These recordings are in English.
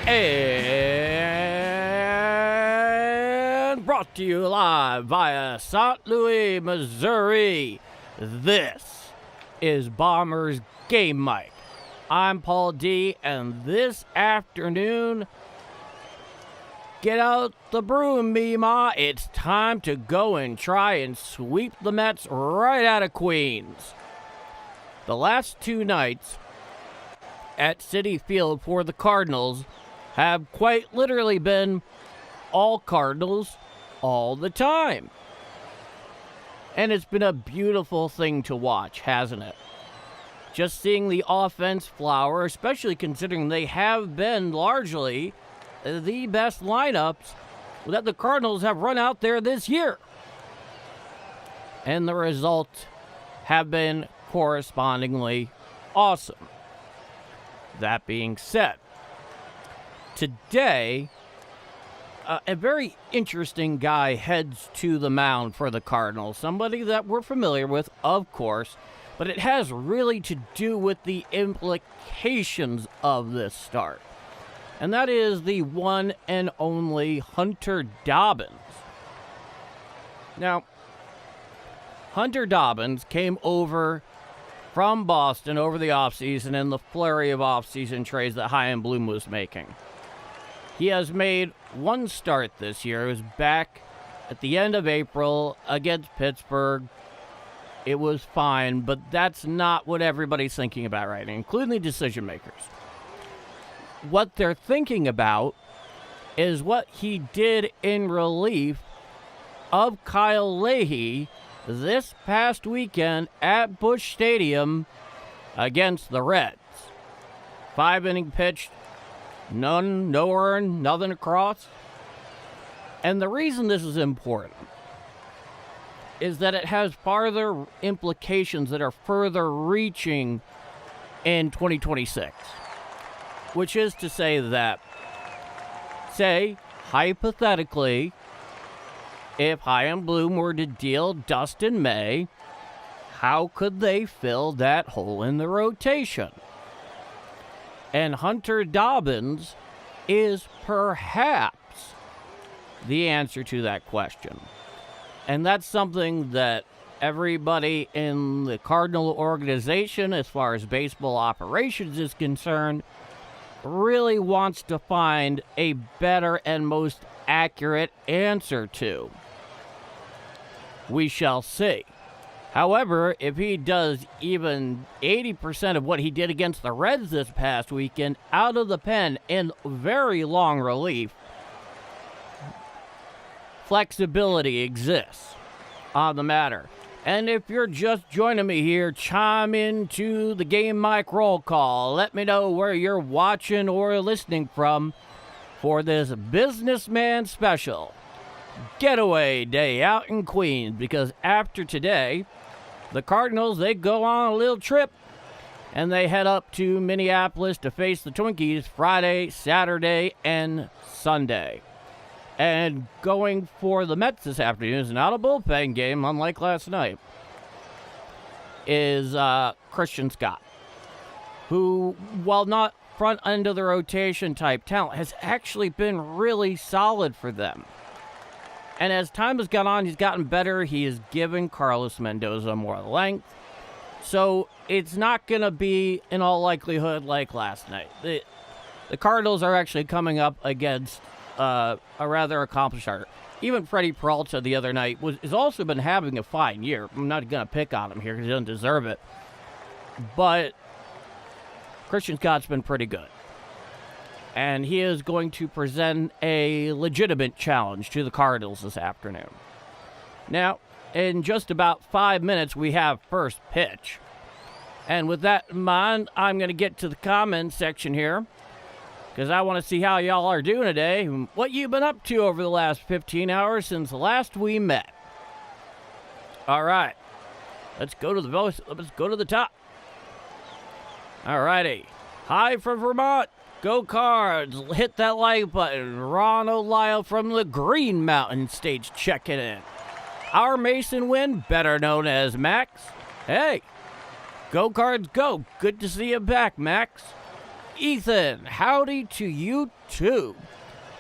And brought to you live via St. Louis, Missouri. This is Bombers Game Mic. I'm Paul D, and this afternoon, get out the broom, Mima. It's time to go and try and sweep the Mets right out of Queens. The last two nights at Citi Field for the Cardinals have quite literally been all Cardinals all the time. And it's been a beautiful thing to watch, hasn't it? Just seeing the offense flower, especially considering they have been largely the best lineups that the Cardinals have run out there this year. And the results have been correspondingly awesome. That being said, today, a very interesting guy heads to the mound for the Cardinals. Somebody that we're familiar with, of course, but it has really to do with the implications of this start. And that is the one and only Hunter Dobbins. Now, Hunter Dobbins came over from Boston over the offseason in the flurry of offseason trades that Chaim Bloom was making. He has made one start this year. It was back at the end of April against Pittsburgh. It was fine, but that's not what everybody's thinking about right now, including the decision makers. What they're thinking about is what he did in relief of Kyle Leahy this past weekend at Busch Stadium against the Reds. 5-inning pitched, none, no earned, nothing across. And the reason this is important is that it has farther implications that are further reaching in 2026. Which is to say that, say, hypothetically, if Chaim Bloom were to deal dust in May, how could they fill that hole in the rotation? And Hunter Dobbins is perhaps the answer to that question. And that's something that everybody in the Cardinal organization, as far as baseball operations is concerned, really wants to find a better and most accurate answer to. We shall see. However, if he does even 80% of what he did against the Reds this past weekend out of the pen in very long relief, flexibility exists on the matter. And if you're just joining me here, chime into the Game Mic roll call. Let me know where you're watching or listening from for this businessman special getaway day out in Queens, because after today, the Cardinals, they go on a little trip and they head up to Minneapolis to face the Twinkies Friday, Saturday, and Sunday. And going for the Mets this afternoon is not a bullpen game, unlike last night, is Christian Scott, who, while not front end of the rotation type talent, has actually been really solid for them. And as time has gone on, he's gotten better. He is giving Carlos Mendoza more length. So it's not going to be, in all likelihood, like last night. The Cardinals are actually coming up against a rather accomplished starter. Even Freddie Peralta the other night has also been having a fine year. I'm not going to pick on him here because he doesn't deserve it. But Christian Scott's been pretty good. And he is going to present a legitimate challenge to the Cardinals this afternoon. Now, in just about 5 minutes, we have first pitch. And with that in mind, I'm going to get to the comments section here, because I want to see how y'all are doing today and what you've been up to over the last 15 hours since last we met. All right. Let's go to the top. All righty. Hi from Vermont. Go Cards. Hit that like button. Ron O'Lyle from the Green Mountain States checking in. Our Mason Wynn, better known as Max. Hey, Go Cards go. Good to see you back, Max. Ethan, howdy to you too.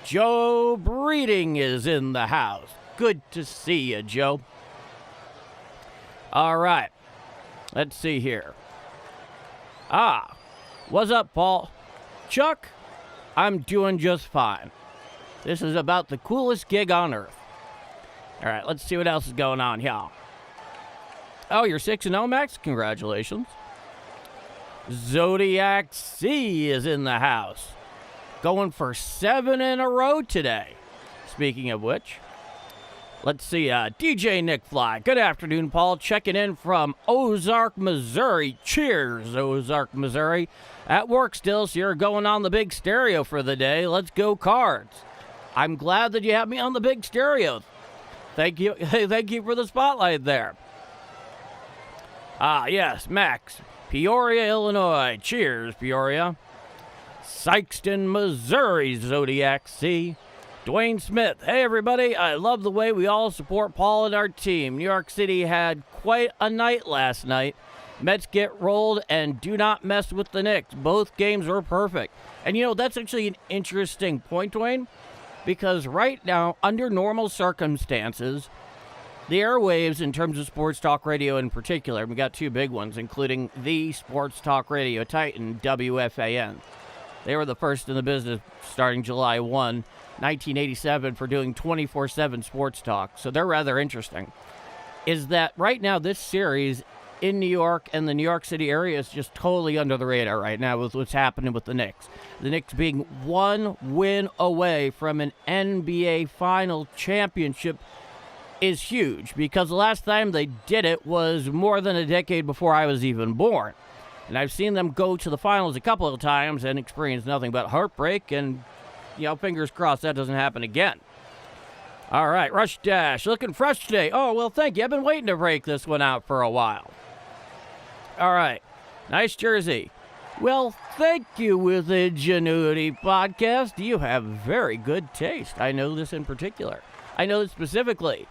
Joe Breeding is in the house. Good to see you, Joe. All right. Let's see here. What's up, Paul? Chuck, I'm doing just fine. This is about the coolest gig on earth. All right, let's see what else is going on here. Oh, you're 6-0, Max? Congratulations. Zodiac C is in the house. Going for 7 in a row today. Speaking of which, let's see, DJ Nick Fly. Good afternoon, Paul. Checking in from Ozark, Missouri. Cheers, Ozark, Missouri. At work still, so you're going on the big stereo for the day. Let's go Cards. I'm glad that you have me on the big stereo. Thank you. Thank you for the spotlight there. Yes, Max. Peoria, Illinois. Cheers, Peoria. Sykeston, Missouri, Zodiac C. Dwayne Smith. Hey, everybody. I love the way we all support Paul and our team. New York City had quite a night last night. Mets get rolled and do not mess with the Knicks. Both games were perfect. And, that's actually an interesting point, Dwayne, because right now, under normal circumstances, the airwaves, in terms of sports talk radio in particular, we got 2 big ones, including the sports talk radio titan, WFAN. They were the first in the business starting July 1, 1987, for doing 24/7 sports talk. So they're rather interesting. Is that right now this series in New York and the New York City area is just totally under the radar right now with what's happening with the Knicks. The Knicks being 1 win away from an NBA final championship is huge, because the last time they did it was more than a decade before I was even born. And I've seen them go to the finals a couple of times and experience nothing but heartbreak, and, fingers crossed that doesn't happen again. All right, Rush Dash, looking fresh today. Oh, well, thank you. I've been waiting to break this one out for a while. All right, nice jersey. Well, thank you, With Ingenuity Podcast. You have very good taste. I know this in particular. I know this specifically.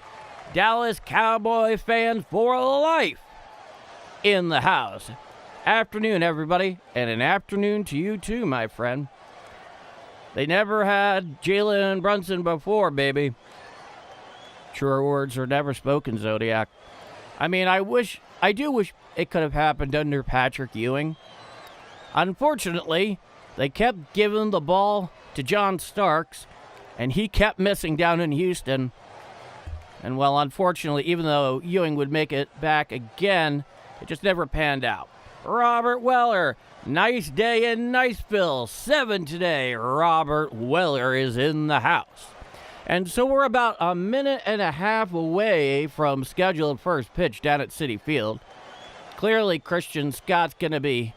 Dallas Cowboy fans for life in the house. Afternoon, everybody, and an afternoon to you too, my friend. They never had Jalen Brunson before, baby. Truer words are never spoken, Zodiac. I mean, I do wish it could have happened under Patrick Ewing. Unfortunately, they kept giving the ball to John Starks, and he kept missing down in Houston. And, well, unfortunately, even though Ewing would make it back again, it just never panned out. Robert Weller, nice day in Niceville. 7 today. Robert Weller is in the house. And so we're about a minute and a half away from scheduled first pitch down at Citi Field. Clearly, Christian Scott's going to be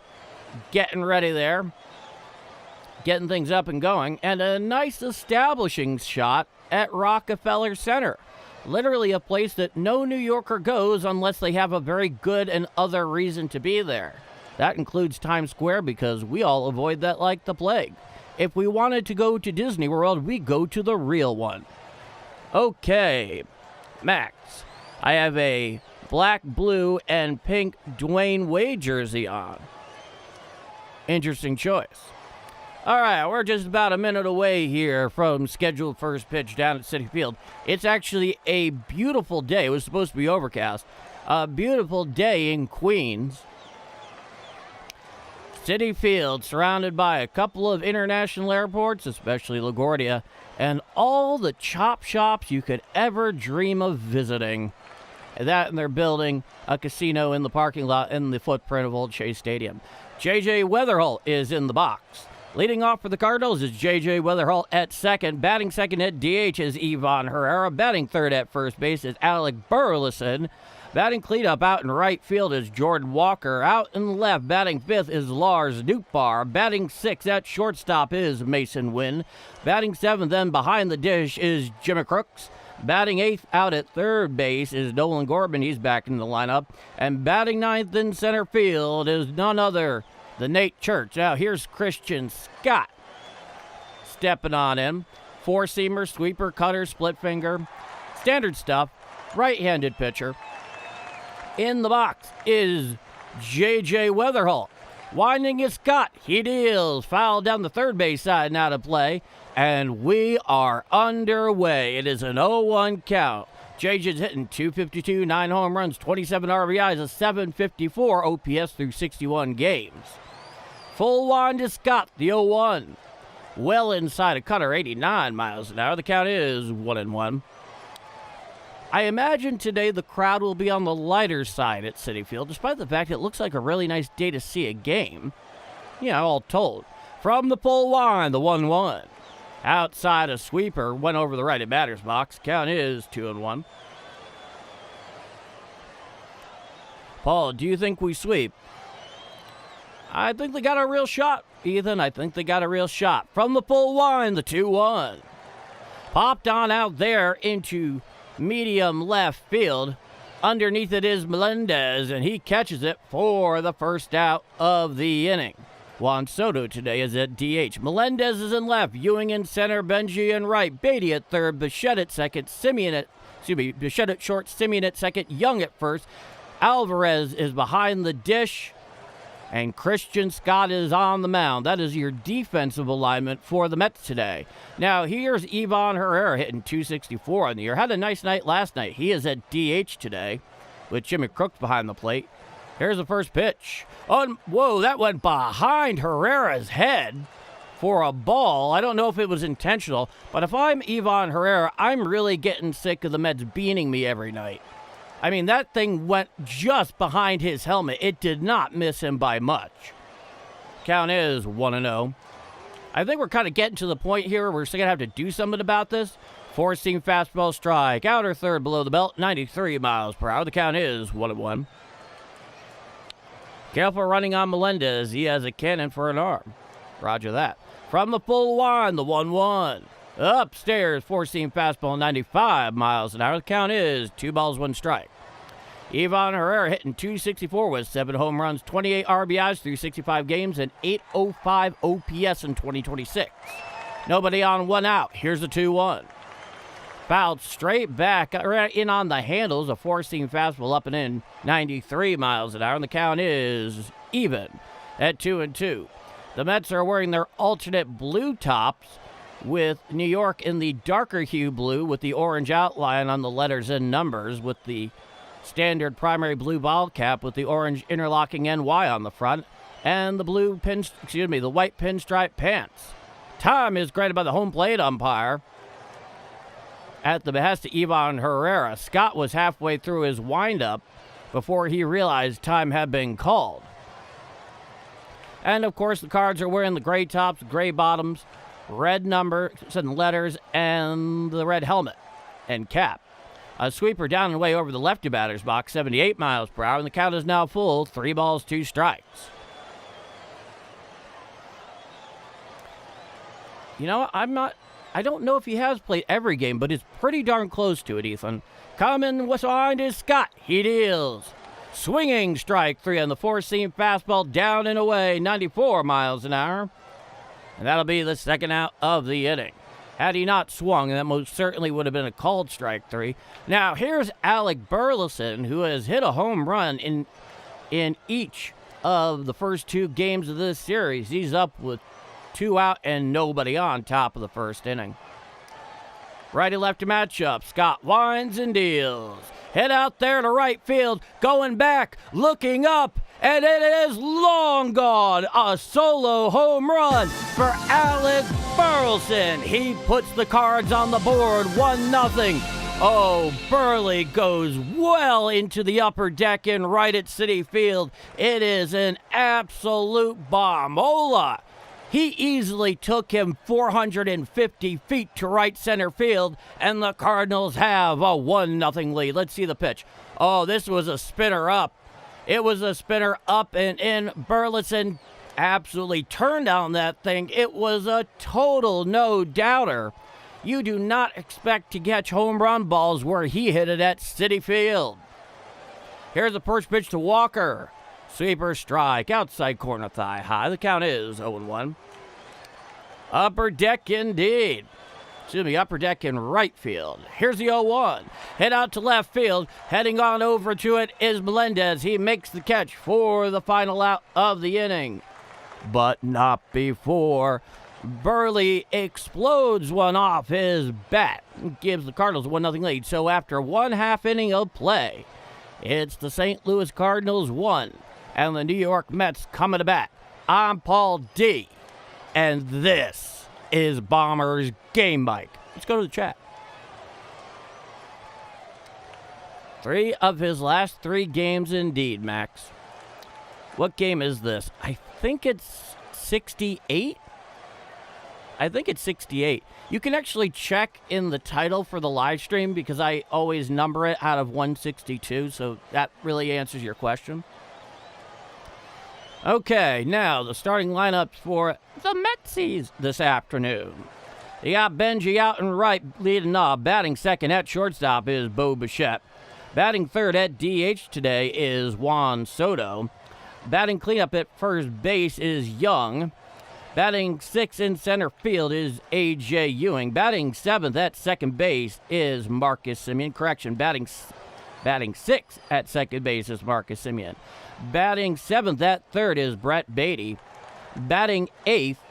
getting ready there, getting things up and going, and a nice establishing shot at Rockefeller Center. Literally a place that no New Yorker goes unless they have a very good and other reason to be there. That includes Times Square, because we all avoid that like the plague. If we wanted to go to Disney World, we go to the real one. Okay, Max, I have a black, blue, and pink Dwayne Wade jersey on. Interesting choice. All right, we're just about a minute away here from scheduled first pitch down at Citi Field. It's actually a beautiful day. It was supposed to be overcast. A beautiful day in Queens. Citi Field, surrounded by a couple of international airports, especially LaGuardia, and all the chop shops you could ever dream of visiting. That, and they're building a casino in the parking lot in the footprint of Old Shea Stadium. J.J. Weatherholt is in the box. Leading off for the Cardinals is J.J. Weatherholt at second. Batting second at DH is Ivan Herrera. Batting third at first base is Alec Burleson. Batting cleanup out in right field is Jordan Walker. Out in left, batting fifth is Lars Nootbaar. Batting sixth at shortstop is Mason Wynn. Batting seventh then behind the dish is Jimmy Crooks. Batting eighth out at third base is Nolan Gorman. He's back in the lineup. And batting ninth in center field is none other than Nate Church. Now here's Christian Scott stepping on in. Four-seamer, sweeper, cutter, split finger. Standard stuff. Right-handed pitcher. In the box is J.J. Weatherholt. Winding is Scott. He deals. Foul down the third base side, now to play. And we are underway. It is an 0-1 count. JJ's hitting .252, 9 home runs, 27 RBIs, a .754 OPS through 61 games. Full wind is Scott, the 0-1. Well inside a cutter, 89 miles an hour. The count is 1-1. I imagine today the crowd will be on the lighter side at Citi Field, despite the fact it looks like a really nice day to see a game. Yeah, all told. From the full wind, the 1-1. Outside a sweeper, went over the right at batter's box. Count is 2-1. Paul, do you think we sweep? I think they got a real shot, Ethan. I think they got a real shot. From the full wind, the 2-1. Popped on out there into medium left field. Underneath it is Melendez, and he catches it for the first out of the inning. Juan Soto today is at DH. Melendez is in left. Ewing in center. Benji in right. Beatty at third. Bichette at second. Bichette at short. Simeon at second. Young at first. Alvarez is behind the dish. And Christian Scott is on the mound. That is your defensive alignment for the Mets today. Now, here's Ivan Herrera hitting .264 on the year. Had a nice night last night. He is at DH today with Jimmy Crooks behind the plate. Here's the first pitch. Oh, whoa, that went behind Herrera's head for a ball. I don't know if it was intentional, but if I'm Ivan Herrera, I'm really getting sick of the Mets beaning me every night. I mean, that thing went just behind his helmet. It did not miss him by much. Count is 1-0. I think we're kind of getting to the point here where we're still going to have to do something about this. Four-seam fastball strike. Outer third below the belt, 93 miles per hour. The count is 1-1. Careful running on Melendez. He has a cannon for an arm. Roger that. From the full wind, the 1-1. Upstairs, four-seam fastball, 95 miles an hour. The count is 2 balls, 1 strike. Ivan Herrera hitting .264 with 7 home runs, 28 RBIs through 65 games, and .805 OPS in 2026. Nobody on, 1 out. Here's the 2-1. Fouled straight back, right in on the handles. A four-seam fastball up and in, 93 miles an hour, and the count is even at 2-2. The Mets are wearing their alternate blue tops with New York in the darker hue blue with the orange outline on the letters and numbers, with the standard primary blue ball cap with the orange interlocking NY on the front, and the the white pinstripe pants. Time is granted by the home plate umpire at the behest of Ivan Herrera. Scott was halfway through his windup before he realized time had been called. And of course, the Cards are wearing the gray tops, gray bottoms, red numbers and letters, and the red helmet and cap. A sweeper down and away over the lefty batter's box, 78 miles per hour, and the count is now full, 3 balls, 2 strikes. You know, I don't know if he has played every game, but it's pretty darn close to it, Ethan. Coming behind is Scott. He deals. Swinging strike 3 on the four-seam fastball, down and away, 94 miles an hour. And that'll be the second out of the inning. Had he not swung, that most certainly would have been a called strike 3. Now, here's Alec Burleson, who has hit a home run in each of the first 2 games of this series. He's up with 2 out and nobody on, top of the first inning. Righty-lefty matchup. Scott winds and deals. Head out there to right field, going back, looking up, and it is long gone. A solo home run for Alec Burleson. He puts the Cards on the board, 1-0. Oh, Burley goes well into the upper deck and right at Citi Field. It is an absolute bomb. Ola He easily took him 450 feet to right center field, and the Cardinals have a 1-0 lead. Let's see the pitch. Oh, this was a spinner up. It was a spinner up and in. Burleson absolutely turned on that thing. It was a total no-doubter. You do not expect to catch home run balls where he hit it at Citi Field. Here's the first pitch to Walker. Sweeper strike, outside corner thigh high. The count is 0-1. Upper deck indeed. Upper deck in right field. Here's the 0-1. Hit out to left field. Heading on over to it is Melendez. He makes the catch for the final out of the inning. But not before Burley explodes one off his bat. Gives the Cardinals a 1-0 lead. So after 1/2 inning of play, it's the St. Louis Cardinals 1 and the New York Mets coming to bat. I'm Paul D, and this is Bombers Game Mike. Let's go to the chat. 3 of his last 3 games indeed, Max. What game is this? I think it's 68. I think it's 68. You can actually check in the title for the live stream because I always number it out of 162, so that really answers your question. Okay, now the starting lineups for the Metsies this afternoon. You got Benji out and right leading off. Batting second at shortstop is Bo Bichette. Batting third at DH today is Juan Soto. Batting cleanup at first base is Young. Batting sixth in center field is A.J. Ewing. Batting seventh at second base is Marcus Semien. Correction, batting sixth at second base is Marcus Semien. Batting seventh at third is Brett Beatty. Batting eighth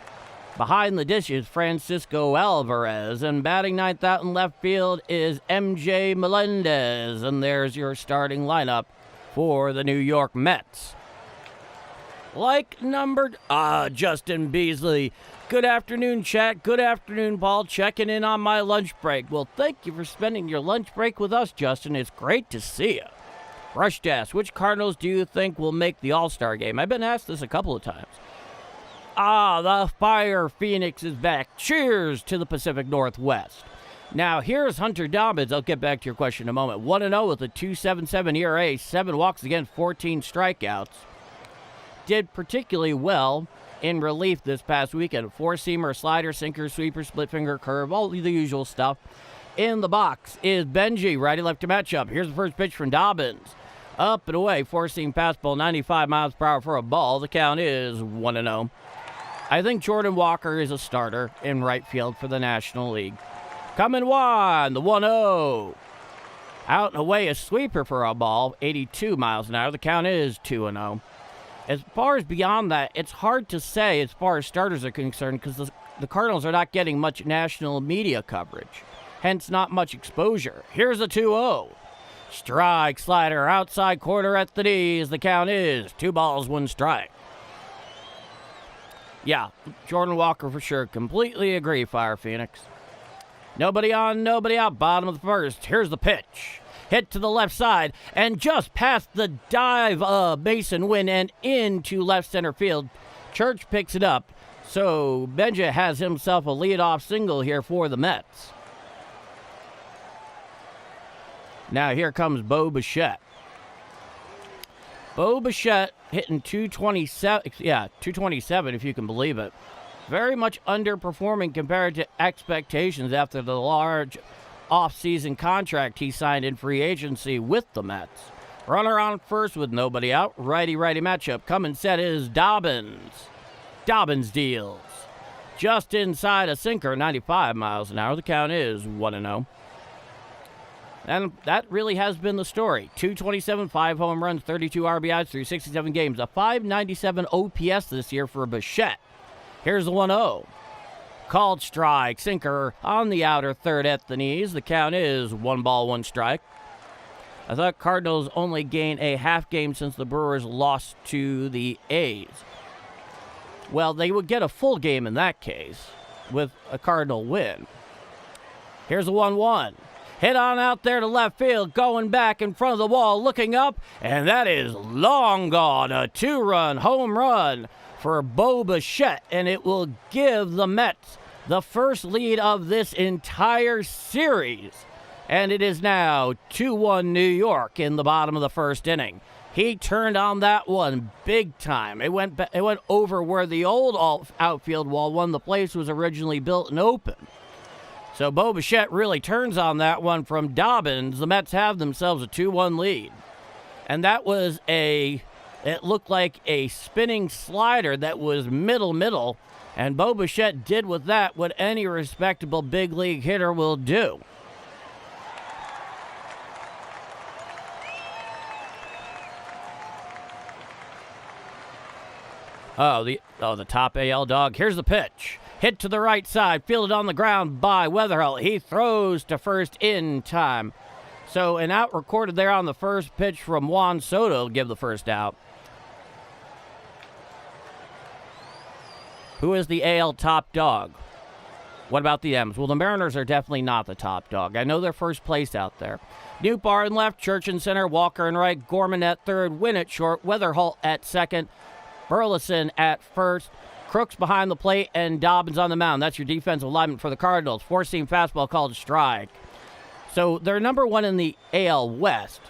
behind the dish is Francisco Alvarez. And batting ninth out in left field is M.J. Melendez. And there's your starting lineup for the New York Mets. Like numbered, Justin Beasley. Good afternoon, chat. Good afternoon, Paul. Checking in on my lunch break. Well, thank you for spending your lunch break with us, Justin. It's great to see you. Rush Jazz, which Cardinals do you think will make the All-Star game? I've been asked this a couple of times. The Fire Phoenix is back. Cheers to the Pacific Northwest. Now, here's Hunter Dobbins. I'll get back to your question in a moment. 1-0 with a 2.77 ERA, 7 walks against 14 strikeouts. Did particularly well in relief this past weekend. 4-seamer, slider, sinker, sweeper, split finger, curve, all the usual stuff. In the box is Benji, righty-lefty matchup. Here's the first pitch from Dobbins. Up and away, 4-seam fastball, 95 miles per hour for a ball. The count is 1-0. I think Jordan Walker is a starter in right field for the National League. Coming one, the 1-0. Out and away, a sweeper for a ball, 82 miles an hour. The count is 2-0. As far as beyond that, it's hard to say as far as starters are concerned because the Cardinals are not getting much national media coverage, hence not much exposure. Here's a 2-0. Strike, slider, outside corner at the knees. The count is 2 balls, 1 strike. Yeah, Jordan Walker for sure. Completely agree, Fire Phoenix. Nobody on, nobody out. Bottom of the first. Here's the pitch. Hit to the left side and just past the dive of Mason Wynn and into left center field. Church picks it up. So Benja has himself a leadoff single here for the Mets. Now here comes Bo Bichette. Bo Bichette hitting 227. Yeah, 227 if you can believe it. Very much underperforming compared to expectations after the large offseason contract he signed in free agency with the Mets. Runner on first with nobody out. Righty-righty matchup. Coming set is Dobbins. Dobbins deals. Just inside a sinker, 95 miles an hour. The count is 1-0. And that really has been the story. 227, 5 home runs, 32 RBIs through 67 games. A 597 OPS this year for Bichette. Here's the 1-0. Called strike, sinker on the outer third at the knees. The count is 1 ball, 1 strike. I thought Cardinals only gained a half game since the Brewers lost to the A's. Well, they would get a full game in that case with a Cardinal win. Here's the 1-1. Hit on out there to left field, going back in front of the wall, looking up, and that is long gone. A 2-run home run for Bo Bichette, and it will give the Mets the first lead of this entire series. And it is now 2-1 New York in the bottom of the first inning. He turned on that one big time. It went over where the old outfield wall, when the place was originally built and open. So Bo Bichette really turns on that one from Dobbins. The Mets have themselves a 2-1 lead. And that was it looked like a spinning slider that was middle. And Bo Bichette did with that what any respectable big league hitter will do. The top AL dog. Here's the pitch. Hit to the right side, fielded on the ground by Weatherholt. He throws to first in time. So an out recorded there on the first pitch from Juan Soto will give the first out. Who is the AL top dog? What about the M's? Well, the Mariners are definitely not the top dog. I know they're first place out there. Newbar in left, Church in center, Walker in right, Gorman at third, Winn at short, Weatherholt at second, Burleson at first, Crooks behind the plate, and Dobbins on the mound. That's your defensive lineman for the Cardinals. Four-seam fastball called strike. So they're number one in the AL West.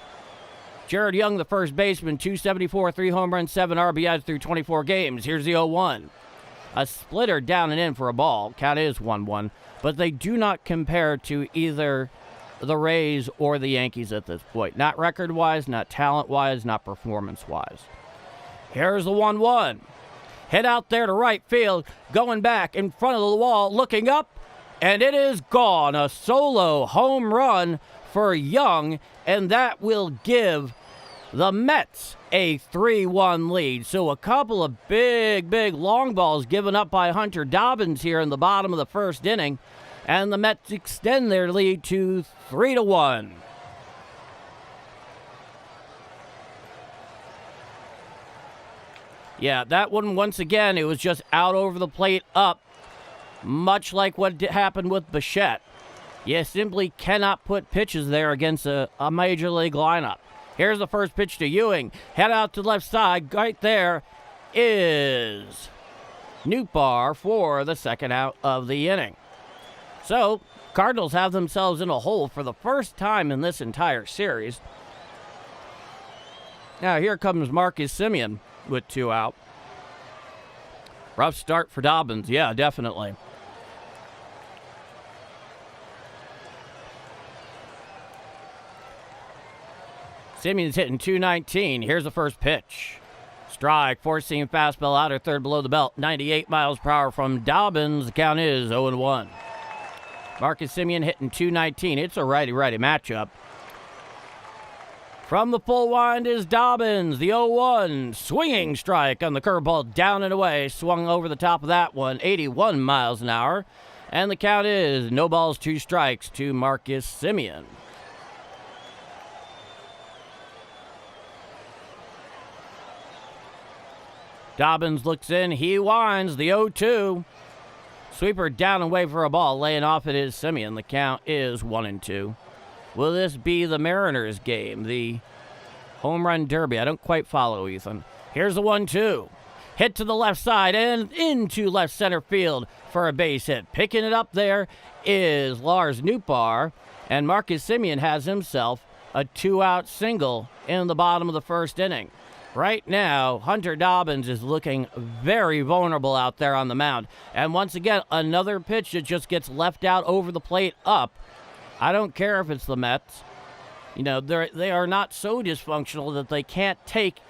Jared Young, the first baseman, 274, 3 home runs, 7 RBIs through 24 games. Here's the 0-1. A splitter down and in for a ball. Count is 1-1. But they do not compare to either the Rays or the Yankees at this point. Not record-wise, not talent-wise, not performance-wise. Here's the 1-1. Hit out there to right field, going back in front of the wall, looking up, and it is gone. A solo home run for Young, and that will give the Mets a 3-1 lead. So a couple of big long balls given up by Hunter Dobbins here in the bottom of the first inning, and the Mets extend their lead to 3-1. Yeah, that one, once again, it was just out over the plate up, much like what happened with Bichette. You simply cannot put pitches there against a major league lineup. Here's the first pitch to Ewing. Head out to the left side. Right there is Newbar for the second out of the inning. So, Cardinals have themselves in a hole for the first time in this entire series. Now, here comes Marcus Semien with 2 out. Rough start for Dobbins. Yeah, definitely. Semien's hitting .219. Here's the first pitch. Strike, four-seam fastball, outer third below the belt. 98 miles per hour from Dobbins. The count is 0-1. Marcus Semien hitting .219. It's a righty-righty matchup. From the full wind is Dobbins, the 0-1. Swinging strike on the curveball, down and away. Swung over the top of that one, 81 miles an hour. And the count is no balls, 2 strikes to Marcus Semien. Dobbins looks in, he winds, the 0-2. Sweeper down and away for a ball, laying off it is Semien. The count is 1-2. Will this be the Mariners game, the home run derby? I don't quite follow, Ethan. Here's the 1-2. Hit to the left side and into left center field for a base hit. Picking it up there is Lars Nootbaar, and Marcus Semien has himself a 2-out single in the bottom of the first inning. Right now, Hunter Dobbins is looking very vulnerable out there on the mound. And once again, another pitch that just gets left out over the plate up. I don't care if it's the Mets. You know, they are not so dysfunctional that they can't take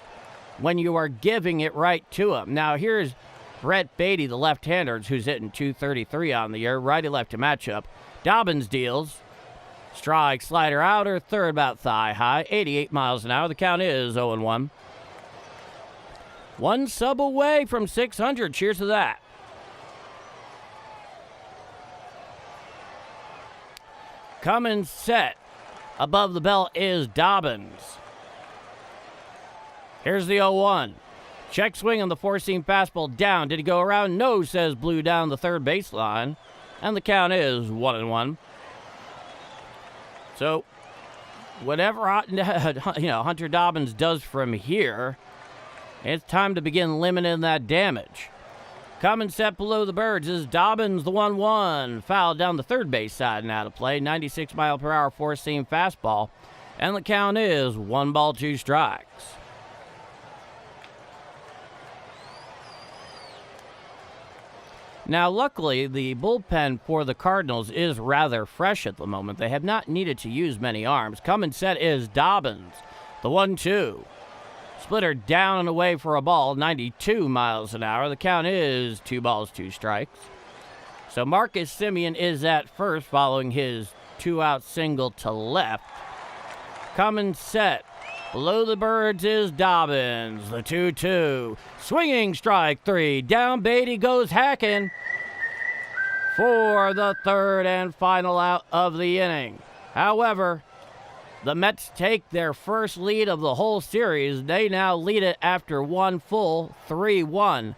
when you are giving it right to them. Now, here's Brett Beatty, the left-hander, who's hitting .233 on the year. Righty-lefty matchup. Dobbins deals. Strike, slider, outer, third about thigh high. 88 miles an hour. The count is 0-1. One sub away from 600. Cheers to that. Coming set above the belt is Dobbins. Here's the 0-1. Check swing on the four-seam fastball down. Did he go around? No, says Blue down the third baseline. And the count is 1-1. So, whatever Hunter Dobbins does from here, It's time to begin limiting that damage. Coming set below the Birds is Dobbins, the 1-1. Foul down the third base side and out of play. 96 mile per hour four-seam fastball. And the count is 1 ball, 2 strikes. Now, luckily, the bullpen for the Cardinals is rather fresh at the moment. They have not needed to use many arms. Coming set is Dobbins, the 1-2. Splitter down and away for a ball, 92 miles an hour. The count is 2 balls, 2 strikes. So Marcus Semien is at first following his 2-out single to left. Coming set below the Birds is Dobbins, the 2-2. Swinging strike 3. Down Beatty goes hacking for the third and final out of the inning. However, the Mets take their first lead of the whole series. They now lead it after one full 3-1.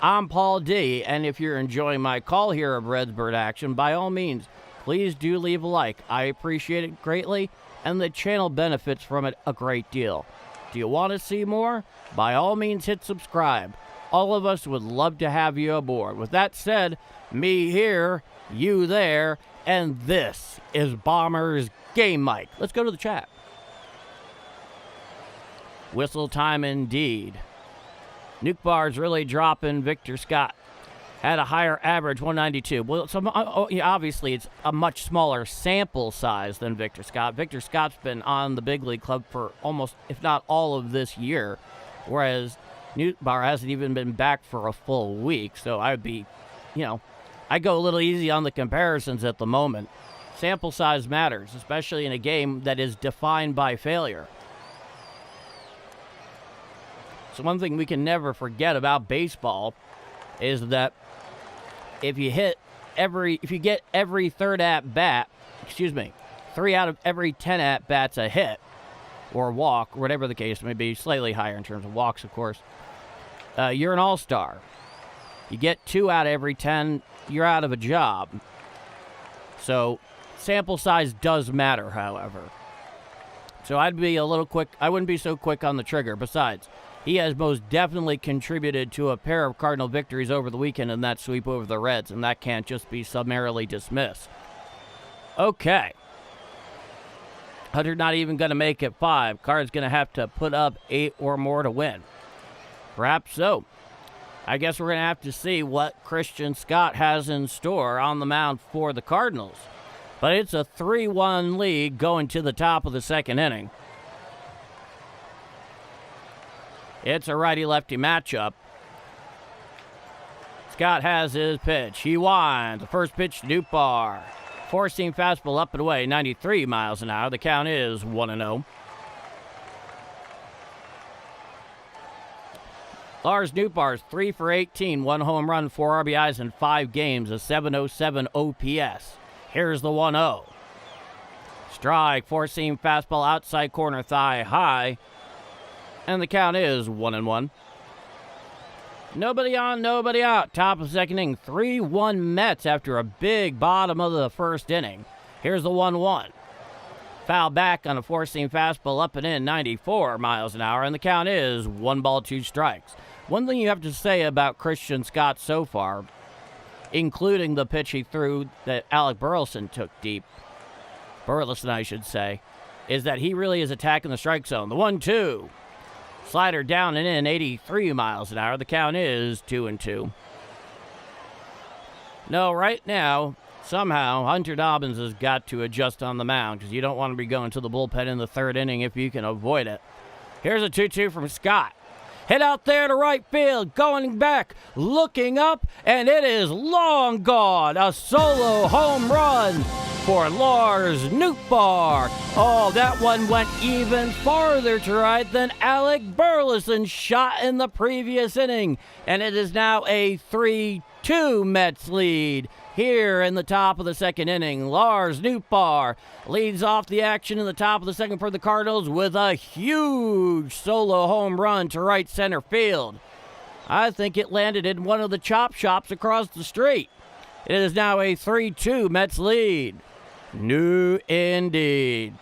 I'm Paul D, and if you're enjoying my call here of Redbird action, by all means, please do leave a like. I appreciate it greatly, and the channel benefits from it a great deal. Do you want to see more? By all means, hit subscribe. All of us would love to have you aboard. With that said, me here, you there, and this is Bombers Game Mike. Let's go to the chat. Whistle time indeed. Nuke Bar's really dropping. Victor Scott had a higher average, 192. Well, obviously it's a much smaller sample size than Victor Scott. Victor Scott's been on the big league club for almost, if not all of this year, whereas Nuke Bar hasn't even been back for a full week. So I'd be, I go a little easy on the comparisons at the moment. Sample size matters, especially in a game that is defined by failure. So one thing we can never forget about baseball is that if you get every third at bat, 3 out of every 10 at bats a hit or walk, whatever the case may be, slightly higher in terms of walks, of course, you're an all-star. You get 2 out of every 10, you're out of a job. So sample size does matter, however. So I'd be a little quick. I wouldn't be so quick on the trigger. Besides, he has most definitely contributed to a pair of Cardinal victories over the weekend in that sweep over the Reds, and that can't just be summarily dismissed. Okay. Hunter not even going to make it 5. Card's going to have to put up 8 or more to win. Perhaps so. I guess we're going to have to see what Christian Scott has in store on the mound for the Cardinals. But it's a 3-1 lead going to the top of the second inning. It's a righty-lefty matchup. Scott has his pitch. He winds. The first pitch to Dupar. Four-seam fastball up and away, 93 miles an hour. The count is 1-0. Lars Nootbaar's 3 for 18, 1 home run, 4 RBIs in 5 games, a 707 OPS. Here's the 1-0. Strike, four-seam fastball outside corner thigh high. And the count is 1-1. Nobody on, nobody out. Top of the second inning, 3-1 Mets after a big bottom of the first inning. Here's the 1-1. Foul back on a four-seam fastball up and in, 94 miles an hour, and the count is 1 ball, 2 strikes. One thing you have to say about Christian Scott so far, including the pitch he threw that Alec Burleson took deep, Burleson I should say, is that he really is attacking the strike zone. The 1-2. Slider down and in, 83 miles an hour. The count is 2-2. No, right now, somehow, Hunter Dobbins has got to adjust on the mound because you don't want to be going to the bullpen in the third inning if you can avoid it. Here's a 2-2 from Scott. Hit out there to right field, going back, looking up, and it is long gone. A solo home run for Lars Nootbaar. Oh, that one went even farther to right than Alec Burleson shot in the previous inning. And it is now a 3-2 Mets lead. Here in the top of the second inning, Lars Nootbaar leads off the action in the top of the second for the Cardinals with a huge solo home run to right center field. I think it landed in one of the chop shops across the street. It is now a 3-2 Mets lead. New indeed.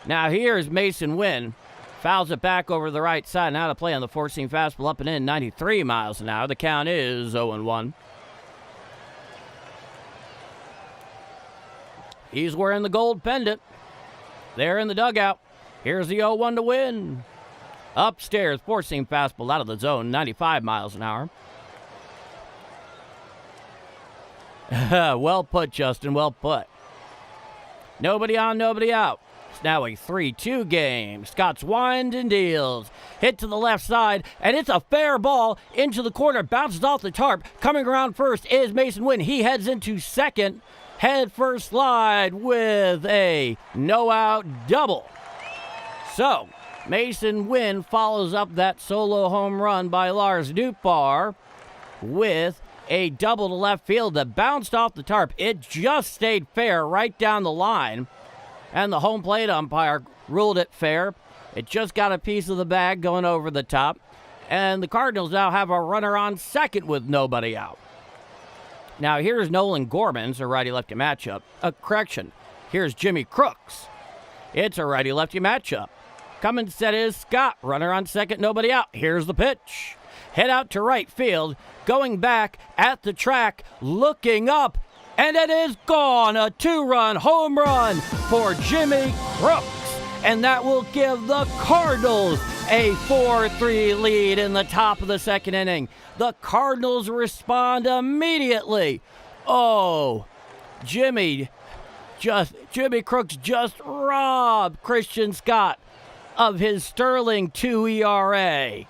Now here's Mason Wynn. Fouls it back over the right side. Now to play on the four-seam fastball up and in, 93 miles an hour. The count is 0-1. He's wearing the gold pendant. There in the dugout. Here's the 0-1 to win. Upstairs, four-seam fastball out of the zone, 95 miles an hour. Well put, Justin, well put. Nobody on, nobody out. It's now a 3-2 game. Scott's winds and deals. Hit to the left side, and it's a fair ball into the corner. Bounces off the tarp. Coming around first is Mason Wynn. He heads into second. Head first slide with a no-out double. So, Mason Wynn follows up that solo home run by Lars Nootbaar with a double to left field that bounced off the tarp. It just stayed fair right down the line, and the home plate umpire ruled it fair. It just got a piece of the bag going over the top, and the Cardinals now have a runner on second with nobody out. Now here's Nolan Gorman's a righty-lefty matchup. Correction, here's Jimmy Crooks. It's a righty-lefty matchup. Coming set is Scott, runner on second, nobody out. Here's the pitch. Head out to right field, going back at the track, looking up, and it is gone. A two-run home run for Jimmy Crooks, and that will give the Cardinals a 4-3 lead in the top of the second inning. The Cardinals respond immediately. Oh, Jimmy Crooks just robbed Christian Scott of his sterling 2 ERA.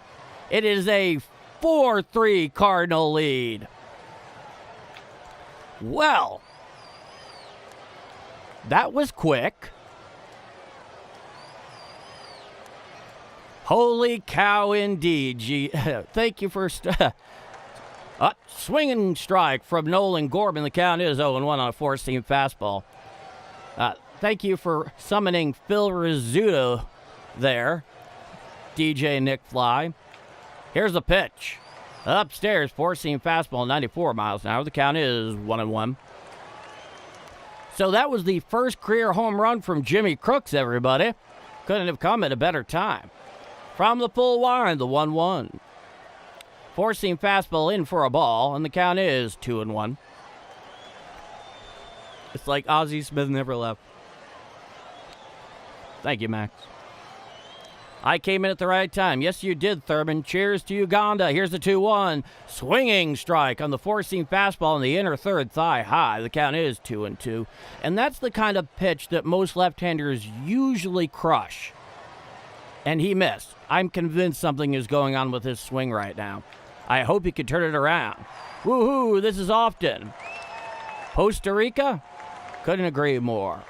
It is a 4-3 Cardinal lead. Well, that was quick. Holy cow, indeed. Thank you for swinging strike from Nolan Gorman. The count is 0-1 on a four-seam fastball. Thank you for summoning Phil Rizzuto there, DJ Nick Fly. Here's the pitch. Upstairs, four-seam fastball, 94 miles an hour. The count is 1-1. So that was the first career home run from Jimmy Crooks, everybody. Couldn't have come at a better time. From the full wind, the 1-1. Four-seam fastball in for a ball, and the count is 2-1. It's like Ozzie Smith never left. Thank you, Max. I came in at the right time. Yes, you did, Thurman. Cheers to Uganda. Here's the 2-1. Swinging strike on the four-seam fastball in the inner third thigh high. The count is 2-2. And that's the kind of pitch that most left-handers usually crush. And he missed. I'm convinced something is going on with his swing right now. I hope he can turn it around. Woohoo, this is often. Costa Rica? Couldn't agree more.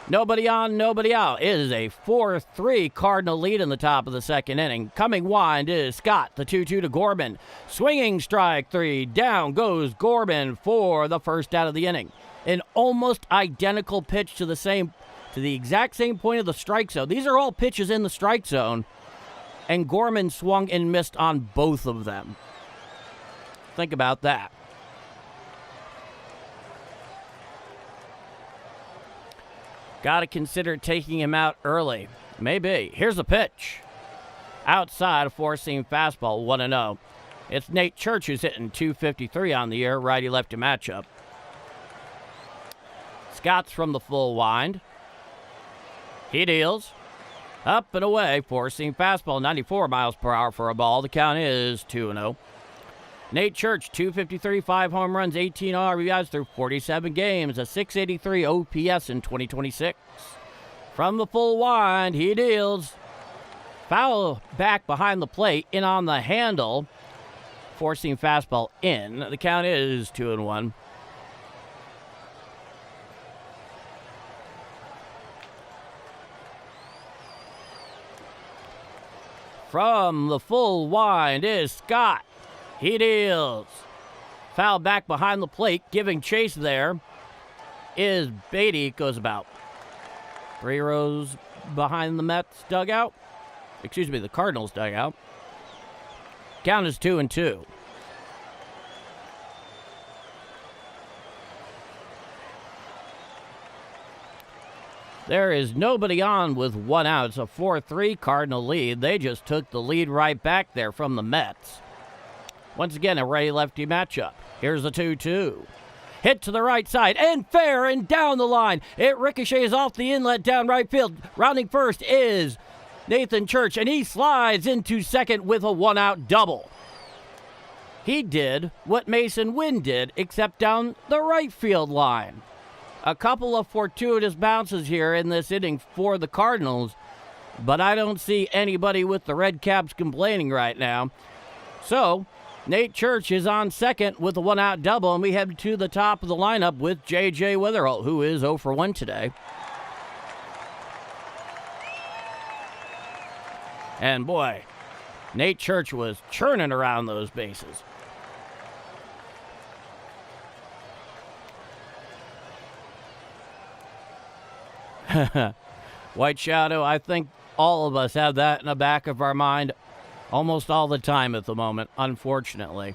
Nobody on, nobody out. It is a 4-3 Cardinal lead in the top of the second inning. Coming wind is Scott, the 2-2 to Gorman. Swinging strike three. Down goes Gorman for the first out of the inning. An almost identical pitch to the exact same point of the strike zone. These are all pitches in the strike zone, and Gorman swung and missed on both of them. Think about that. Got to consider taking him out early. Maybe. Here's the pitch. Outside, a four-seam fastball, 1-0. It's Nate Church who's hitting .253 on the year, righty-lefty matchup. Scott's from the full wind. He deals. Up and away, four-seam fastball, 94 miles per hour for a ball. The count is 2-0. Nate Church, .253, 5 home runs, 18 RBIs through 47 games, a .683 OPS in 2026. From the full wind, he deals. Foul back behind the plate, in on the handle. Four-seam fastball in. The count is 2-1. From the full wind is Scott. He deals. Foul back behind the plate, giving chase there is Beatty. Goes about 3 rows behind the Mets dugout. Excuse me, the Cardinals dugout. Count is 2-2. There is nobody on with 1 out. It's a 4-3 Cardinal lead. They just took the lead right back there from the Mets. Once again, a righty-lefty matchup. Here's the 2-2. Hit to the right side, and fair, and down the line. It ricochets off the inlet down right field. Rounding first is Nathan Church, and he slides into second with a 1-out double. He did what Mason Wynn did, except down the right field line. A couple of fortuitous bounces here in this inning for the Cardinals, but I don't see anybody with the Red Caps complaining right now. So, Nate Church is on second with a 1-out double, and we head to the top of the lineup with J.J. Wetherholt, who is 0 for 1 today. And boy, Nate Church was churning around those bases. White Shadow, I think all of us have that in the back of our mind almost all the time at the moment, unfortunately.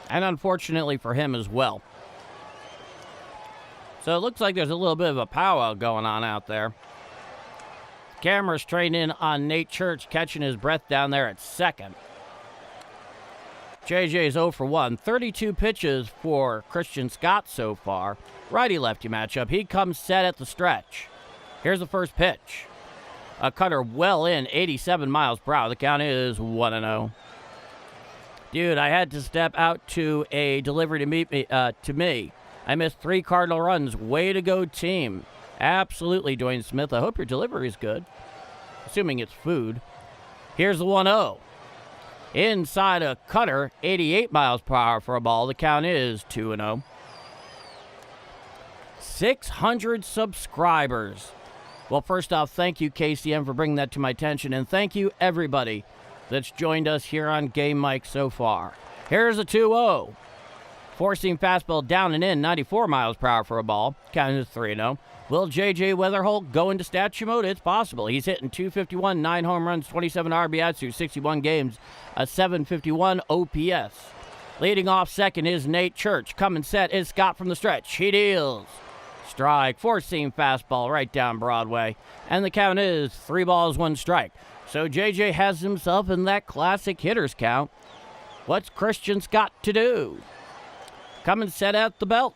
And unfortunately for him as well. So it looks like there's a little bit of a powwow going on out there. Camera's trained in on Nate Church catching his breath down there at second. JJ's 0 for 1. 32 pitches for Christian Scott so far. Righty-lefty matchup. He comes set at the stretch. Here's the first pitch. A cutter well in, 87 miles per hour. The count is 1-0. Dude, I had to step out to a delivery to me. I missed 3 Cardinal runs. Way to go, team. Absolutely, Dwayne Smith. I hope your delivery is good. Assuming it's food. Here's the 1-0. Inside a cutter, 88 miles per hour for a ball. The count is 2-0. 600 subscribers. Well, first off, thank you, KCM, for bringing that to my attention, and thank you, everybody that's joined us here on Game Mike so far. Here's a 2-0. Four-seam fastball down and in, 94 miles per hour for a ball. Count is 3-0. Will J.J. Wetherholt go into statue mode? It's possible. He's hitting .251, 9 home runs, 27 RBIs through 61 games, a .751 OPS. Leading off second is Nate Church. Coming set is Scott from the stretch. He deals. Strike, four-seam fastball right down Broadway. And the count is 3 balls, 1 strike. So J.J. has himself in that classic hitter's count. What's Christian Scott to do? Coming set at the belt.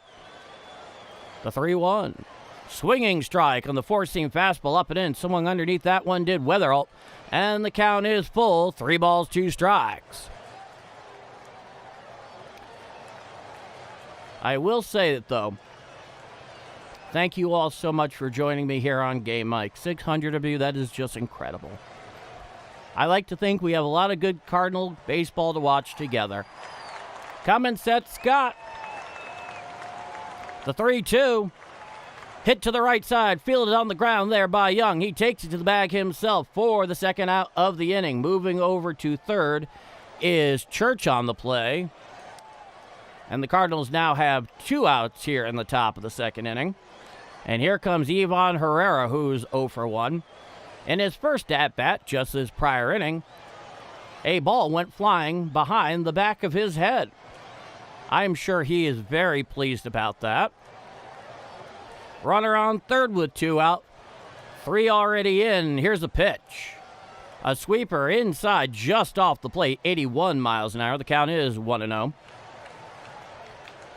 The 3-1. Swinging strike on the four-seam fastball up and in. Someone underneath that one did Wetherholt. And the count is full. 3 balls, 2 strikes. I will say that, though, thank you all so much for joining me here on Game Mike. 600 of you, that is just incredible. I like to think we have a lot of good Cardinal baseball to watch together. Coming set, Scott. The 3-2. Hit to the right side, fielded on the ground there by Young. He takes it to the bag himself for the second out of the inning. Moving over to third is Church on the play. And the Cardinals now have 2 outs here in the top of the second inning. And here comes Ivan Herrera, who's 0 for 1. In his first at-bat, just this prior inning, a ball went flying behind the back of his head. I'm sure he is very pleased about that. Runner on third with 2 out. 3 already in. Here's a pitch. A sweeper inside just off the plate. 81 miles an hour. The count is 1-0.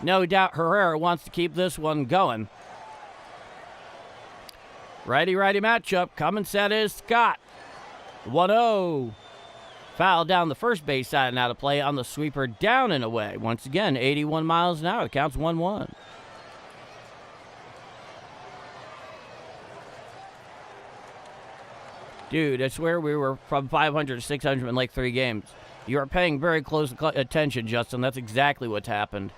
No doubt Herrera wants to keep this one going. Righty-righty matchup. Coming set is Scott. 1-0. Foul down the first base side and out of play on the sweeper down and away. Once again, 81 miles an hour. The count's 1-1. Dude, I swear we were from 500 to 600 in like 3 games. You are paying very close attention, Justin. That's exactly what's happened.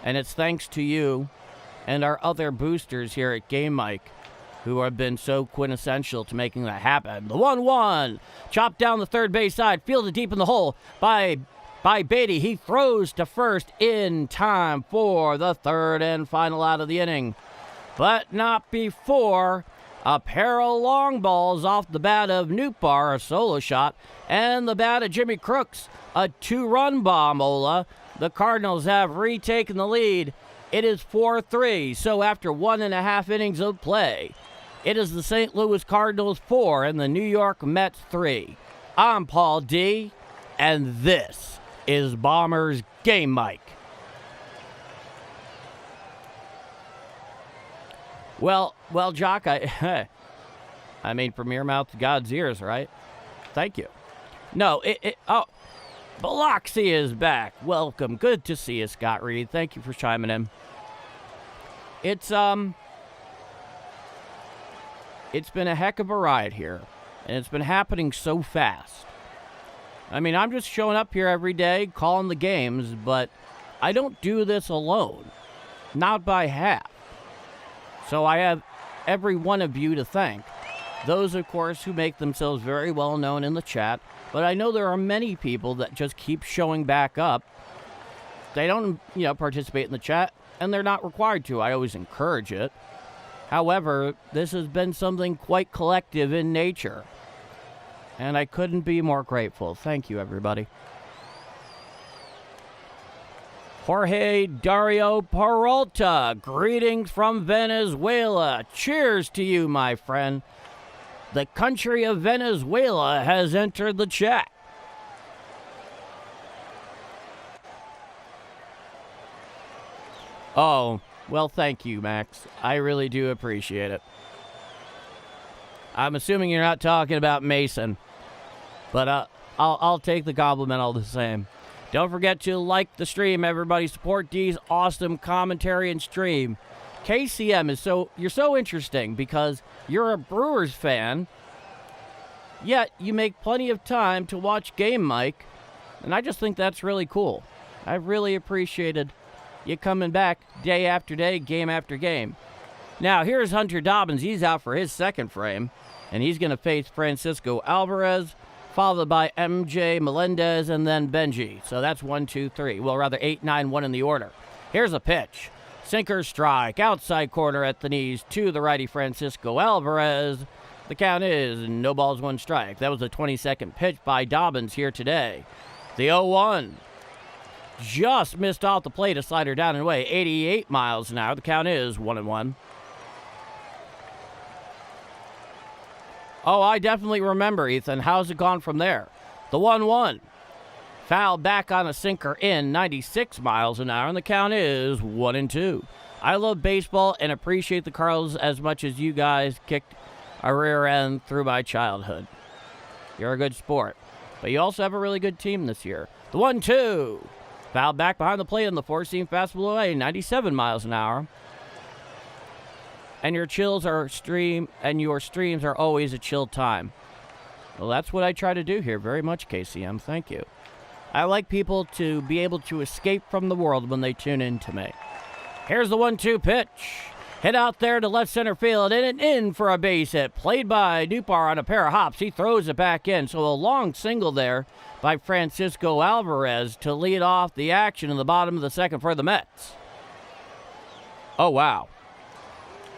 And it's thanks to you and our other boosters here at Game Mike who have been so quintessential to making that happen. The 1-1. Chopped down the third base side. Fielded deep in the hole by Beatty. He throws to first in time for the third and final out of the inning. But not before a pair of long balls off the bat of Nootbaar, a solo shot, and the bat of Jimmy Crooks, a 2-run bomb, Ola. The Cardinals have retaken the lead It is 4-3, so after 1.5 innings of play, it is the St. Louis Cardinals 4 and the New York Mets 3. I'm Paul D, and this is Bombers Game Mic. Well, Jock, I mean, from your mouth to God's ears, right? Thank you. No, Biloxi is back. Welcome. Good to see you, Scott Reed. Thank you for chiming in. It's been a heck of a ride here, and it's been happening so fast. I mean, I'm just showing up here every day, calling the games, but I don't do this alone. Not by half. So I have every one of you to thank. Those, of course, who make themselves very well known in the chat, but I know there are many people that just keep showing back up. They don't, participate in the chat, and they're not required to. I always encourage it. However, this has been something quite collective in nature, and I couldn't be more grateful. Thank you, everybody. Jorge Dario Peralta, greetings from Venezuela. Cheers to you, my friend. The country of Venezuela has entered the chat. Oh, well, thank you, Max. I really do appreciate it. I'm assuming you're not talking about Mason, but I'll take the compliment all the same. Don't forget to like the stream, everybody. Support D's awesome commentary and stream. KCM you're so interesting because you're a Brewers fan, yet you make plenty of time to watch Game Mic, and I just think that's really cool. I really appreciated you coming back day after day, game after game. Now, here's Hunter Dobbins. He's out for his second frame, and he's going to face Francisco Alvarez, followed by MJ Melendez, and then Benji. So that's 1, 2, 3. Well, rather 8, 9, 1 in the order. Here's a pitch. Sinker strike, outside corner at the knees to the righty Francisco Alvarez. The count is no balls, 1 strike. That was a 22nd pitch by Dobbins here today. The 0-1 just missed off the plate, a slider down and away, 88 miles an hour. The count is 1-1. Oh, I definitely remember, Ethan. How's it gone from there? The 1-1. Foul back on a sinker in 96 miles an hour, and the count is 1-2. I love baseball and appreciate the Cardinals as much as you guys kicked a rear end through my childhood. You're a good sport. But you also have a really good team this year. The 1-2. Foul back behind the plate on the four-seam fastball away, 97 miles an hour. And your streams are always a chill time. Well, that's what I try to do here very much, KCM. Thank you. I like people to be able to escape from the world when they tune in to me. Here's the 1-2 pitch. Hit out there to left center field and in for a base hit. Played by Dupar on a pair of hops. He throws it back in. So a long single there by Francisco Alvarez to lead off the action in the bottom of the second for the Mets. Oh, wow.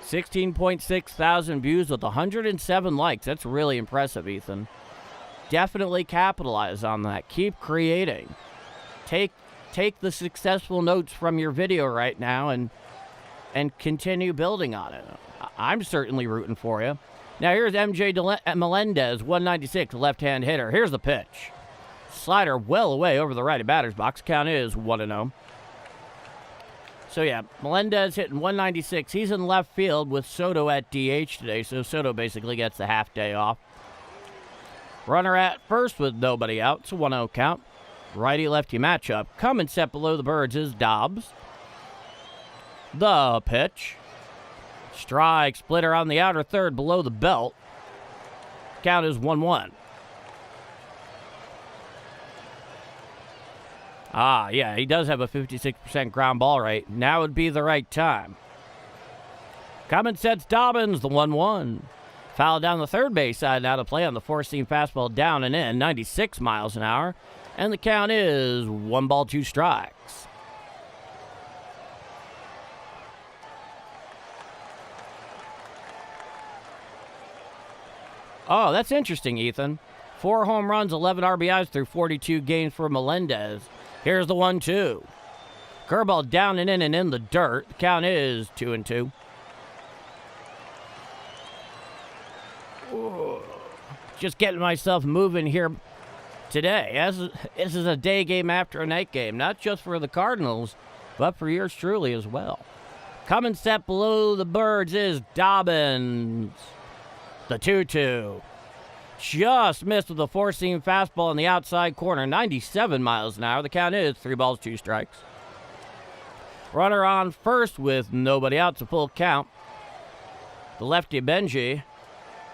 16.6 thousand views with 107 likes. That's really impressive, Ethan. Definitely capitalize on that. Keep creating. Take the successful notes from your video right now and continue building on it. I'm certainly rooting for you. Now here's MJ Melendez, 196, left-hand hitter. Here's the pitch. Slider well away over the righty batter's box. Count is 1-0. So yeah, Melendez hitting 196. He's in left field with Soto at DH today, so Soto basically gets the half day off. Runner at first with nobody out. It's a 1-0 count. Righty-lefty matchup. Coming set below the Birds is Dobbs. The pitch. Strike splitter on the outer third below the belt. Count is 1-1. Ah, yeah, he does have a 56% ground ball rate. Now would be the right time. Coming sets Dobbins, the 1-1. Foul down the third base side now to play on the four-seam fastball down and in, 96 miles an hour. And the count is 1 ball, 2 strikes. Oh, that's interesting, Ethan. 4 home runs, 11 RBIs through 42 games for Melendez. Here's the 1-2. Curveball down and in the dirt. The count is 2-2. Just getting myself moving here today. This is a day game after a night game, not just for the Cardinals, but for yours truly as well. Coming set below the Birds is Dobbins. The 2-2. Just missed with a four-seam fastball in the outside corner, 97 miles an hour. The count is 3 balls, 2 strikes. Runner on first with nobody out. It's a full count. The lefty Benji,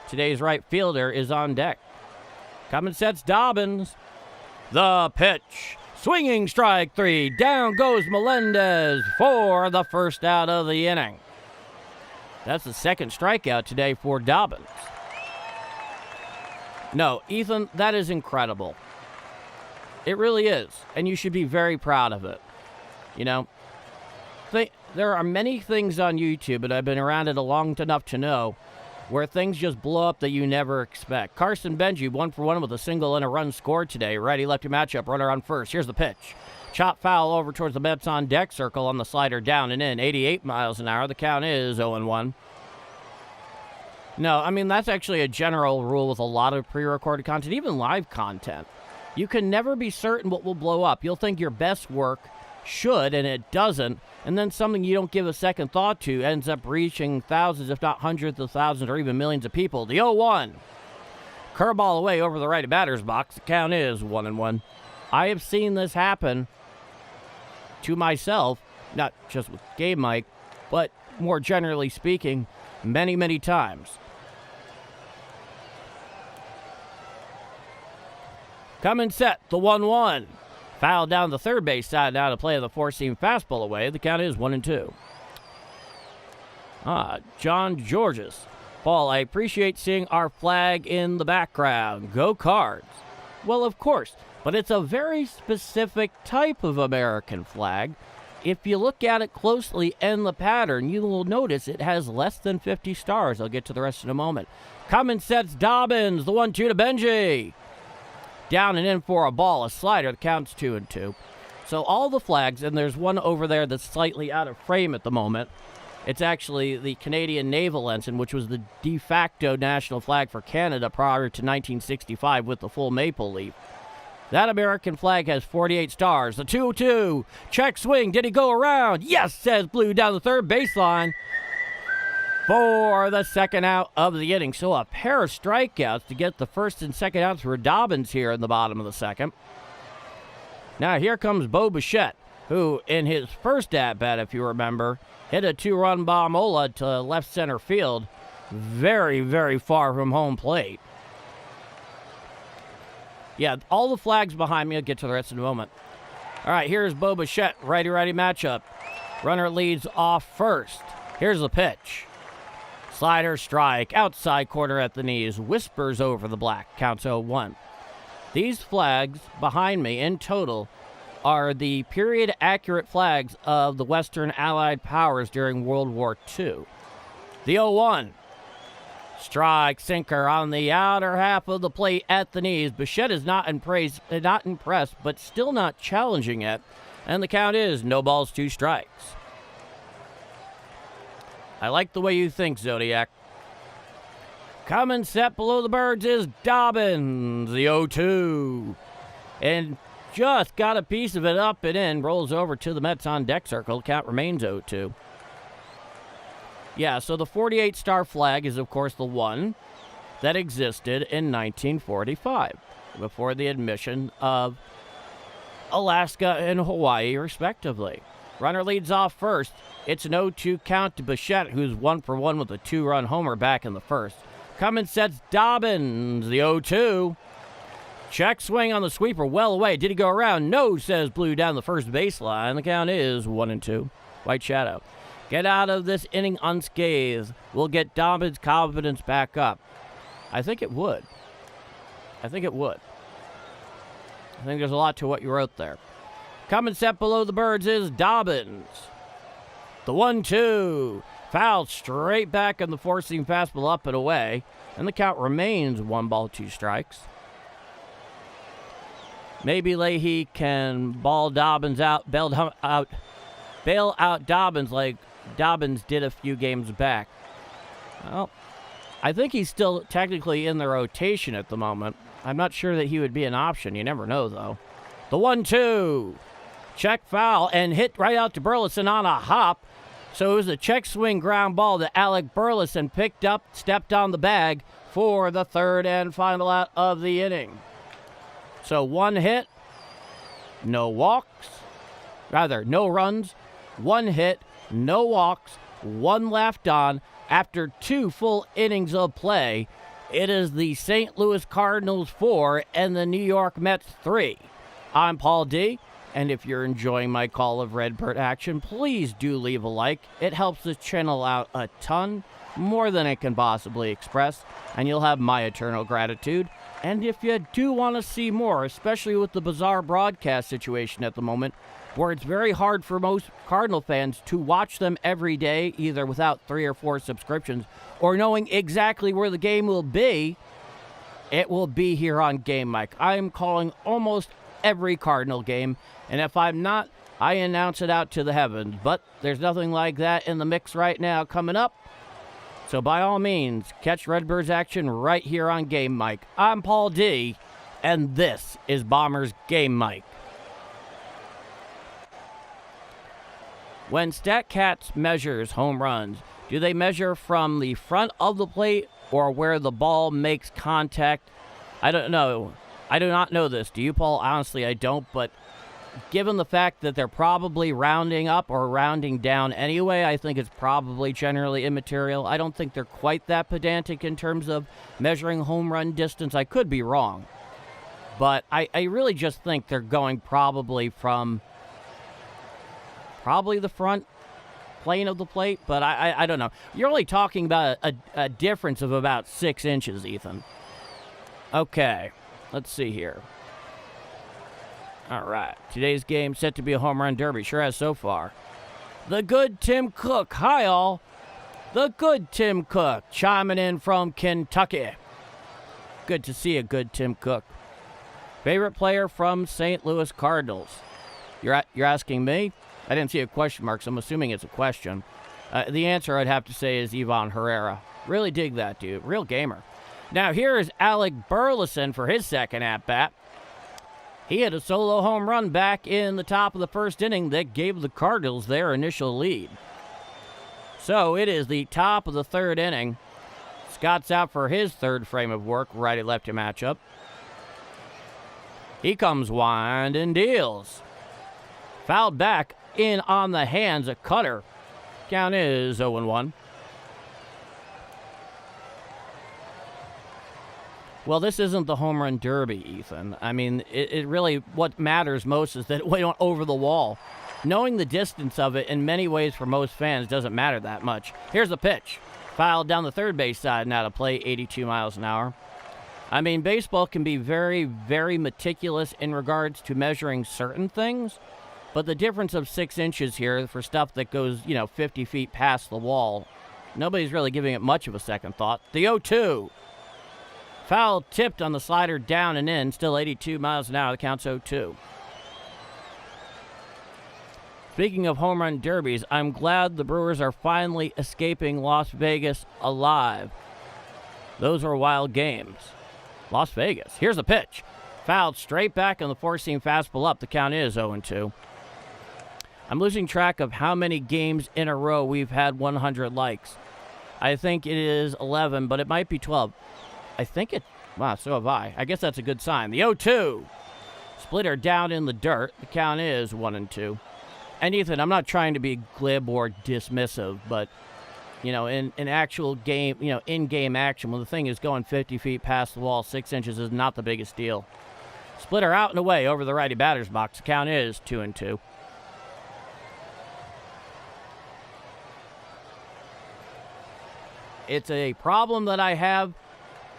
today's right fielder, is on deck. Coming sets Dobbins. The pitch. Swinging strike 3. Down goes Melendez for the first out of the inning. That's the second strikeout today for Dobbins. No, Ethan, that is incredible. It really is. And you should be very proud of it. You know, there are many things on YouTube, and I've been around it long enough to know, where things just blow up that you never expect. Carson Benji, 1 for 1 with a single and a run scored today. Righty-lefty matchup, runner on first. Here's the pitch. Chop foul over towards the Mets on deck circle on the slider down and in. 88 miles an hour. The count is 0-1. No, I mean, that's actually a general rule with a lot of pre-recorded content, even live content. You can never be certain what will blow up. You'll think your best work should, and it doesn't, and then something you don't give a second thought to ends up reaching thousands, if not hundreds of thousands, or even millions of people. The 0-1. Curveball away over the righty batter's box. The count is 1-1. I have seen this happen to myself, not just with Game Mike, but more generally speaking, many, many times. Coming set, the 1-1. Foul down the third base side now to play the four-seam fastball away. The count is 1-2. John Georges. Paul, I appreciate seeing our flag in the background. Go Cards. Well, of course, but it's a very specific type of American flag. If you look at it closely in the pattern, you will notice it has less than 50 stars. I'll get to the rest in a moment. Coming sets Dobbins. The 1-2 to Benji. Down and in for a ball, a slider. The count's 2-2. So all the flags, and there's one over there that's slightly out of frame at the moment. It's actually the Canadian Naval Ensign, which was the de facto national flag for Canada prior to 1965 with the full maple leaf. That American flag has 48 stars. The 2-2. Check swing. Did he go around? Yes, says Blue down the third baseline for the second out of the inning. So a pair of strikeouts to get the first and second outs for Dobbins here in the bottom of the second. Now here comes Bo Bichette, who in his first at-bat, if you remember, hit a 2-run bombola to left center field, very, very far from home plate. Yeah, all the flags behind me. I'll get to the rest in a moment. All right, here's Bo Bichette, righty-righty matchup. Runner leads off first. Here's the pitch. Slider strike, outside corner at the knees, whispers over the black, counts 0-1. These flags behind me in total are the period-accurate flags of the Western Allied powers during World War II. The 0-1. Strike, sinker on the outer half of the plate at the knees. Bichette is not impressed, but still not challenging it. And the count is no balls, 2 strikes. I like the way you think, Zodiac. Coming set below the Birds is Dobbins, the 0-2. And just got a piece of it up and in. Rolls over to the Mets on deck circle. Count remains 0-2. Yeah, so the 48-star flag is, of course, the one that existed in 1945, before the admission of Alaska and Hawaii, respectively. Runner leads off first. It's an 0-2 count to Bichette, who's 1 for 1 with a 2-run homer back in the first. Coming sets Dobbins, the 0-2. Check swing on the sweeper, well away. Did he go around? No, says Blue down the first baseline. The count is 1-2. White Shadow. Get out of this inning unscathed. We'll get Dobbins' confidence back up. I think it would. I think there's a lot to what you wrote there. Coming set below the Birds is Dobbins. The 1-2. Foul straight back on the four-seam fastball up and away. And the count remains 1 ball, 2 strikes. Maybe Leahy can ball Dobbins out, belt him out bail out Dobbins like Dobbins did a few games back? Well, I think he's still technically in the rotation at the moment. I'm not sure that he would be an option. You never know, though. The 1-2. Check foul and hit right out to Burleson on a hop. So it was a check swing ground ball that Alec Burleson picked up, stepped on the bag for the third and final out of the inning. So one hit, no walks. Rather, no runs, one hit, no walks, one left on. After 2 full innings of play, it is the St. Louis Cardinals 4 and the New York Mets 3. I'm Paul D., and if you're enjoying my call of Redbird action, please do leave a like. It helps the channel out a ton, more than it can possibly express, and you'll have my eternal gratitude. And if you do want to see more, especially with the bizarre broadcast situation at the moment, where it's very hard for most Cardinal fans to watch them every day, either without 3 or 4 subscriptions, or knowing exactly where the game will be, it will be here on Game Mike. I am calling almost every Cardinal game, and if I'm not, I announce it out to the heavens. But there's nothing like that in the mix right now coming up. So by all means, catch Redbirds action right here on Game Mike. I'm Paul D., and this is Bombers Game Mike. When StatCats measures home runs, do they measure from the front of the plate or where the ball makes contact? I don't know. I do not know this. Do you, Paul? Honestly, I don't, but given the fact that they're probably rounding up or rounding down anyway, I think it's probably generally immaterial. I don't think they're quite that pedantic in terms of measuring home run distance. I could be wrong, but I really just think they're going probably from the front plane of the plate, but I don't know. You're only talking about a difference of about 6 inches, Ethan. Okay, let's see here. All right, today's game set to be a home run derby. Sure has so far. The good Tim Cook. Hi, all. The good Tim Cook chiming in from Kentucky. Good to see a good Tim Cook. Favorite player from St. Louis Cardinals. You're asking me? I didn't see a question mark, so I'm assuming it's a question. The answer I'd have to say is Ivan Herrera. Really dig that dude. Real gamer. Now here is Alec Burleson for his second at-bat. He hit a solo home run back in the top of the first inning that gave the Cardinals their initial lead. So it is the top of the third inning. Scott's out for his third frame of work, righty-lefty matchup. He comes winding, deals. Fouled back in on the hands of Cutter. Count is 0-1. Well, this isn't the home run derby, Ethan. I mean, it really, what matters most is that it went over the wall. Knowing the distance of it in many ways for most fans doesn't matter that much. Here's the pitch. Fouled down the third base side and out of play, 82 miles an hour. I mean, baseball can be very, very meticulous in regards to measuring certain things, but the difference of 6 inches here for stuff that goes, 50 feet past the wall, nobody's really giving it much of a second thought. The 0-2. Foul tipped on the slider down and in, still 82 miles an hour. The count's 0-2. Speaking of home run derbies, I'm glad the Brewers are finally escaping Las Vegas alive. Those were wild games. Las Vegas. Here's a pitch. Fouled straight back on the four-seam fastball up. The count is 0-2. I'm losing track of how many games in a row we've had 100 likes. I think it is 11, but it might be 12. Wow, so have I. I guess that's a good sign. The 0-2. Splitter down in the dirt. The count is 1-2. And Ethan, I'm not trying to be glib or dismissive, but, in actual game, in-game action, when the thing is going 50 feet past the wall, 6 inches is not the biggest deal. Splitter out and away over the righty batter's box. The count is 2-2. It's a problem that I have,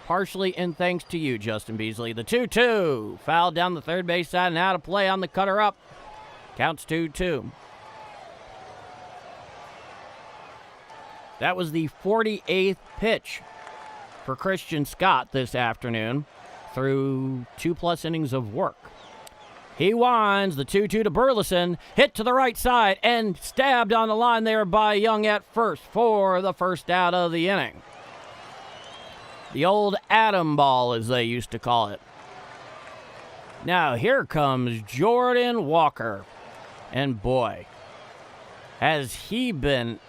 partially in thanks to you, Justin Beasley. The 2-2. Foul down the third base side and out of play on the cutter up. Counts 2-2. That was the 48th pitch for Christian Scott this afternoon through 2+ innings of work. He winds the 2-2 to Burleson, hit to the right side, and stabbed on the line there by Young at first for the first out of the inning. The old Atom ball, as they used to call it. Now here comes Jordan Walker. And boy, has he been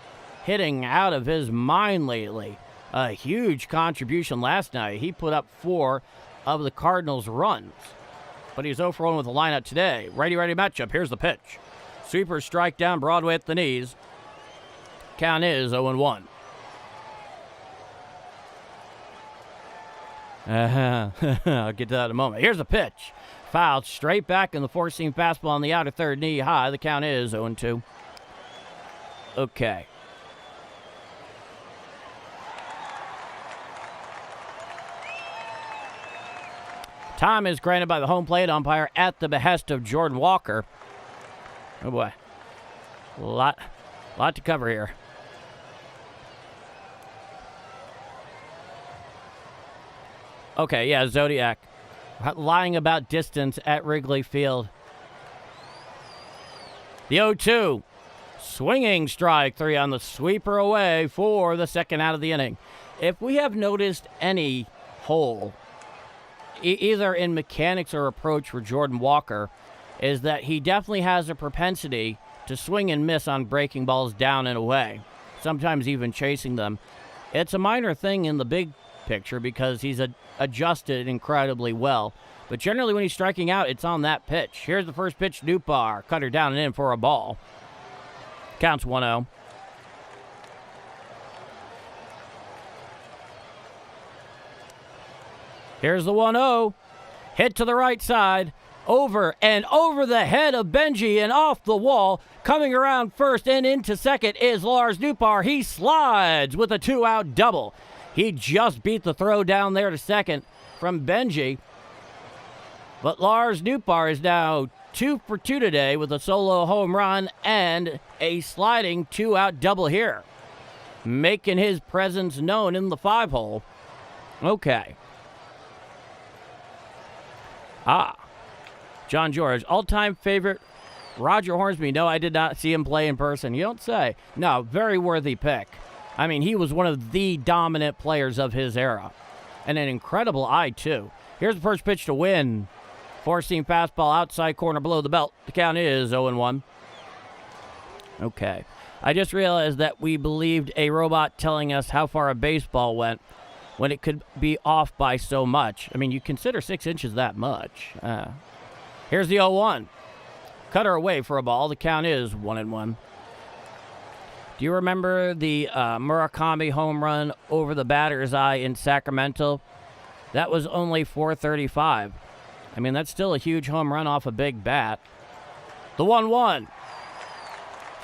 hitting out of his mind lately. A huge contribution last night. He put up 4 of the Cardinals' runs. But he's 0 for 1 with the lineup today. Righty-righty matchup. Here's the pitch. Sweeper strike down Broadway at the knees. Count is 0-1. I'll get to that in a moment. Here's the pitch. Fouled straight back in the four-seam fastball on the outer third, knee high. The count is 0-2. Okay. Time is granted by the home plate umpire at the behest of Jordan Walker. Oh boy. A lot to cover here. Okay, yeah, Zodiac. Lying about distance at Wrigley Field. The 0-2. Swinging strike 3 on the sweeper away for the second out of the inning. If we have noticed any hole, either in mechanics or approach for Jordan Walker, is that he definitely has a propensity to swing and miss on breaking balls down and away, sometimes even chasing them. It's a minor thing in the big picture because he's adjusted incredibly well. But generally when he's striking out, it's on that pitch. Here's the first pitch, Newbar. Cutter down and in for a ball. Counts 1-0. Here's the 1-0. Hit to the right side. Over and over the head of Benji and off the wall. Coming around first and into second is Lars Newbar. He slides with a 2-out double. He just beat the throw down there to second from Benji. But Lars Newbar is now 2 for 2 today with a solo home run and a sliding 2-out double here, making his presence known in the 5-hole. Okay. John George, all-time favorite Roger Hornsby. No, I did not see him play in person. You don't say. No, very worthy pick. I mean, he was one of the dominant players of his era. And an incredible eye, too. Here's the first pitch to win. Four-seam fastball outside corner below the belt. The count is 0-1. Okay. I just realized that we believed a robot telling us how far a baseball went when it could be off by so much. I mean, you consider 6 inches that much. Here's the 0-1. Cutter away for a ball. The count is 1-1. Do you remember the Murakami home run over the batter's eye in Sacramento? That was only 435. I mean, that's still a huge home run off a big bat. The 1-1.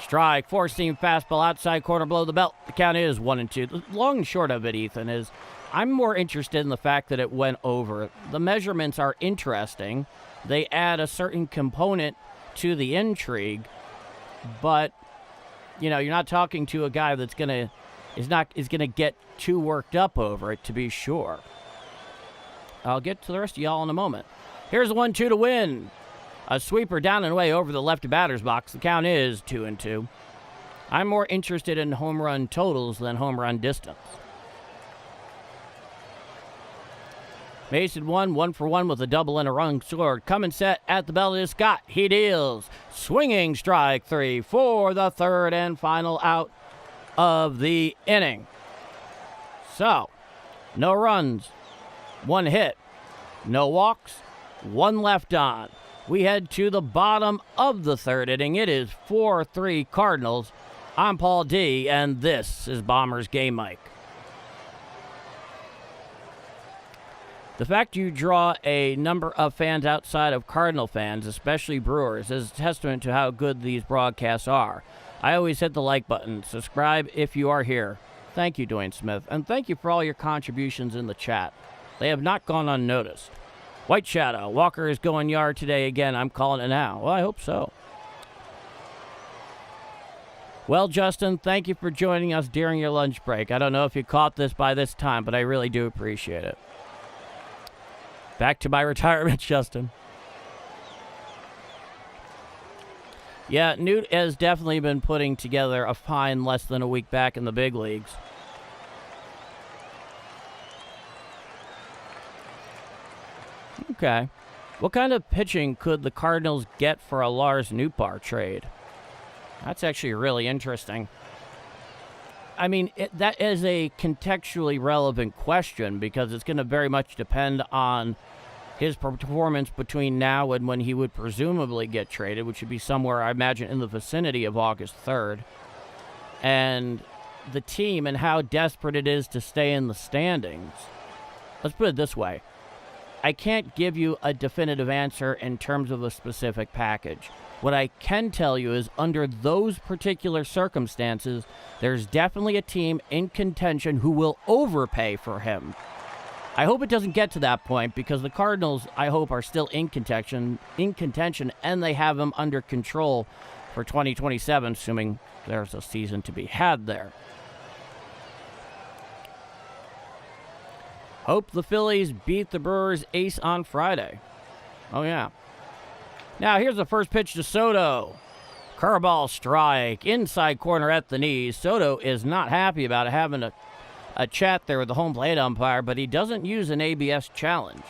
Strike, four-seam fastball outside corner below the belt. The count is 1-2. The long and short of it, Ethan, is I'm more interested in the fact that it went over. The measurements are interesting. They add a certain component to the intrigue, but you know, you're not talking to a guy that's gonna get too worked up over it, to be sure. I'll get to the rest of y'all in a moment. Here's the 1-2 to win. A sweeper down and away over the left batter's box. The count is 2-2. I'm more interested in home run totals than home run distance. Mason 1 for 1 with a double and a run scored. Coming set at the belt is Scott. He deals. Swinging strike 3 for the third and final out of the inning. So, no runs, 1 hit, no walks, 1 left on. We head to the bottom of the third inning. It is 4-3 Cardinals. I'm Paul D, and this is Bombers Game Mike. The fact you draw a number of fans outside of Cardinal fans, especially Brewers, is a testament to how good these broadcasts are. I always hit the like button. Subscribe if you are here. Thank you, Dwayne Smith, and thank you for all your contributions in the chat. They have not gone unnoticed. White Shadow, Walker is going yard today again. I'm calling it now. Well, I hope so. Well, Justin, thank you for joining us during your lunch break. I don't know if you caught this by this time, but I really do appreciate it. Back to my retirement, Justin. Yeah, Newt has definitely been putting together a fine less than a week back in the big leagues. Okay. What kind of pitching could the Cardinals get for a Lars Nootbaar trade? That's actually really interesting. I mean, that is a contextually relevant question because it's going to very much depend on his performance between now and when he would presumably get traded, which would be somewhere, I imagine, in the vicinity of August 3rd. And the team and how desperate it is to stay in the standings. Let's put it this way. I can't give you a definitive answer in terms of a specific package. What I can tell you is under those particular circumstances, there's definitely a team in contention who will overpay for him. I hope it doesn't get to that point because the Cardinals, I hope, are still in contention, and they have him under control for 2027, assuming there's a season to be had there. Hope the Phillies beat the Brewers ace on Friday. Oh, yeah. Now, here's the first pitch to Soto. Curveball strike, inside corner at the knees. Soto is not happy about having a chat there with the home plate umpire, but he doesn't use an ABS challenge.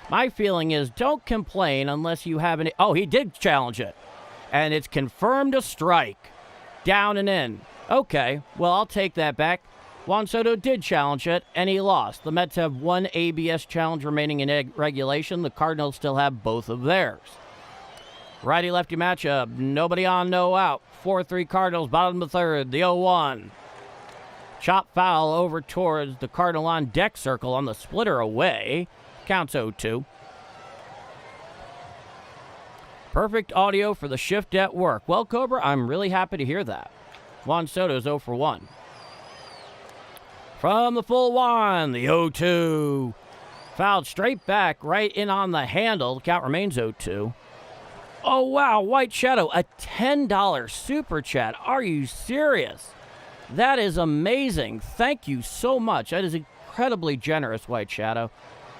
My feeling is don't complain unless you have an... Oh, he did challenge it. And it's confirmed a strike. Down and in. Okay, well, I'll take that back. Juan Soto did challenge it, and he lost. The Mets have one ABS challenge remaining in regulation. The Cardinals still have both of theirs. Righty-lefty matchup. Nobody on, no out. 4-3 Cardinals, bottom of the third. The 0-1. Chop foul over towards the Cardinal on deck circle on the splitter away. Counts 0-2. Perfect audio for the shift at work. Well, Cobra, I'm really happy to hear that. Juan Soto's 0 for 1. From the full one, the 0-2. Fouled straight back, right in on the handle. The count remains 0-2. Oh, wow, White Shadow, a $10 super chat. Are you serious? That is amazing. Thank you so much. That is incredibly generous, White Shadow.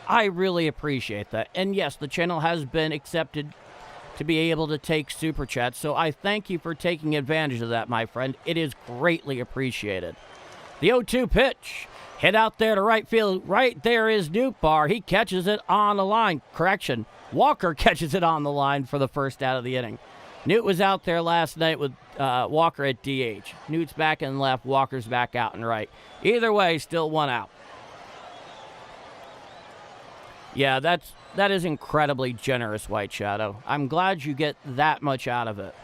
I really appreciate that. And yes, the channel has been accepted to be able to take super chats, so I thank you for taking advantage of that, my friend. It is greatly appreciated. The 0-2 pitch. Hit out there to right field. Right there is Nootbaar. He catches it on the line. Correction. Walker catches it on the line for the first out of the inning. Newt was out there last night with Walker at DH. Newt's back in left. Walker's back out and right. Either way, still one out. Yeah, that is incredibly generous, White Shadow. I'm glad you get that much out of it.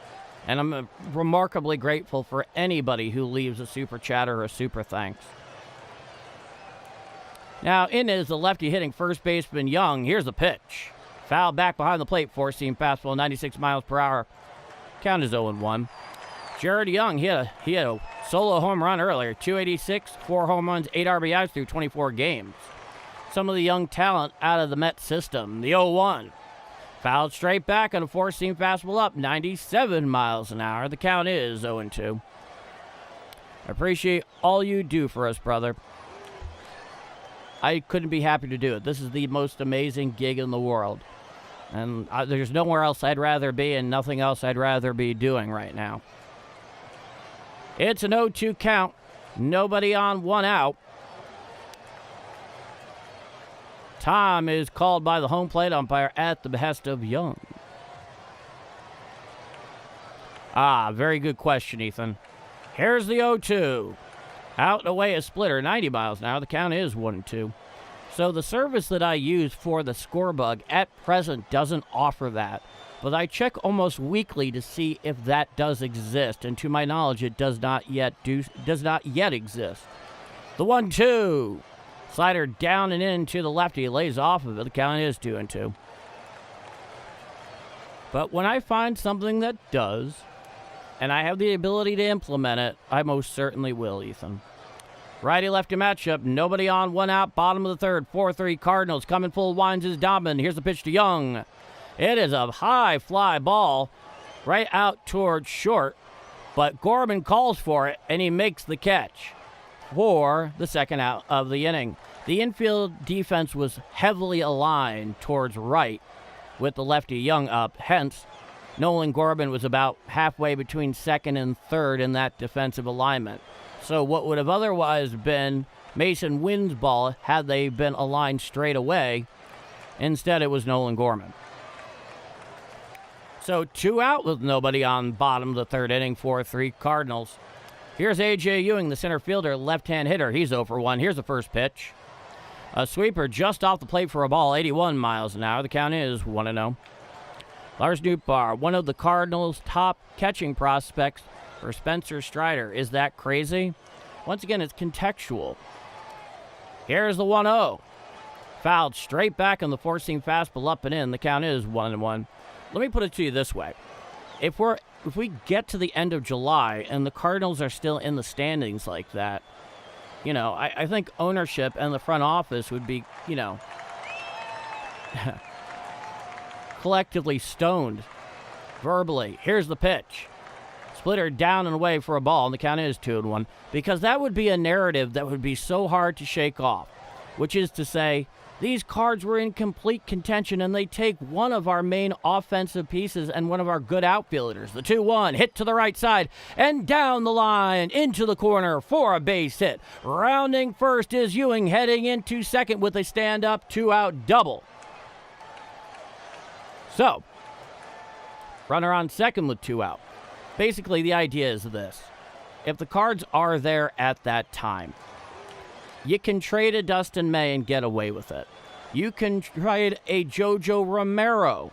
And I'm remarkably grateful for anybody who leaves a super chat or a super thanks. Now, in is the lefty hitting first baseman Young. Here's the pitch. Foul back behind the plate, four-seam fastball, 96 miles per hour. Count is 0-1. Jared Young, he had a solo home run earlier. 286, 4 home runs, 8 RBIs through 24 games. Some of the young talent out of the Mets system. The 0-1. Fouled straight back on a four-seam fastball up, 97 miles an hour. The count is 0-2. I appreciate all you do for us, brother. I couldn't be happy to do it. This is the most amazing gig in the world. And there's nowhere else I'd rather be and nothing else I'd rather be doing right now. It's an 0-2 count. Nobody on, one out. Time is called by the home plate umpire at the behest of Young. Very good question, Ethan. Here's the 0-2. Out and away a splitter, 90 miles an hour. The count is 1-2. So the service that I use for the score bug at present doesn't offer that. But I check almost weekly to see if that does exist. And to my knowledge, it does not yet exist. The 1-2. Slider down and in to the lefty. He lays off of it. The count is 2-2. But when I find something that does, and I have the ability to implement it, I most certainly will, Ethan. Righty-lefty matchup. Nobody on, one out. Bottom of the third. 4-3 Cardinals. Coming full winds is Dobbins. Here's the pitch to Young. It is a high fly ball right out towards short. But Gorman calls for it, and he makes the catch for the second out of the inning. The infield defense was heavily aligned towards right with the lefty Young up. Hence, Nolan Gorman was about halfway between second and third in that defensive alignment. So what would have otherwise been Mason Wynn's ball had they been aligned straight away, instead it was Nolan Gorman. So 2 out with nobody on bottom of the third inning, 4-3 Cardinals. Here's A.J. Ewing, the center fielder, left-hand hitter. He's 0 for 1. Here's the first pitch. A sweeper just off the plate for a ball, 81 miles an hour. The count is 1-0. Lars Nootbaar, one of the Cardinals' top catching prospects for Spencer Strider. Is that crazy? Once again, it's contextual. Here's the 1-0. Fouled straight back on the four-seam fastball up and in. The count is 1-1. Let me put it to you this way. If we get to the end of July and the Cardinals are still in the standings like that, you know, I think ownership and the front office would be, you know, collectively stoned verbally. Here's the pitch. Splitter down and away for a ball, and the count is 2-1. Because that would be a narrative that would be so hard to shake off, which is to say, these Cards were in complete contention, and they take one of our main offensive pieces and one of our good outfielders. The 2-1, hit to the right side, and down the line, into the corner for a base hit. Rounding first is Ewing, heading into second with a stand-up 2-out double. So, runner on second with 2 out. Basically, the idea is this. If the Cards are there at that time, you can trade a Dustin May and get away with it. You can trade a Jojo Romero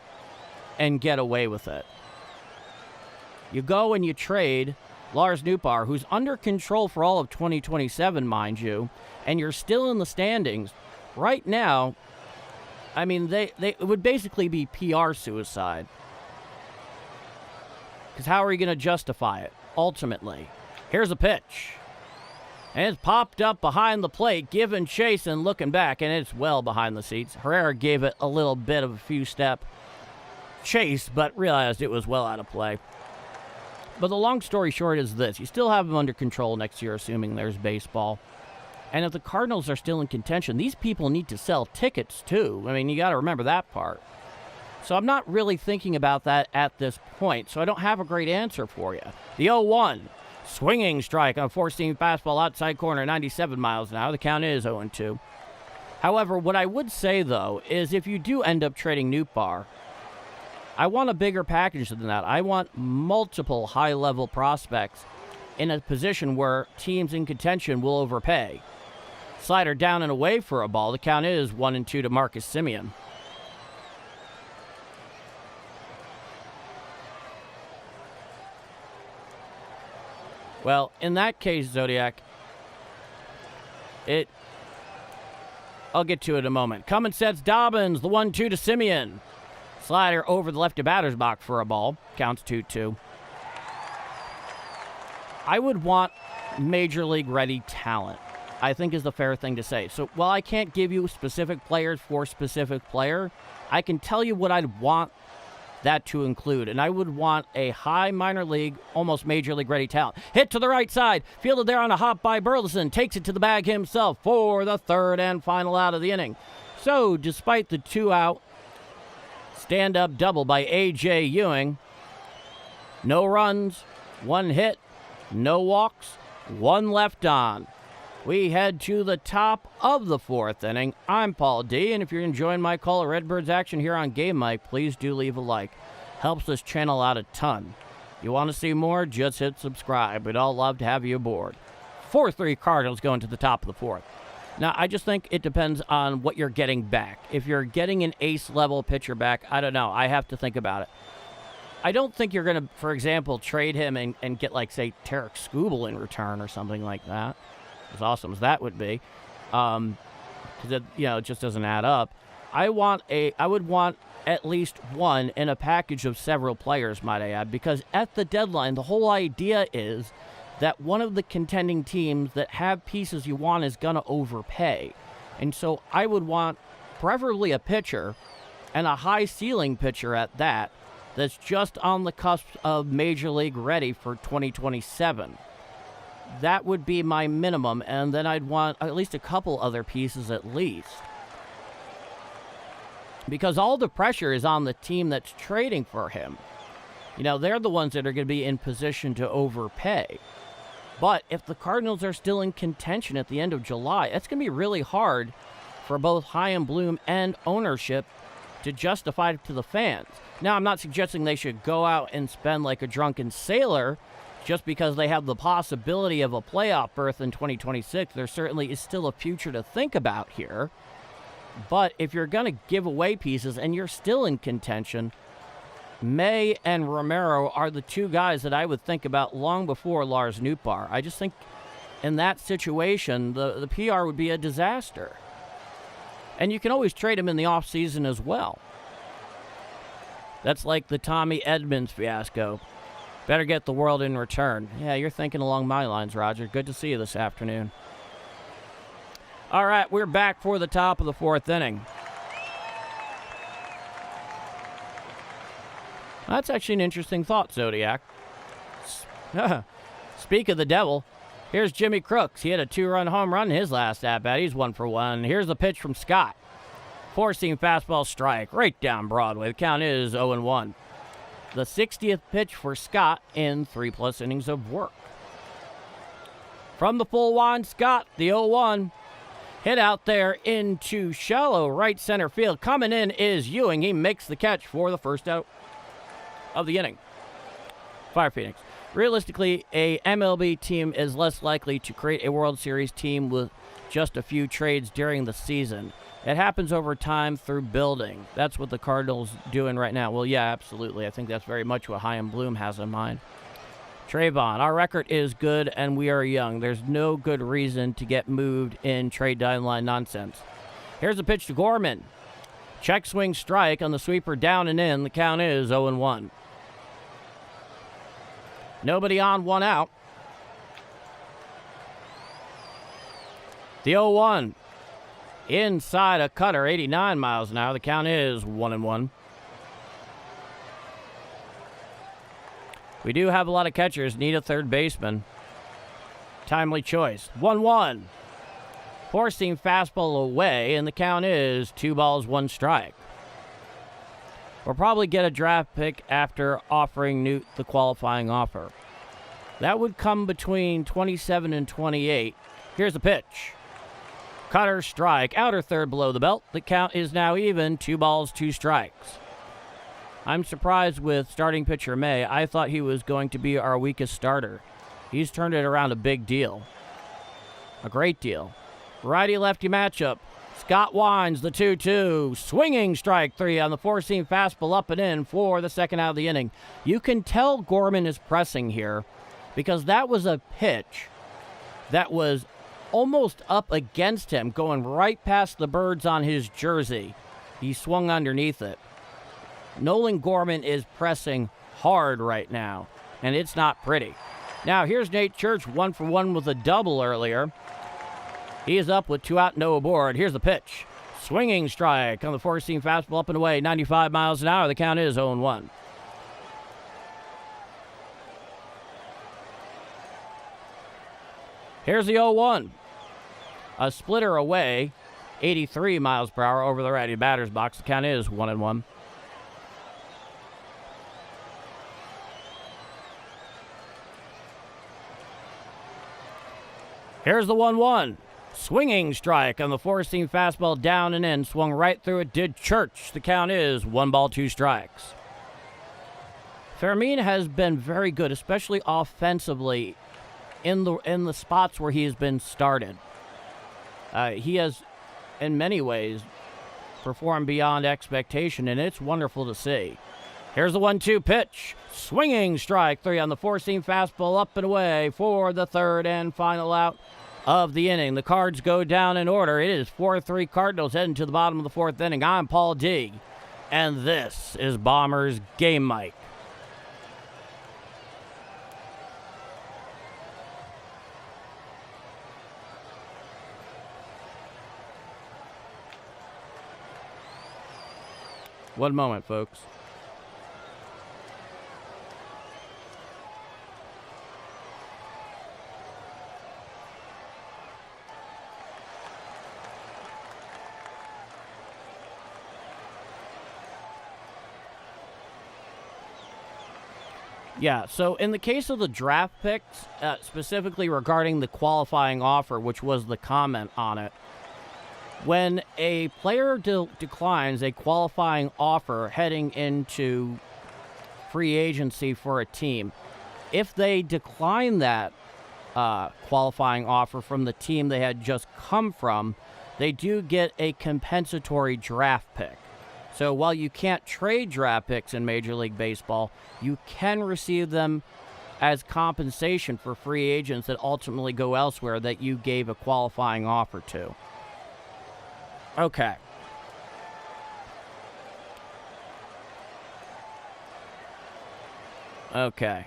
and get away with it. You go and you trade Lars Nootbaar, who's under control for all of 2027, mind you, and you're still in the standings. Right now, I mean, it would basically be PR suicide. Because how are you going to justify it, ultimately? Here's a pitch. And it's popped up behind the plate, giving chase and looking back, and it's well behind the seats. Herrera gave it a little bit of a few-step chase, but realized it was well out of play. But the long story short is this. You still have them under control next year, assuming there's baseball. And if the Cardinals are still in contention, these people need to sell tickets, too. I mean, you got to remember that part. So I'm not really thinking about that at this point, so I don't have a great answer for you. The 0-1. Swinging strike on a four-seam fastball outside corner, 97 miles an hour. The count is 0-2. However, what I would say, though, is if you do end up trading Nootbaar, I want a bigger package than that. I want multiple high-level prospects in a position where teams in contention will overpay. Slider down and away for a ball. The count is 1-2 to Marcus Semien. Well, in that case, Zodiac, I'll get to it in a moment. Coming sets Dobbins, the 1-2 to Semien. Slider over the lefty batter's box for a ball. Counts 2-2. I would want major league ready talent, I think is the fair thing to say. So while I can't give you specific players for specific player, I can tell you what I'd want that to include. And I would want a high minor league, almost major league ready talent. Hit to the right side. Fielded there on a hop by Burleson. Takes it to the bag himself for the third and final out of the inning. So despite the 2 out stand-up double by A.J. Ewing, no runs, 1 hit, no walks, 1 left on. We head to the top of the 4th inning. I'm Paul D, and if you're enjoying my call of Redbirds action here on Game Mike, please do leave a like. Helps this channel out a ton. You want to see more? Just hit subscribe. We'd all love to have you aboard. 4-3 Cardinals going to the top of the 4th. Now, I just think it depends on what you're getting back. If you're getting an ace-level pitcher back, I don't know. I have to think about it. I don't think you're going to, for example, trade him and get, like, say, Tarek Skubal in return or something like that. As awesome as that would be, because it, it just doesn't add up. I would want at least one in a package of several players, might I add, because at the deadline, the whole idea is that one of the contending teams that have pieces you want is going to overpay, and so I would want preferably a pitcher and a high ceiling pitcher at that. That's just on the cusp of major league ready for 2027. That would be my minimum, and then I'd want at least a couple other pieces at least. Because all the pressure is on the team that's trading for him. they're the ones that are going to be in position to overpay. But if the Cardinals are still in contention at the end of July, it's going to be really hard for both Chaim Bloom and ownership to justify it to the fans. Now, I'm not suggesting they should go out and spend like a drunken sailor just because they have the possibility of a playoff berth in 2026. There certainly is still a future to think about here. But if you're going to give away pieces and you're still in contention, May and Romero are the two guys that I would think about long before Lars Nootbaar. I just think in that situation, the PR would be a disaster. And you can always trade him in the offseason as well. That's like the Tommy Edmonds fiasco. Better get the world in return. Yeah, you're thinking along my lines, Roger. Good to see you this afternoon. All right, we're back for the top of the fourth inning. That's actually an interesting thought, Zodiac. Speak of the devil, here's Jimmy Crooks. He had a 2-run home run in his last at-bat. He's 1 for 1. Here's the pitch from Scott. Four-seam fastball strike right down Broadway. The count is 0-1. The 60th pitch for Scott in 3+ innings of work. From the full wind, Scott, the 0-1. Hit out there into shallow right center field. Coming in is Ewing. He makes the catch for the first out of the inning. Fire Phoenix. Realistically, a MLB team is less likely to create a World Series team with just a few trades during the season. It happens over time through building. That's what the Cardinals doing right now. Well, yeah, absolutely. I think that's very much what Chaim Bloom has in mind. Trayvon, our record is good and we are young. There's no good reason to get moved in trade deadline nonsense. Here's a pitch to Gorman. Check swing strike on the sweeper down and in. The count is 0-1. Nobody on, 1 out. The 0-1. Inside a cutter, 89 miles an hour. The count is 1-1. We do have a lot of catchers. Need a third baseman. Timely choice. 1-1. Four-seam fastball away, and the count is 2 balls, 1 strike. We'll probably get a draft pick after offering Newt the qualifying offer. That would come between 27 and 28. Here's the pitch. Cutter, strike, outer third below the belt. The count is now even, 2 balls, 2 strikes. I'm surprised with starting pitcher May. I thought he was going to be our weakest starter. He's turned it around a big deal. A great deal. Righty-lefty matchup. Scott winds the 2-2. Swinging strike 3 on the four-seam fastball up and in for the second out of the inning. You can tell Gorman is pressing here because that was a pitch that was almost up against him, going right past the birds on his jersey. He swung underneath it. Nolan Gorman is pressing hard right now, and it's not pretty. Now, here's Nate Church, 1 for 1 with a double earlier. He is up with 2 out, no aboard. Here's the pitch. Swinging strike on the four-seam fastball up and away, 95 miles an hour. The count is 0-1. Here's the 0-1. A splitter away, 83 miles per hour over the righty batter's box. The count is 1-1. Here's the 1-1. Swinging strike on the four-seam fastball down and in. Swung right through it. Did Church. The count is 1 ball, 2 strikes. Fermin has been very good, especially offensively, in the spots where he has been started. He has, in many ways, performed beyond expectation, and it's wonderful to see. Here's the 1-2 pitch. Swinging strike 3 on the four-seam fastball up and away for the third and final out of the inning. The Cards go down in order. It is 4-3 Cardinals heading to the bottom of the fourth inning. I'm Paul Deeg, and this is Bombers Game Mike. One moment, folks. Yeah, so in the case of the draft picks, specifically regarding the qualifying offer, which was the comment on it, when a player declines a qualifying offer heading into free agency for a team, if they decline that qualifying offer from the team they had just come from, they do get a compensatory draft pick. So while you can't trade draft picks in Major League Baseball, you can receive them as compensation for free agents that ultimately go elsewhere that you gave a qualifying offer to. Okay. Okay.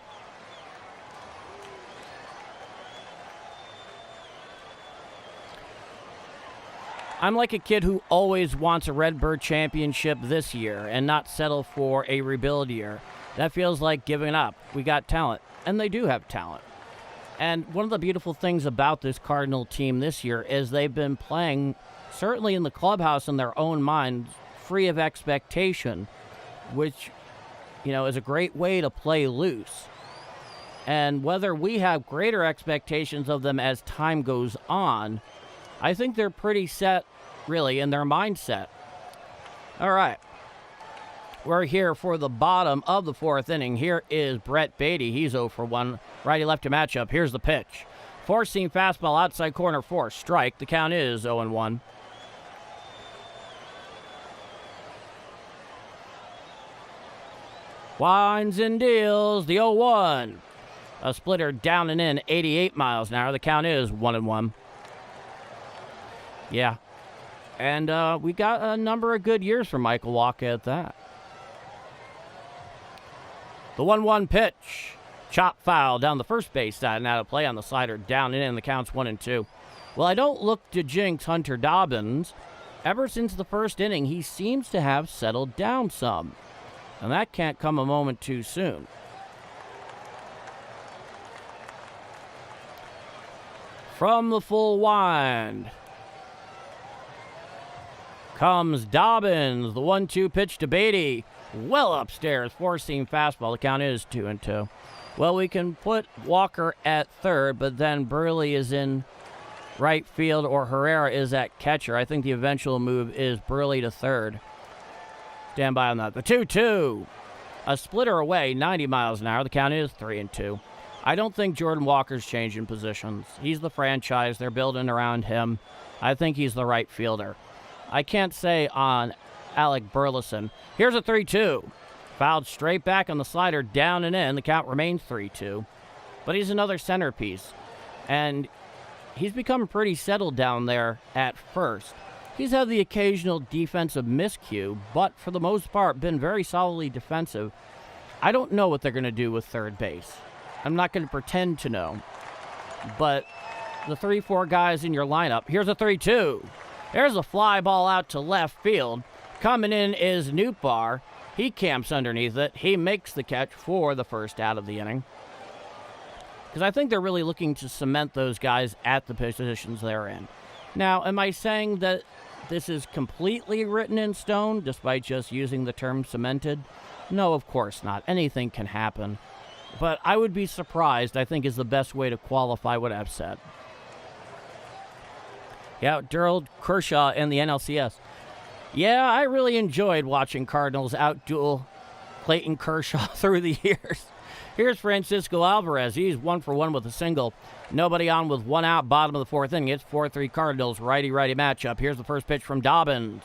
I'm like a kid who always wants a Redbird championship this year and not settle for a rebuild year. That feels like giving up. We got talent, and they do have talent. And one of the beautiful things about this Cardinal team this year is they've been playing, certainly in the clubhouse in their own minds, free of expectation, which, is a great way to play loose. And whether we have greater expectations of them as time goes on, I think they're pretty set, really, in their mindset. All right. We're here for the bottom of the fourth inning. Here is Brett Beatty. He's 0 for 1. Righty-lefty matchup. Here's the pitch. Four-seam fastball outside corner 4. Strike. The count is 0-1. Winds and deals. The 0-1. A splitter down and in, 88 miles an hour. The count is 1-1. Yeah. And we got a number of good years from Michael Wacha at that. The 1-1 pitch. Chop foul down the first base side and out of play on the slider. Down and in. The count's 1-2. Well, I don't look to jinx Hunter Dobbins. Ever since the first inning, he seems to have settled down some. And that can't come a moment too soon. From the full wind comes Dobbins. The 1-2 pitch to Beatty. Well upstairs. Four-seam fastball. The count is 2-2. Well, we can put Walker at third, but then Burley is in right field or Herrera is at catcher. I think the eventual move is Burley to third. Stand by on that. The 2-2. A splitter away, 90 miles an hour. The count is 3-2. I don't think Jordan Walker's changing positions. He's the franchise. They're building around him. I think he's the right fielder. I can't say on Alec Burleson. Here's a 3-2. Fouled straight back on the slider, down and in. The count remains 3-2. But he's another centerpiece. And he's become pretty settled down there at first. He's had the occasional defensive miscue, but for the most part, been very solidly defensive. I don't know what they're going to do with third base. I'm not going to pretend to know. But the 3-4 guys in your lineup. Here's a 3-2. There's a fly ball out to left field. Coming in is Nootbaar. He camps underneath it. He makes the catch for the first out of the inning. Because I think they're really looking to cement those guys at the positions they're in. Now, am I saying that this is completely written in stone, despite just using the term cemented? No, of course not. Anything can happen. But I would be surprised, I think, is the best way to qualify what I've said. Yeah, Daryl Kershaw in the NLCS. Yeah, I really enjoyed watching Cardinals outduel Clayton Kershaw through the years. Here's Francisco Alvarez. He's 1 for 1 with a single. Nobody on with 1 out, bottom of the fourth inning. It's 4-3 Cardinals, righty-righty matchup. Here's the first pitch from Dobbins.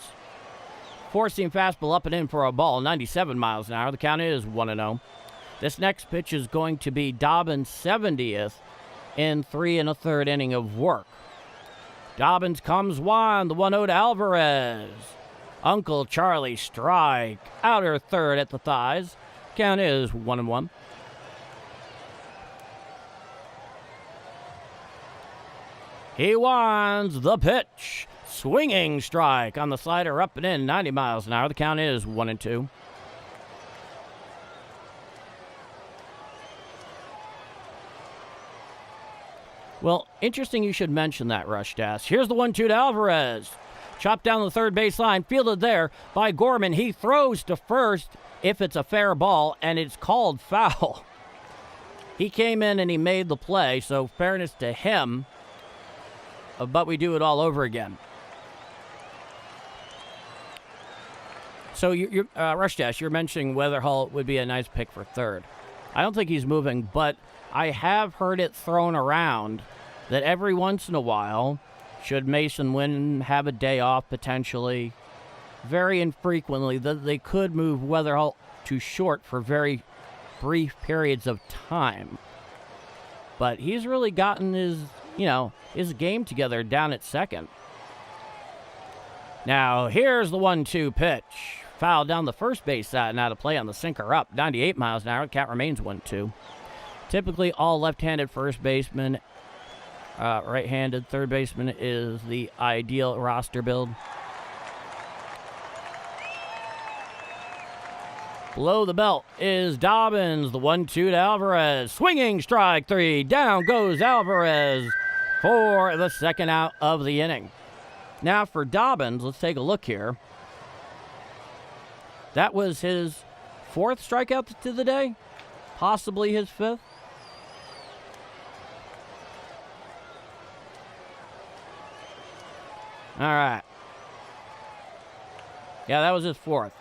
Four-seam fastball up and in for a ball, 97 miles an hour. The count is 1-0. This next pitch is going to be Dobbins' 70th in 3 1/3 inning of work. Dobbins comes one, the 1-0 to Alvarez. Uncle Charlie strike, outer third at the thighs. Count is 1-1. He winds the pitch. Swinging strike on the slider up and in, 90 miles an hour. The count is 1-2. Well, interesting you should mention that, Rush Dash. Here's the 1-2 to Alvarez. Chopped down the third base line, fielded there by Gorman. He throws to first if it's a fair ball, and it's called foul. He came in and he made the play, so fairness to him, but we do it all over again. So, Rush Dash, you're mentioning Weatherall would be a nice pick for third. I don't think he's moving, but I have heard it thrown around that every once in a while, should Mason Wynn have a day off potentially, very infrequently, that they could move Weatherall to short for very brief periods of time. But he's really gotten his game together down at second. Now, here's the 1-2 pitch. Foul down the first base side and out of play on the sinker up. 98 miles an hour. Count remains 1-2. Typically, all left-handed first baseman, right-handed third baseman is the ideal roster build. Below the belt is Dobbins. The 1-2 to Alvarez. Swinging strike 3. Down goes Alvarez for the second out of the inning. Now for Dobbins, let's take a look here. That was his 4th strikeout to the day, possibly his 5th. All right. Yeah, that was his 4th.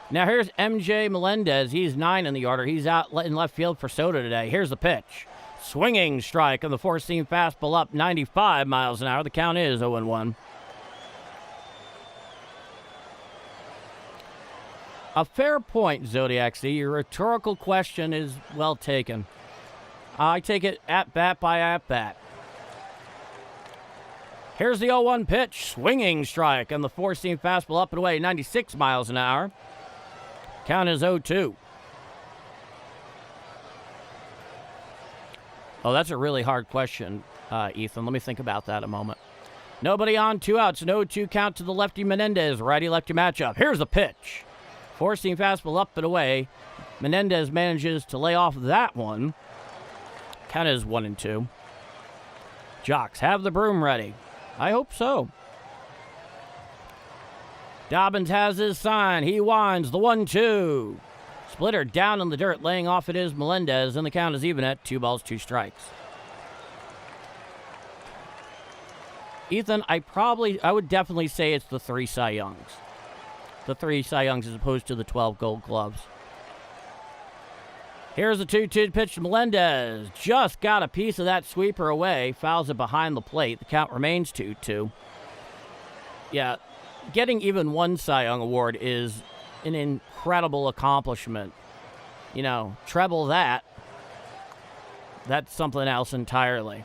Now here's MJ Melendez. He's 9 in the order. He's out in left field for Soto today. Here's the pitch. Swinging strike on the four-seam fastball up 95 miles an hour. The count is 0-1. A fair point, Zodiac C. Your rhetorical question is well taken. I take it at-bat by at-bat. Here's the 0-1 pitch. Swinging strike on the four-seam fastball up and away 96 miles an hour. Count is 0-2. Oh, that's a really hard question, Ethan. Let me think about that a moment. Nobody on, 2 outs. No 2 count to the lefty Menendez. Righty-lefty matchup. Here's the pitch. Four-seam fastball up and away. Menendez manages to lay off that one. Count is 1-2. Jocks, have the broom ready. I hope so. Dobbins has his sign. He winds the 1-2. Splitter down in the dirt, laying off it is Melendez, and the count is even at 2 balls, 2 strikes. Ethan, I would definitely say it's the 3 Cy Youngs. The 3 Cy Youngs as opposed to the 12 Gold Gloves. Here's the 2-2 pitch to Melendez. Just got a piece of that sweeper away. Fouls it behind the plate. The count remains 2-2. Yeah, getting even 1 Cy Young award is an incredible accomplishment. You know, treble that. That's something else entirely.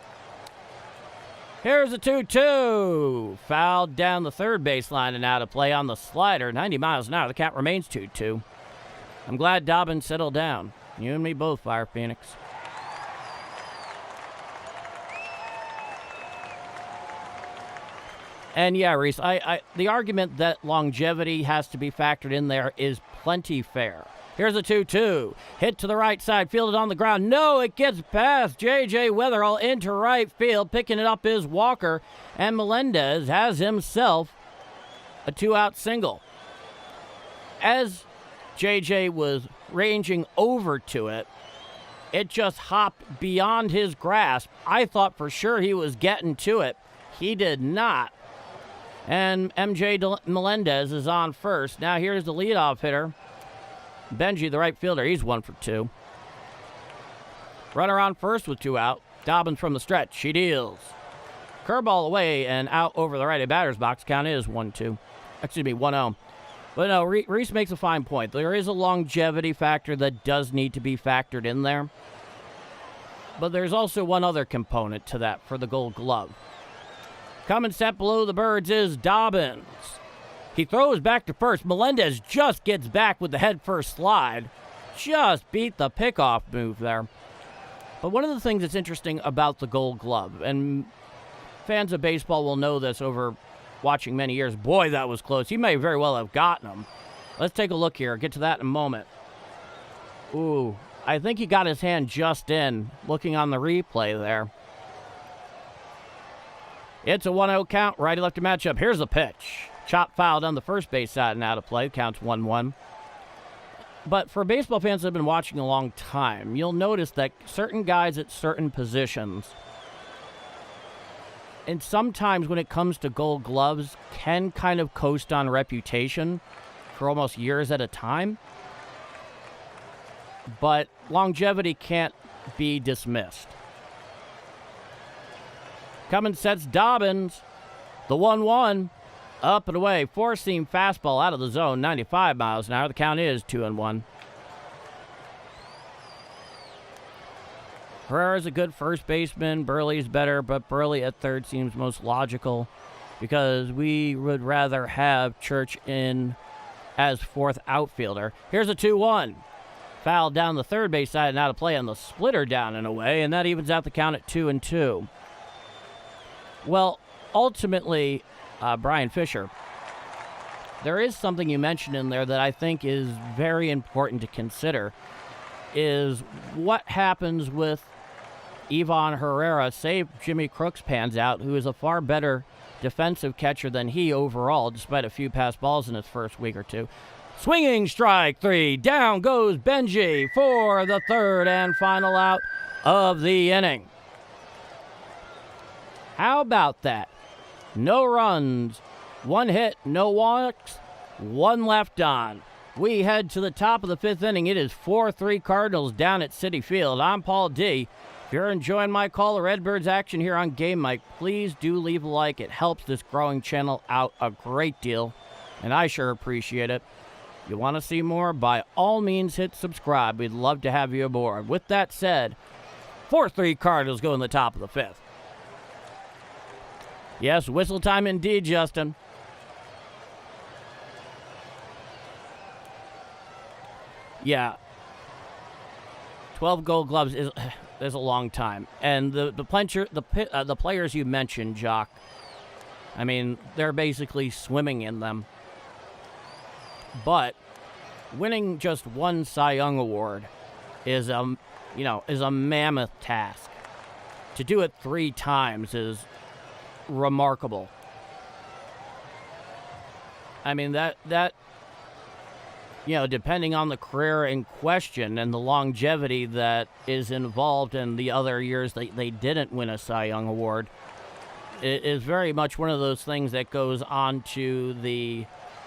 Here's a 2-2. Fouled down the third baseline and out of play on the slider. 90 miles an hour. The count remains 2-2. I'm glad Dobbins settled down. You and me both, Fire Phoenix. And yeah, Reese, the argument that longevity has to be factored in there is plenty fair. Here's a 2-2. Hit to the right side, fielded on the ground. No, it gets past J.J. Weatherall into right field. Picking it up is Walker, and Melendez has himself a 2-out single. As J.J. was ranging over to it, it just hopped beyond his grasp. I thought for sure he was getting to it. He did not. And MJ Melendez is on first. Now here's the leadoff hitter. Benji, the right fielder, he's 1 for 2. Runner on first with 2 out. Dobbins from the stretch. He deals. Curveball away and out over the righty batter's box. Count is 1-2. Excuse me, 1-0. But no, Reese makes a fine point. There is a longevity factor that does need to be factored in there. But there's also one other component to that for the Gold Glove. Coming set below the birds is Dobbins. He throws back to first. Melendez just gets back with the head-first slide. Just beat the pickoff move there. But one of the things that's interesting about the Gold Glove, and fans of baseball will know this over watching many years. Boy, that was close. He may very well have gotten him. Let's take a look here. I'll get to that in a moment. Ooh, I think he got his hand just in, looking on the replay there. It's a 1-0 count, righty-lefty matchup. Here's the pitch. Chop foul down the first base side and out of play. Counts 1-1. But for baseball fans that have been watching a long time, you'll notice that certain guys at certain positions, and sometimes when it comes to Gold Gloves, can kind of coast on reputation for almost years at a time. But longevity can't be dismissed. Coming sets Dobbins, the 1-1, up and away, four-seam fastball out of the zone, 95 miles an hour. The count is 2-1. Herrera's a good first baseman. Burley's better, but Burley at third seems most logical because we would rather have Church in as fourth outfielder. Here's a 2-1. Foul down the third base side and out of play on the splitter down and away, and that evens out the count at 2-2. Well, ultimately, Brian Fisher, there is something you mentioned in there that I think is very important to consider, is what happens with Ivan Herrera, say Jimmy Crooks pans out, who is a far better defensive catcher than he overall, despite a few pass balls in his first week or two. Swinging strike three. Down goes Benji for the third and final out of the inning. How about that? No runs, one hit, no walks, one left on. We head to the top of the fifth inning. It is 4-3 Cardinals down at Citi Field. I'm Paul D. If you're enjoying my call of Redbirds action here on Game Mike, please do leave a like. It helps this growing channel out a great deal, and I sure appreciate it. You want to see more? By all means, hit subscribe. We'd love to have you aboard. With that said, 4-3 Cardinals go in the top of the fifth. Yes, whistle time indeed, Justin. Yeah. 12 Gold Gloves is a long time. And the players you mentioned, Jock, I mean, they're basically swimming in them. But winning just one Cy Young award is a mammoth task. To do it 3 times is remarkable. I mean, that depending on the career in question and the longevity that is involved in the other years they didn't win a Cy Young award, it is very much one of those things that goes on to the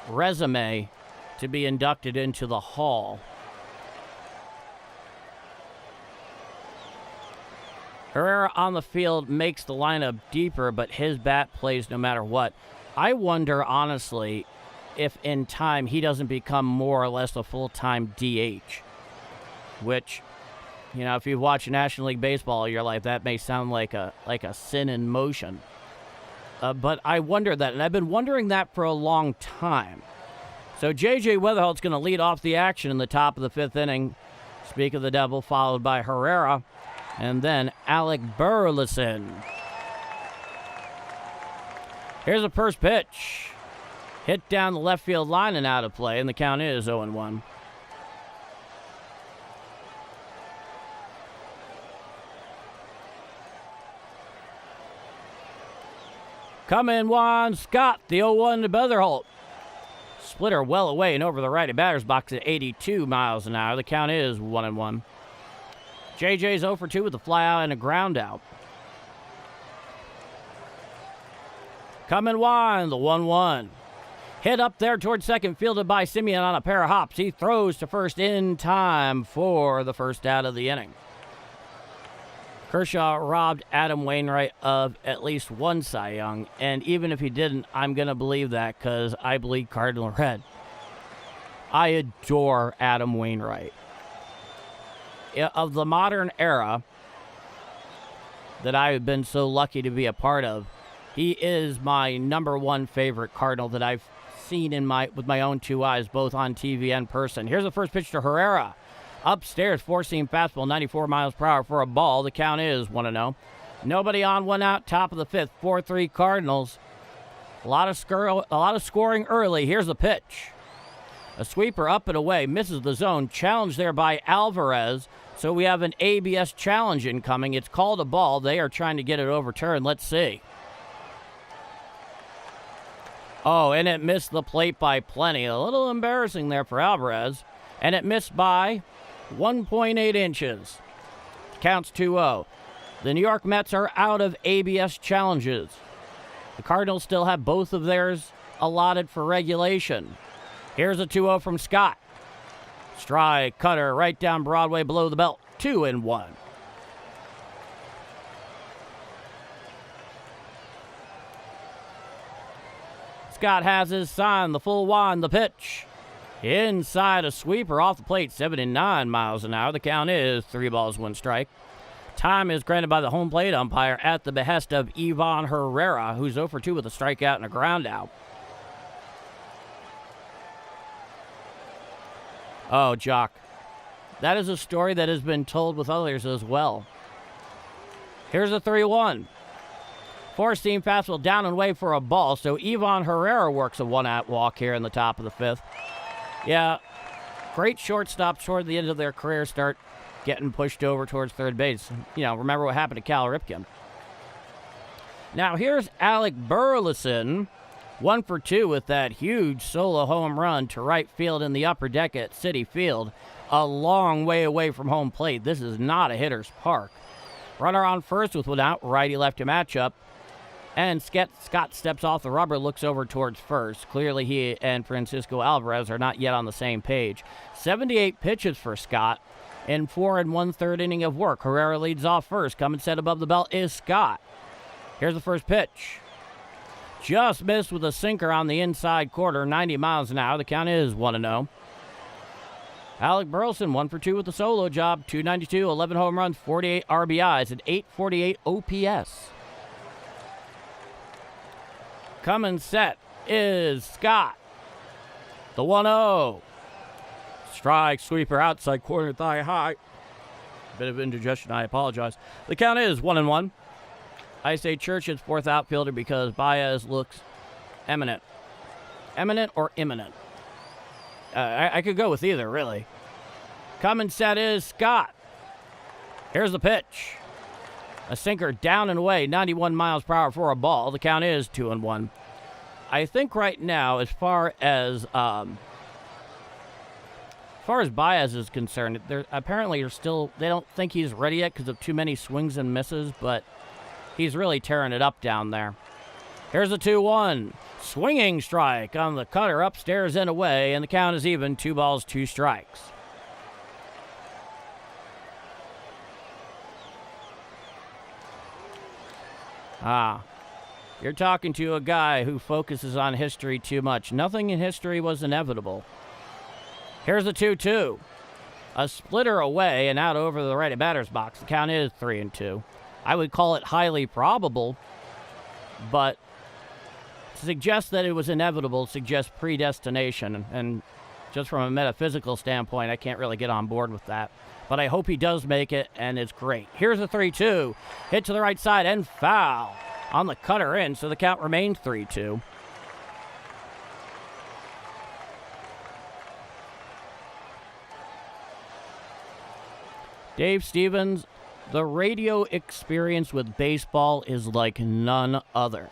resume to be inducted into the Hall. Herrera on the field makes the lineup deeper, but his bat plays no matter what. I wonder, honestly, if in time he doesn't become more or less a full-time DH, which, if you've watched National League Baseball all your life, that may sound like a sin in motion. But I wonder that, and I've been wondering that for a long time. So J.J. Weatherholt's going to lead off the action in the top of the fifth inning. Speak of the devil, followed by Herrera, and then Alec Burleson. Here's the first pitch. Hit down the left field line and out of play, and the count is 0-1. Coming Juan Scott, the 0-1 to Weatherholt. Splitter well away and over the righty batter's box at 82 miles an hour. The count is 1-1. JJ's 0 for 2 with a fly out and a ground out. Coming Juan, the 1-1. Hit up there towards second, fielded by Simeon on a pair of hops. He throws to first in time for the first out of the inning. Kershaw robbed Adam Wainwright of at least one Cy Young, and even if he didn't, I'm going to believe that because I bleed Cardinal Red. I adore Adam Wainwright. Of the modern era that I've been so lucky to be a part of, he is my number one favorite Cardinal that I've seen with my own 2 eyes, both on TV and person. Here's the first pitch to Herrera. Upstairs, four-seam fastball, 94 miles per hour for a ball. The count is 1-0. Nobody on, 1 out, top of the fifth, 4-3 Cardinals. A lot of scoring early. Here's the pitch. A sweeper up and away, misses the zone. Challenged there by Alvarez. So we have an ABS challenge incoming. It's called a ball. They are trying to get it overturned. Let's see. Oh, and it missed the plate by plenty. A little embarrassing there for Alvarez. and it missed by 1.8 inches. Counts 2-0. The New York Mets are out of ABS challenges. The Cardinals still have both of theirs allotted for regulation. Here's a 2-0 from Scott. Strike, cutter, right down Broadway below the belt. 2-1. Scott has his sign, the full wind, the pitch. Inside a sweeper off the plate, 79 miles an hour. The count is 3 balls, 1 strike. Time is granted by the home plate umpire at the behest of Ivan Herrera, who's 0 for 2 with a strikeout and a ground out. Oh, Jock. That is a story that has been told with others as well. Here's a 3-1. Four-seam fastball down and away for a ball, so Ivan Herrera works a 1-out walk here in the top of the 5th. Yeah, great shortstops toward the end of their career start getting pushed over towards third base. You know, remember what happened to Cal Ripken. Now here's Alec Burleson, 1 for 2 with that huge solo home run to right field in the upper deck at Citi Field, a long way away from home plate. This is not a hitter's park. Runner on first with 1 out, righty-lefty matchup. And Scott steps off the rubber, looks over towards first. Clearly, he and Francisco Alvarez are not yet on the same page. 78 pitches for Scott in 4 1/3 inning of work. Herrera leads off first. Coming set above the belt is Scott. Here's the first pitch. Just missed with a sinker on the inside quarter, 90 miles an hour. The count is 1-0. Alec Burleson, 1 for 2 with the solo job. 292, 11 home runs, 48 RBIs, and 848 OPS. Coming set is Scott. The 1-0. Strike, sweeper, outside corner, thigh high. Bit of indigestion, I apologize. The count is 1-1. I say Church's 4th outfielder because Baez looks eminent. Eminent or imminent? I could go with either, really. Coming set is Scott. Here's the pitch. A sinker down and away, 91 miles per hour for a ball. The count is 2-1. I think right now, as far as Baez is concerned, they don't think he's ready yet because of too many swings and misses, but he's really tearing it up down there. Here's a 2-1. Swinging strike on the cutter, upstairs and away, and the count is even. 2 balls, 2 strikes. You're talking to a guy who focuses on history too much. Nothing in history was inevitable. Here's the 2-2. A splitter away and out over the right batter's box. The count is 3-2. I would call it highly probable, but to suggest that it was inevitable suggests predestination, and just from a metaphysical standpoint, I can't really get on board with that. But I hope he does make it, and it's great. Here's a 3-2. Hit to the right side and foul on the cutter in, so the count remains 3-2. Dave Stevens, the radio experience with baseball is like none other.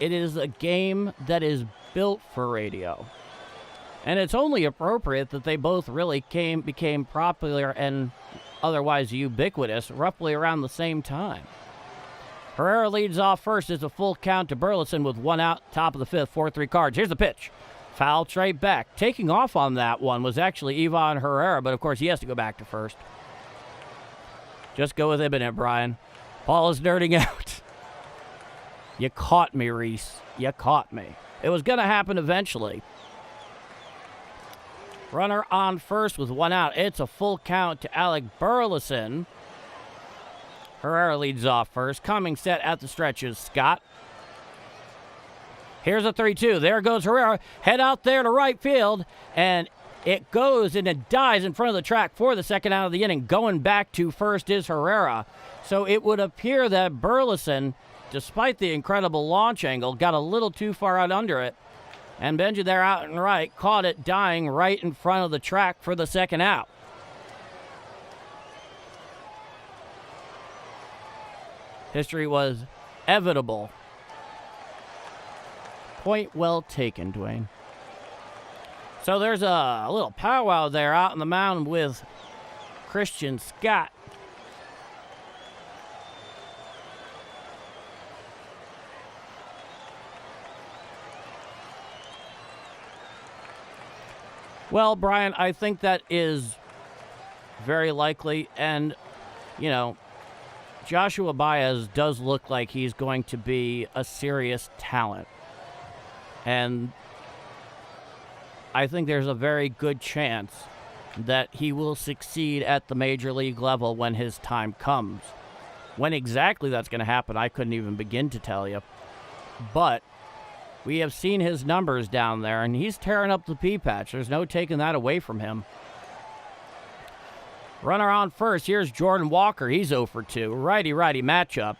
It is a game that is built for radio. And it's only appropriate that they both really became popular and otherwise ubiquitous roughly around the same time. Herrera leads off first. It's a full count to Burleson with 1 out, top of the 5th, 4-3 Cards. Here's the pitch. Foul straight back. Taking off on that one was actually Ivan Herrera, but of course he has to go back to first. Just go with imminent, Brian. Paul is nerding out. You caught me, Reese. You caught me. It was going to happen eventually. Runner on first with 1 out. It's a full count to Alec Burleson. Herrera leads off first. Coming set at the stretch is Scott. Here's a 3-2. There goes Herrera. Head out there to right field. And it goes and it dies in front of the track for the 2nd out of the inning. Going back to first is Herrera. So it would appear that Burleson, despite the incredible launch angle, got a little too far out under it. And Benji there out and right caught it dying right in front of the track for the 2nd out. History was evitable. Point well taken, Dwayne. So there's a little powwow there out in the mound with Christian Scott. Well, Brian, I think that is very likely. And, you know, Joshua Baez does look like he's going to be a serious talent. And I think there's a very good chance that he will succeed at the major league level when his time comes. When exactly that's going to happen, I couldn't even begin to tell you. But we have seen his numbers down there, and he's tearing up the pea patch. There's no taking that away from him. Runner on first. Here's Jordan Walker. He's 0 for 2. Righty-righty matchup.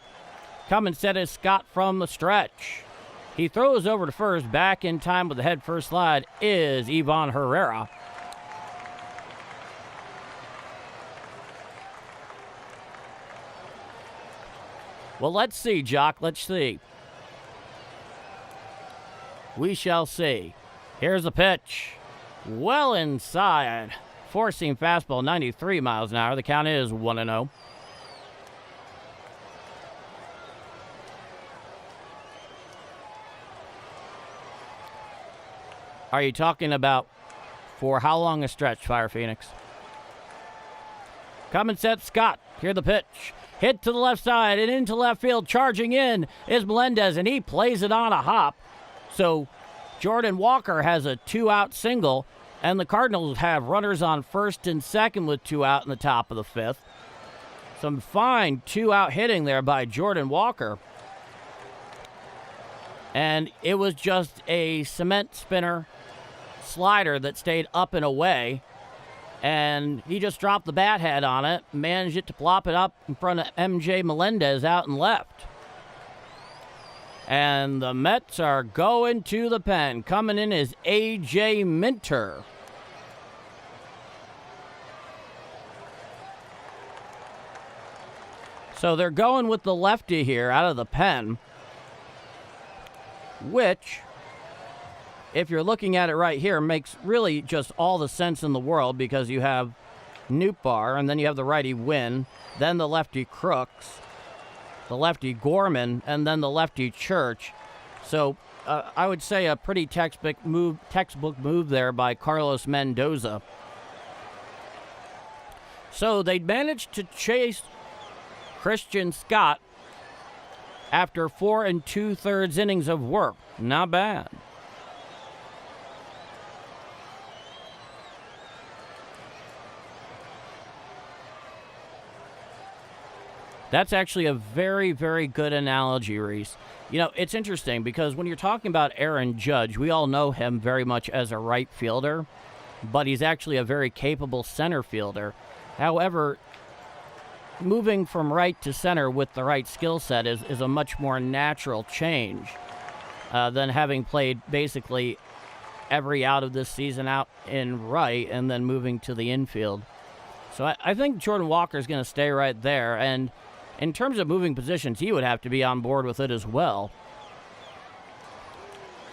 Coming set is Scott from the stretch. He throws over to first. Back in time with the head first slide is Ivan Herrera. Well, let's see, Jock. Let's see. We shall see. Here's the pitch. Well inside. Four-seam fastball, 93 miles an hour. The count is 1-0. Are you talking about for how long a stretch, Fire Phoenix? Come and set Scott. Here the pitch. Hit to the left side and into left field. Charging in is Melendez, and he plays it on a hop. So Jordan Walker has a 2-out single, and the Cardinals have runners on first and second with 2 out in the top of the 5th. Some fine 2-out hitting there by Jordan Walker. And it was just a cement spinner slider that stayed up and away. And he just dropped the bat head on it, managed it to plop it up in front of MJ Melendez out and left. And the Mets are going to the pen. Coming in is A.J. Minter. So they're going with the lefty here out of the pen, which, if you're looking at it right here, makes really just all the sense in the world, because you have Nootbaar, and then you have the righty Wynn, then the lefty Crooks, the lefty Gorman, and then the lefty Church. So I would say a pretty textbook move there by Carlos Mendoza. So they managed to chase Christian Scott after 4 2/3 innings of work. Not bad. That's actually a very, very good analogy, Reese. You know, it's interesting because when you're talking about Aaron Judge, we all know him very much as a right fielder, but he's actually a very capable center fielder. However, moving from right to center with the right skill set is a much more natural change than having played basically every out of this season out in right and then moving to the infield. So I think Jordan Walker is going to stay right there, and in terms of moving positions, he would have to be on board with it as well.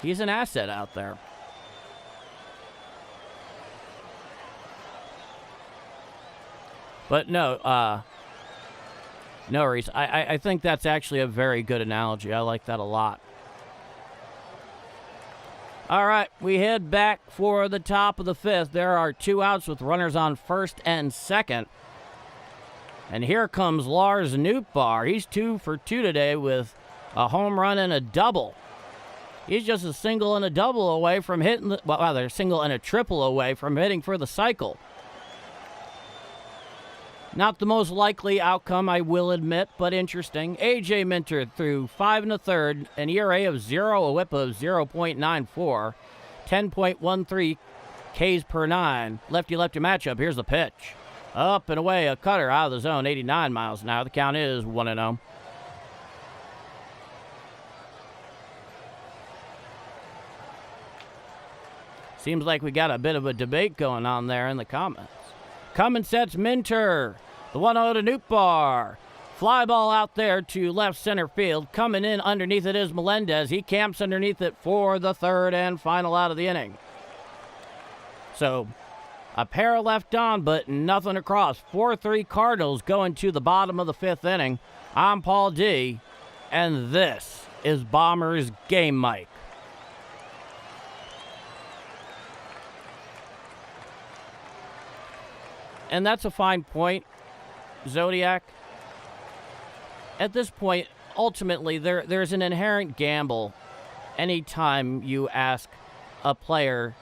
He's an asset out there. But no worries. I think that's actually a very good analogy. I like that a lot. All right, we head back for the top of the 5th. There are 2 outs with runners on first and second. And here comes Lars Nootbaar. He's 2 for 2 today with a home run and a double. He's just a single and a double away from hitting the, well, rather, single and a triple away from hitting for the cycle. Not the most likely outcome, I will admit, but interesting. A.J. Minter threw 5 1/3, an ERA of 0, a whip of 0.94, 10.13 Ks per 9. Lefty-lefty matchup. Here's the pitch. Up and away, a cutter out of the zone, 89 miles an hour. The count is 1-0. Seems like we got a bit of a debate going on there in the comments. Coming sets Minter. The 1-0 to Nootbaar. Fly ball out there to left center field. Coming in underneath it is Melendez. He camps underneath it for the 3rd and final out of the inning. So a pair left on, but nothing across. 4-3 Cardinals going to the bottom of the 5th inning. I'm Paul D, and this is Bombers Game Mike. And that's a fine point, Zodiac. At this point, ultimately, there's an inherent gamble anytime you ask a player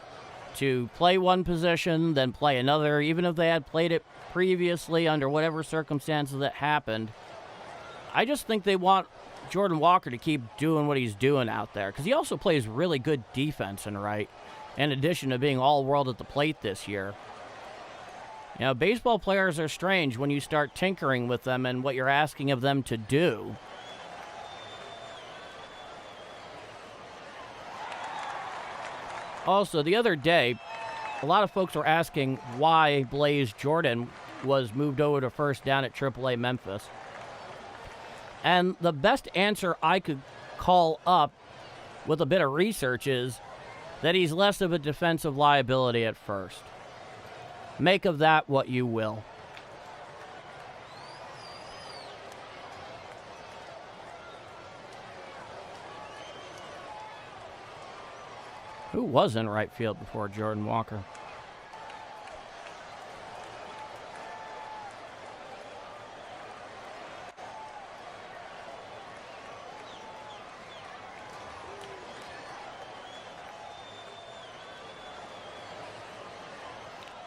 to play one position, then play another, even if they had played it previously under whatever circumstances that happened. I just think they want Jordan Walker to keep doing what he's doing out there, because he also plays really good defense in right, in addition to being all-world at the plate this year. You know, baseball players are strange when you start tinkering with them and what you're asking of them to do. Also, the other day, a lot of folks were asking why Blaze Jordan was moved over to first down at AAA Memphis. And the best answer I could call up with a bit of research is that he's less of a defensive liability at first. Make of that what you will. Who was in right field before Jordan Walker?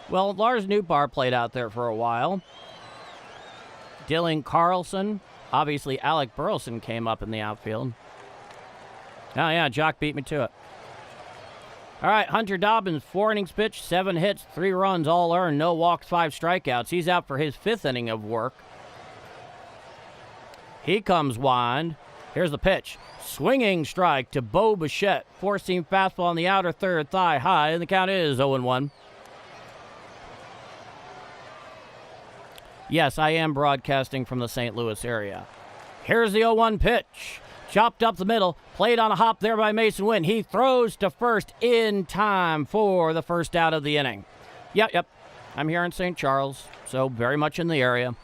Well, Lars Nootbaar played out there for a while. Dylan Carlson. Obviously, Alec Burleson came up in the outfield. Oh, yeah, Jock beat me to it. All right, Hunter Dobbins, 4 innings pitched, 7 hits, 3 runs, all earned, no walks, 5 strikeouts. He's out for his 5th inning of work. He comes wind. Here's the pitch. Swinging strike to Bo Bichette. 4-seam fastball on the outer third, thigh high, and the count is 0-1. Yes, I am broadcasting from the St. Louis area. Here's the 0-1 pitch. Chopped up the middle. Played on a hop there by Mason Wynn. He throws to first in time for the first out of the inning. Yep. I'm here in St. Charles, so very much in the area.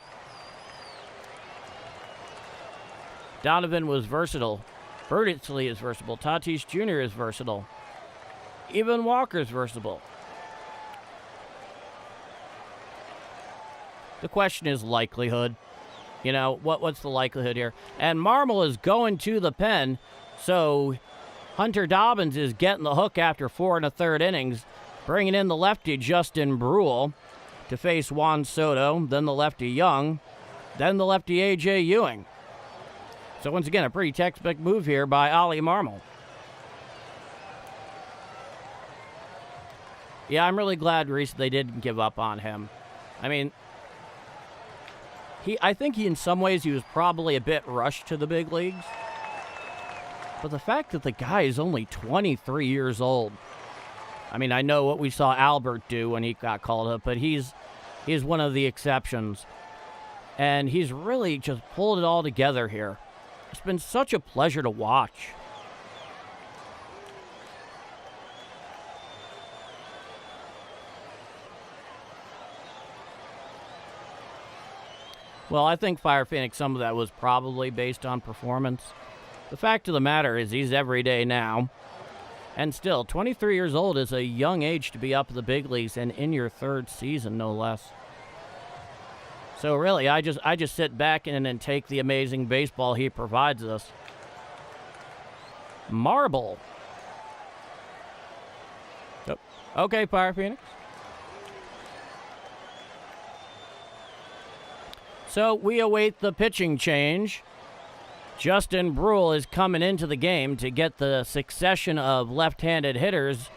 Donovan was versatile. Birdsley is versatile. Tatis Jr. is versatile. Even Walker's versatile. The question is likelihood. You know, what's the likelihood here? And Marmol is going to the pen, so Hunter Dobbins is getting the hook after 4 1/3 innings, bringing in the lefty Justin Brule to face Juan Soto, then the lefty Young, then the lefty A.J. Ewing. So once again, a pretty textbook move here by Ollie Marmol. Yeah, I'm really glad, Reese, they didn't give up on him. I mean, I think in some ways he was probably a bit rushed to the big leagues. But the fact that the guy is only 23 years old. I mean, I know what we saw Albert do when he got called up, but he's one of the exceptions. And he's really just pulled it all together here. It's been such a pleasure to watch. Well, I think Fire Phoenix, some of that was probably based on performance. The fact of the matter is he's every day now. And still, 23 years old is a young age to be up in the big leagues and in your 3rd season, no less. So really, I just sit back and take the amazing baseball he provides us. Marble. Yep. Okay, Fire Phoenix. So we await the pitching change. Justin Brule is coming into the game to get the succession of left-handed hitters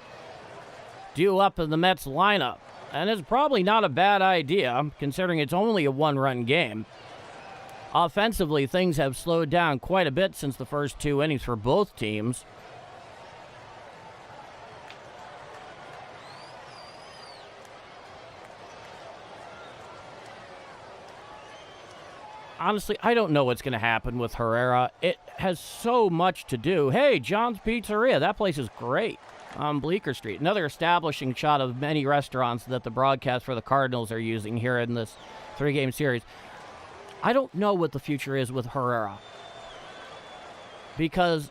due up in the Mets lineup. And it's probably not a bad idea, considering it's only a 1-run game. Offensively, things have slowed down quite a bit since the first 2 innings for both teams. Honestly, I don't know what's going to happen with Herrera. It has so much to do. Hey, John's Pizzeria. That place is great. on Bleecker Street. Another establishing shot of many restaurants that the broadcast for the Cardinals are using here in this 3-game series. I don't know what the future is with Herrera, because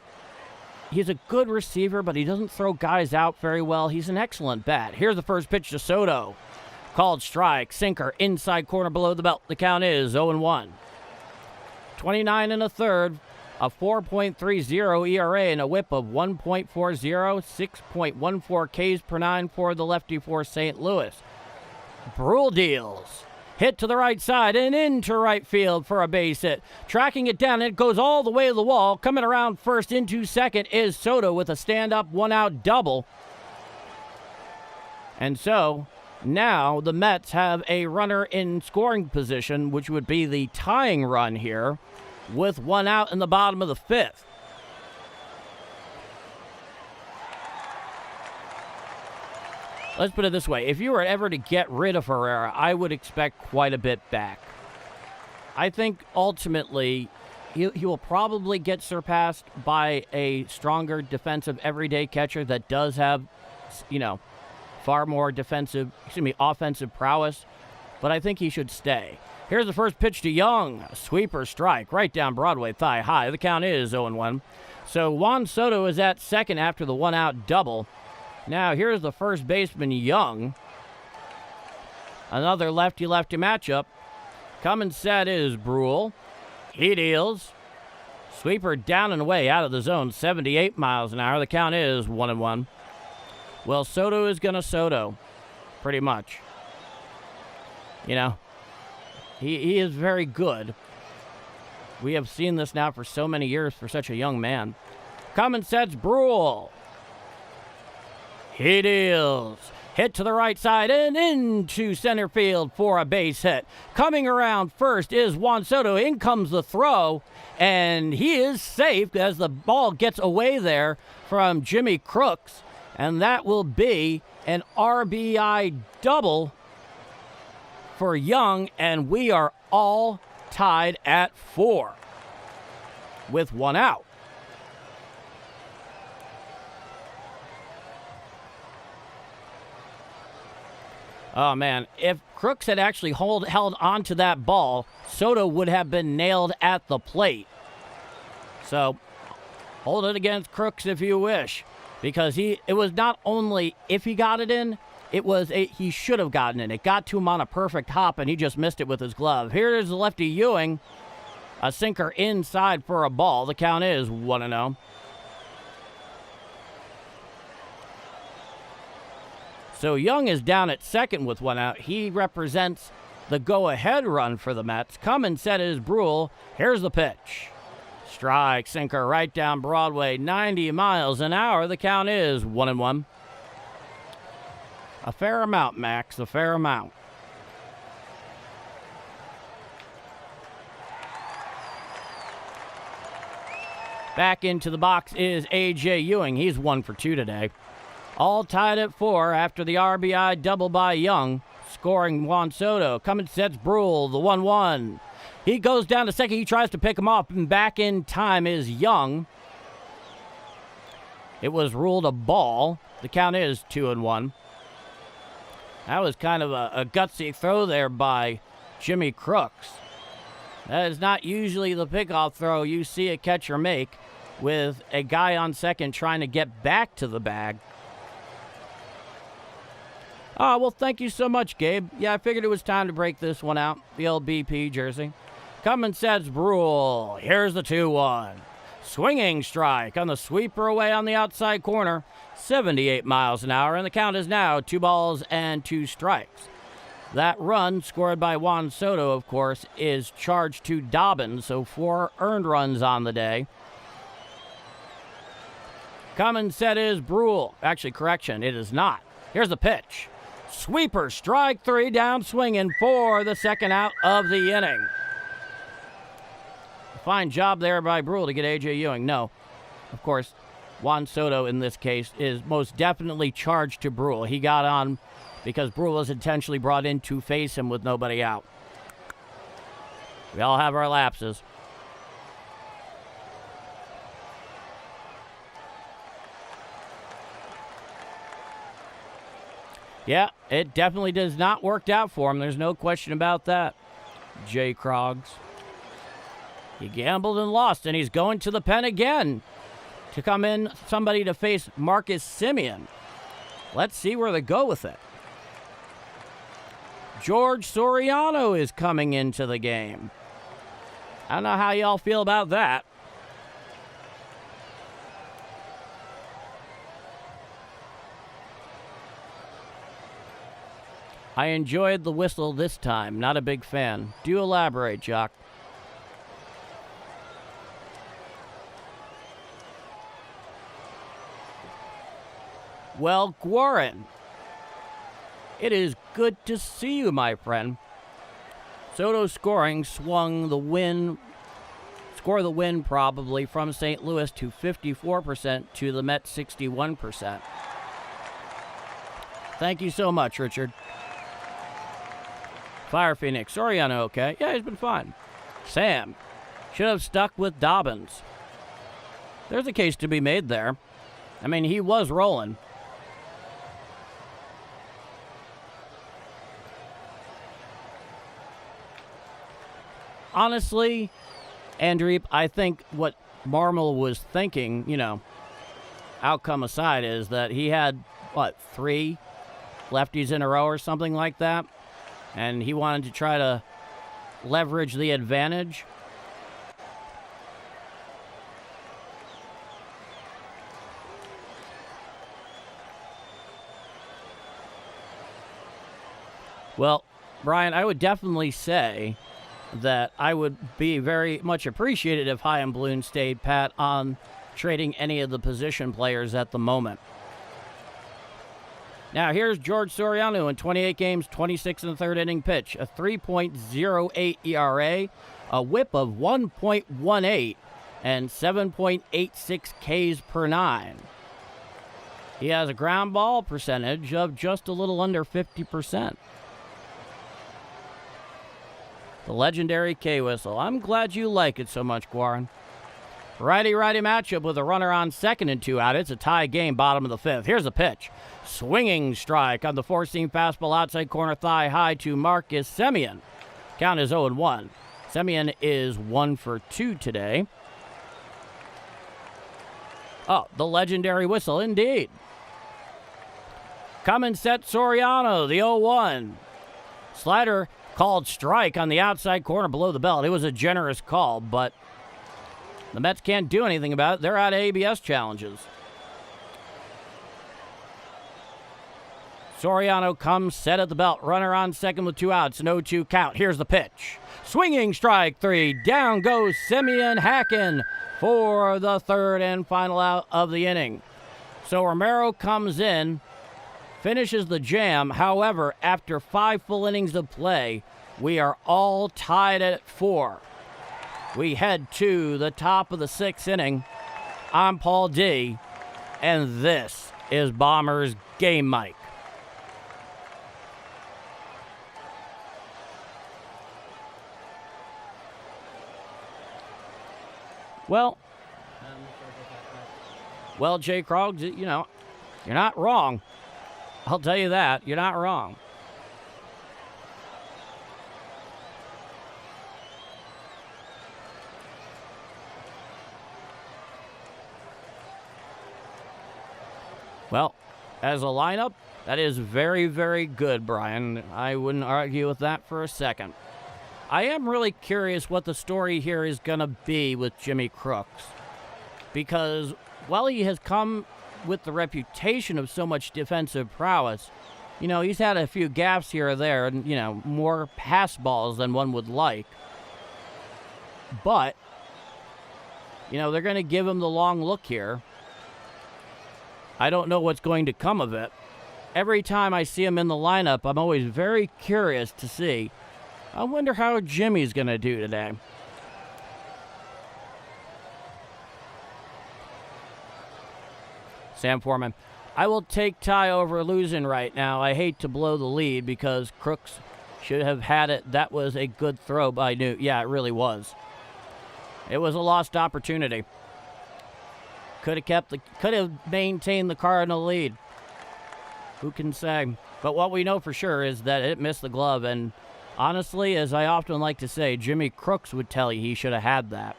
he's a good receiver, but he doesn't throw guys out very well. He's an excellent bat. Here's the first pitch to Soto. Called strike, sinker, inside corner below the belt. The count is 0-1. 29 and a third, a 4.30 ERA and a whip of 1.40, 6.14 Ks per 9 for the lefty for St. Louis. Brule deals. Hit to the right side and into right field for a base hit. Tracking it down, it goes all the way to the wall. Coming around first into second is Soto with a stand-up, one-out double. And so now the Mets have a runner in scoring position, which would be the tying run here, with one out in the bottom of the 5th. Let's put it this way. If you were ever to get rid of Herrera, I would expect quite a bit back. I think ultimately he will probably get surpassed by a stronger defensive everyday catcher that does have, far more offensive prowess. But I think he should stay. Here's the first pitch to Young. A sweeper strike right down Broadway, thigh high. The count is 0-1. So Juan Soto is at second after the one-out double. Now here's the first baseman, Young. Another lefty-lefty matchup. Coming set is Brule. He deals. Sweeper down and away out of the zone, 78 miles an hour. The count is 1-1. Well, Soto is going to Soto, pretty much. He is very good. We have seen this now for so many years for such a young man. Coming sets Brule. He deals. Hit to the right side and into center field for a base hit. Coming around first is Juan Soto. In comes the throw, and he is safe as the ball gets away there from Jimmy Crooks, and that will be an RBI double for Young, and we are all tied at 4 with one out. Oh, man, if Crooks had actually held on to that ball, Soto would have been nailed at the plate. So hold it against Crooks if you wish, because it was not only if he got it in, he should have gotten it. It got to him on a perfect hop, and he just missed it with his glove. Here is the lefty Ewing. A sinker inside for a ball. The count is 1-0. So Young is down at second with one out. He represents the go-ahead run for the Mets. Coming set is Brule. Here's the pitch. Strike, sinker right down Broadway, 90 miles an hour. The count is 1-1. A fair amount, Max, a fair amount. Back into the box is A.J. Ewing. He's 1 for 2 today. All tied at 4 after the RBI double by Young, scoring Juan Soto. Coming sets Brule, the 1-1. He goes down to second. He tries to pick him up, and back in time is Young. It was ruled a ball. The count is 2-1. That was kind of a gutsy throw there by Jimmy Crooks. That is not usually the pickoff throw you see a catcher make, with a guy on second trying to get back to the bag. Oh, well, thank you so much, Gabe. Yeah, I figured it was time to break this one out, the old BP jersey. Coming sets Brule. Here's the 2-1. Swinging strike on the sweeper away on the outside corner. 78 miles an hour, and the count is now 2 balls and 2 strikes. That run, scored by Juan Soto, of course, is charged to Dobbins, so 4 earned runs on the day. Coming set is Brule. Actually, correction, it is not. Here's the pitch. Sweeper, strike 3, down swinging for the second out of the inning. Fine job there by Brule to get A.J. Ewing. No, of course, Juan Soto in this case is most definitely charged to Brule. He got on because Brule was intentionally brought in to face him with nobody out. We all have our lapses. Yeah, it definitely does not work out for him. There's no question about that. Jay Krog's. He gambled and lost, and he's going to the pen again to come in somebody to face Marcus Semien. Let's see where they go with it. George Soriano is coming into the game. I don't know how y'all feel about that. I enjoyed the whistle this time. Not a big fan. Do elaborate, Jock. Well, Guarin, it is good to see you, my friend. Soto scoring scored the win probably from St. Louis to 54% to the Mets 61%. Thank you so much, Richard. Fire Phoenix. Soriano, okay. Yeah, he's been fine. Sam should have stuck with Dobbins. There's a case to be made there. I mean, he was rolling. Honestly, Andreep, I think what Marmol was thinking, outcome aside, is that he had, 3 lefties in a row or something like that? And he wanted to try to leverage the advantage. Well, Brian, I would definitely say that I would be very much appreciated if Chaim Bloom stayed pat on trading any of the position players at the moment. Now, here's George Soriano in 28 games, 26 in the third inning pitch, a 3.08 ERA, a whip of 1.18, and 7.86 Ks per 9. He has a ground ball percentage of just a little under 50%. The legendary K-whistle. I'm glad you like it so much, Guarin. Righty-righty matchup with a runner on second and 2 out. It's a tie game, bottom of the 5th. Here's a pitch. Swinging strike on the four-seam fastball outside corner thigh high to Marcus Semien. Count is 0-1. Semien is 1 for 2 today. Oh, the legendary whistle indeed. Come and set Soriano, the 0-1. Slider called strike on the outside corner below the belt. It was a generous call, but the Mets can't do anything about it. They're out of ABS challenges. Soriano comes set at the belt. Runner on second with 2 outs. An 0-2 count. Here's the pitch. Swinging strike 3. Down goes Semien Hacken for the third and final out of the inning. So Romero comes in, finishes the jam. However, after 5 full innings of play, we are all tied at 4. We head to the top of the 6th inning. I'm Paul D, and this is Bombers Game Mike. Well, Jay Krog's, you're not wrong. I'll tell you that. You're not wrong. Well, as a lineup, that is very, very good, Brian. I wouldn't argue with that for a second. I am really curious what the story here is going to be with Jimmy Crooks. Because while he has come with the reputation of so much defensive prowess, he's had a few gaffes here or there and, more pass balls than one would like. But, they're going to give him the long look here. I don't know what's going to come of it. Every time I see him in the lineup, I'm always very curious to see. I wonder how Jimmy's going to do today. Sam Foreman. I will take Ty over losing right now. I hate to blow the lead because Crooks should have had it. That was a good throw by Newt. Yeah, it really was. It was a lost opportunity. Could have maintained the Cardinal lead. Who can say? But what we know for sure is that it missed the glove, and honestly, as I often like to say, Jimmy Crooks would tell you he should have had that.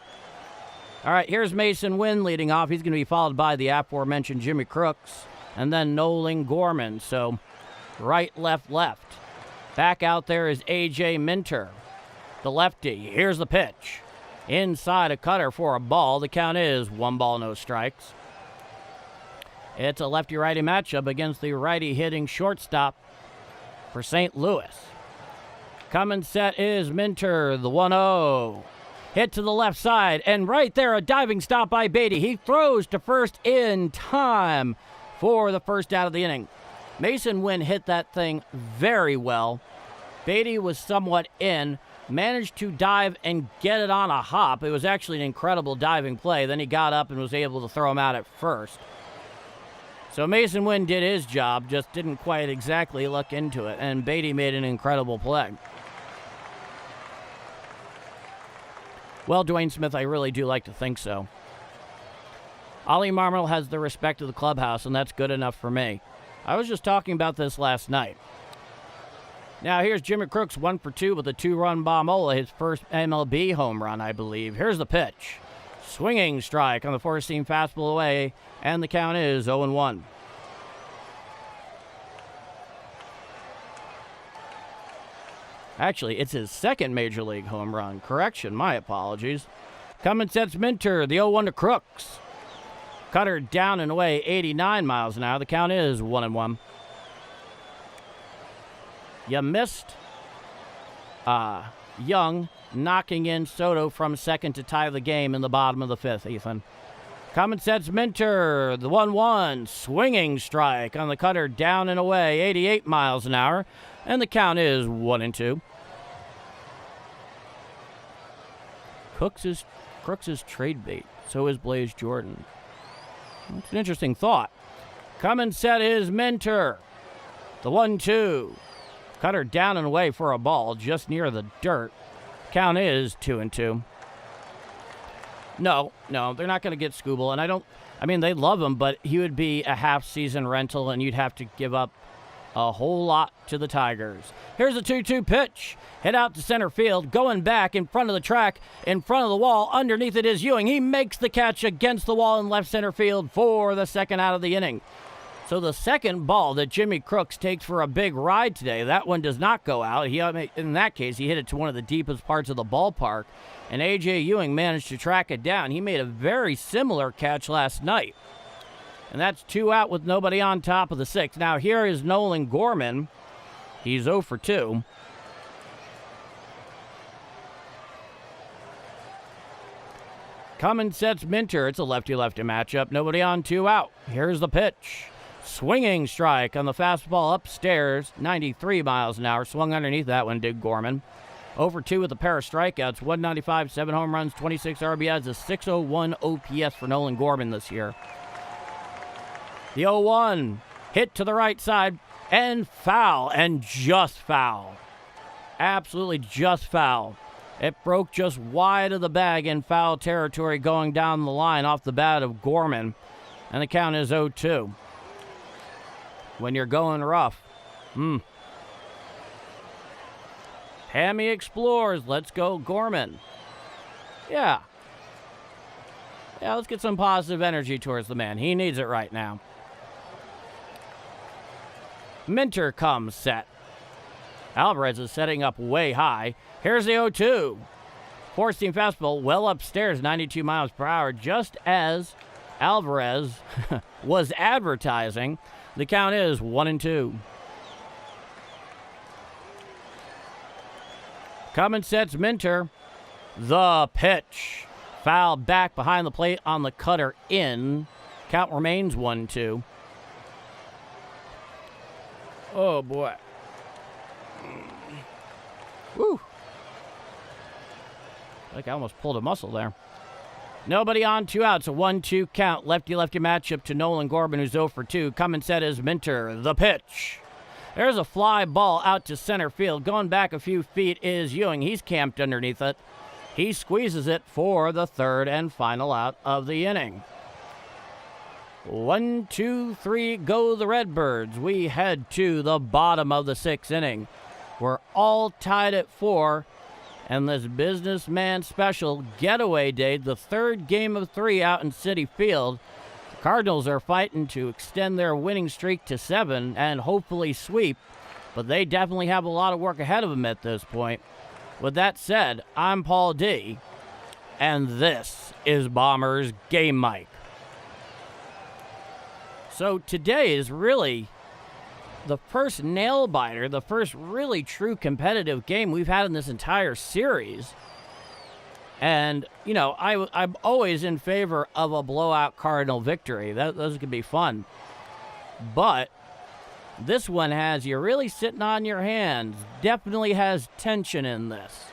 All right, here's Mason Wynn leading off. He's going to be followed by the aforementioned Jimmy Crooks, and then Nolan Gorman. So right, left, left. Back out there is A.J. Minter, the lefty. Here's the pitch. Inside a cutter for a ball. The count is 1 ball, no strikes. It's a lefty-righty matchup against the righty hitting shortstop for St. Louis. Coming set is Minter, the 1-0. Hit to the left side, and right there, a diving stop by Beatty. He throws to first in time for the first out of the inning. Mason Wynn hit that thing very well. Beatty was somewhat in, managed to dive and get it on a hop. It was actually an incredible diving play. Then he got up and was able to throw him out at first. So Mason Wynn did his job, just didn't quite exactly look into it, and Beatty made an incredible play. Well, Dwayne Smith, I really do like to think so. Ollie Marmol has the respect of the clubhouse, and that's good enough for me. I was just talking about this last night. Now, here's Jimmy Crooks, 1 for 2 with a 2-run bombola, his first MLB home run, I believe. Here's the pitch. Swinging strike on the four-seam fastball away, and the count is 0-1. Actually, it's his second Major League home run. Correction, my apologies. Coming sets Minter, the 0-1 to Crooks. Cutter down and away, 89 miles an hour. The count is 1-1. You missed Young knocking in Soto from second to tie the game in the bottom of the fifth, Ethan. Coming sets Minter, the 1-1. Swinging strike on the cutter down and away, 88 miles an hour. And the count is 1-2. Crooks is trade bait. So is Blaze Jordan. That's an interesting thought. Coming set is Minter. The 1-2. Cutter down and away for a ball just near the dirt. Count is 2-2. No, they're not going to get Scooble. And they love him, but he would be a half-season rental, and you'd have to give up a whole lot to the Tigers. Here's a 2-2 pitch. Hit out to center field, going back in front of the track, in front of the wall. Underneath it is Ewing. He makes the catch against the wall in left center field for the second out of the inning. So the second ball that Jimmy Crooks takes for a big ride today, that one does not go out. In that case, he hit it to one of the deepest parts of the ballpark, and A.J. Ewing managed to track it down. He made a very similar catch last night. And that's 2 out with nobody on top of the 6th. Now here is Nolan Gorman. He's 0 for 2. Coming sets Minter. It's a lefty-lefty matchup. Nobody on, 2 out. Here's the pitch. Swinging strike on the fastball upstairs. 93 miles an hour. Swung underneath that one, did Gorman. 0 for 2 with a pair of strikeouts. 195, 7 home runs, 26 RBIs. A 601 OPS for Nolan Gorman this year. The 0-1, hit to the right side, and foul, and just foul. Absolutely just foul. It broke just wide of the bag in foul territory going down the line off the bat of Gorman, and the count is 0-2. When you're going rough, Hammy explores. Let's go, Gorman. Yeah, let's get some positive energy towards the man. He needs it right now. Minter comes set. Alvarez is setting up way high. Here's the 0-2. Four-seam fastball well upstairs, 92 miles per hour, just as Alvarez was advertising. The count is 1-2. Coming sets Minter. The pitch. Foul back behind the plate on the cutter in. Count remains 1-2. Oh, boy. Woo. Like I almost pulled a muscle there. Nobody on, 2 outs. A 1-2 count. Lefty-lefty matchup to Nolan Gorman, who's 0 for 2. Coming set is Minter. The pitch. There's a fly ball out to center field. Going back a few feet is Ewing. He's camped underneath it. He squeezes it for the third and final out of the inning. 1, 2, 3, go the Redbirds. We head to the bottom of the 6th inning. We're all tied at 4, and this businessman special getaway day, the third game of 3 out in Citi Field. The Cardinals are fighting to extend their winning streak to 7 and hopefully sweep, but they definitely have a lot of work ahead of them at this point. With that said, I'm Paul D, and this is Bombers Game Mike. So today is really the first nail-biter, the first really true competitive game we've had in this entire series. And, you know, I'm always in favor of a blowout Cardinal victory. Those could be fun. But this one has you really sitting on your hands. Definitely has tension in this.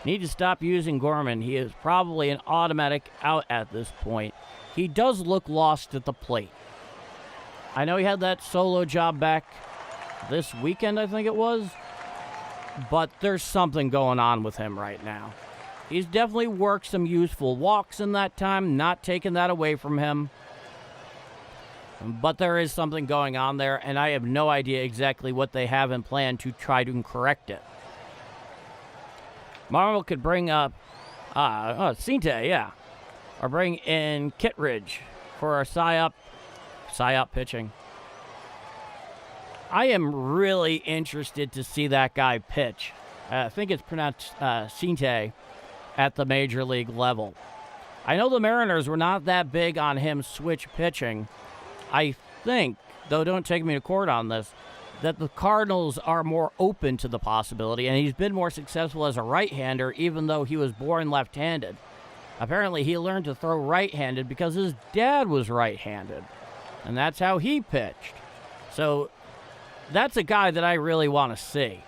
Need to stop using Gorman. He is probably an automatic out at this point. He does look lost at the plate. I know he had that solo job back this weekend, I think it was. But there's something going on with him right now. He's definitely worked some useful walks in that time, not taking that away from him. But there is something going on there, and I have no idea exactly what they have in plan to try to correct it. Marvel could bring up Sinte, yeah. Or bring in Kittredge for a psyop pitching. I am really interested to see that guy pitch. I think it's pronounced Sinte at the major league level. I know the Mariners were not that big on him switch pitching. I think, though don't take me to court on this, that the Cardinals are more open to the possibility, and he's been more successful as a right-hander even though he was born left-handed. Apparently he learned to throw right-handed because his dad was right-handed, and that's how he pitched. So that's a guy that I really want to see.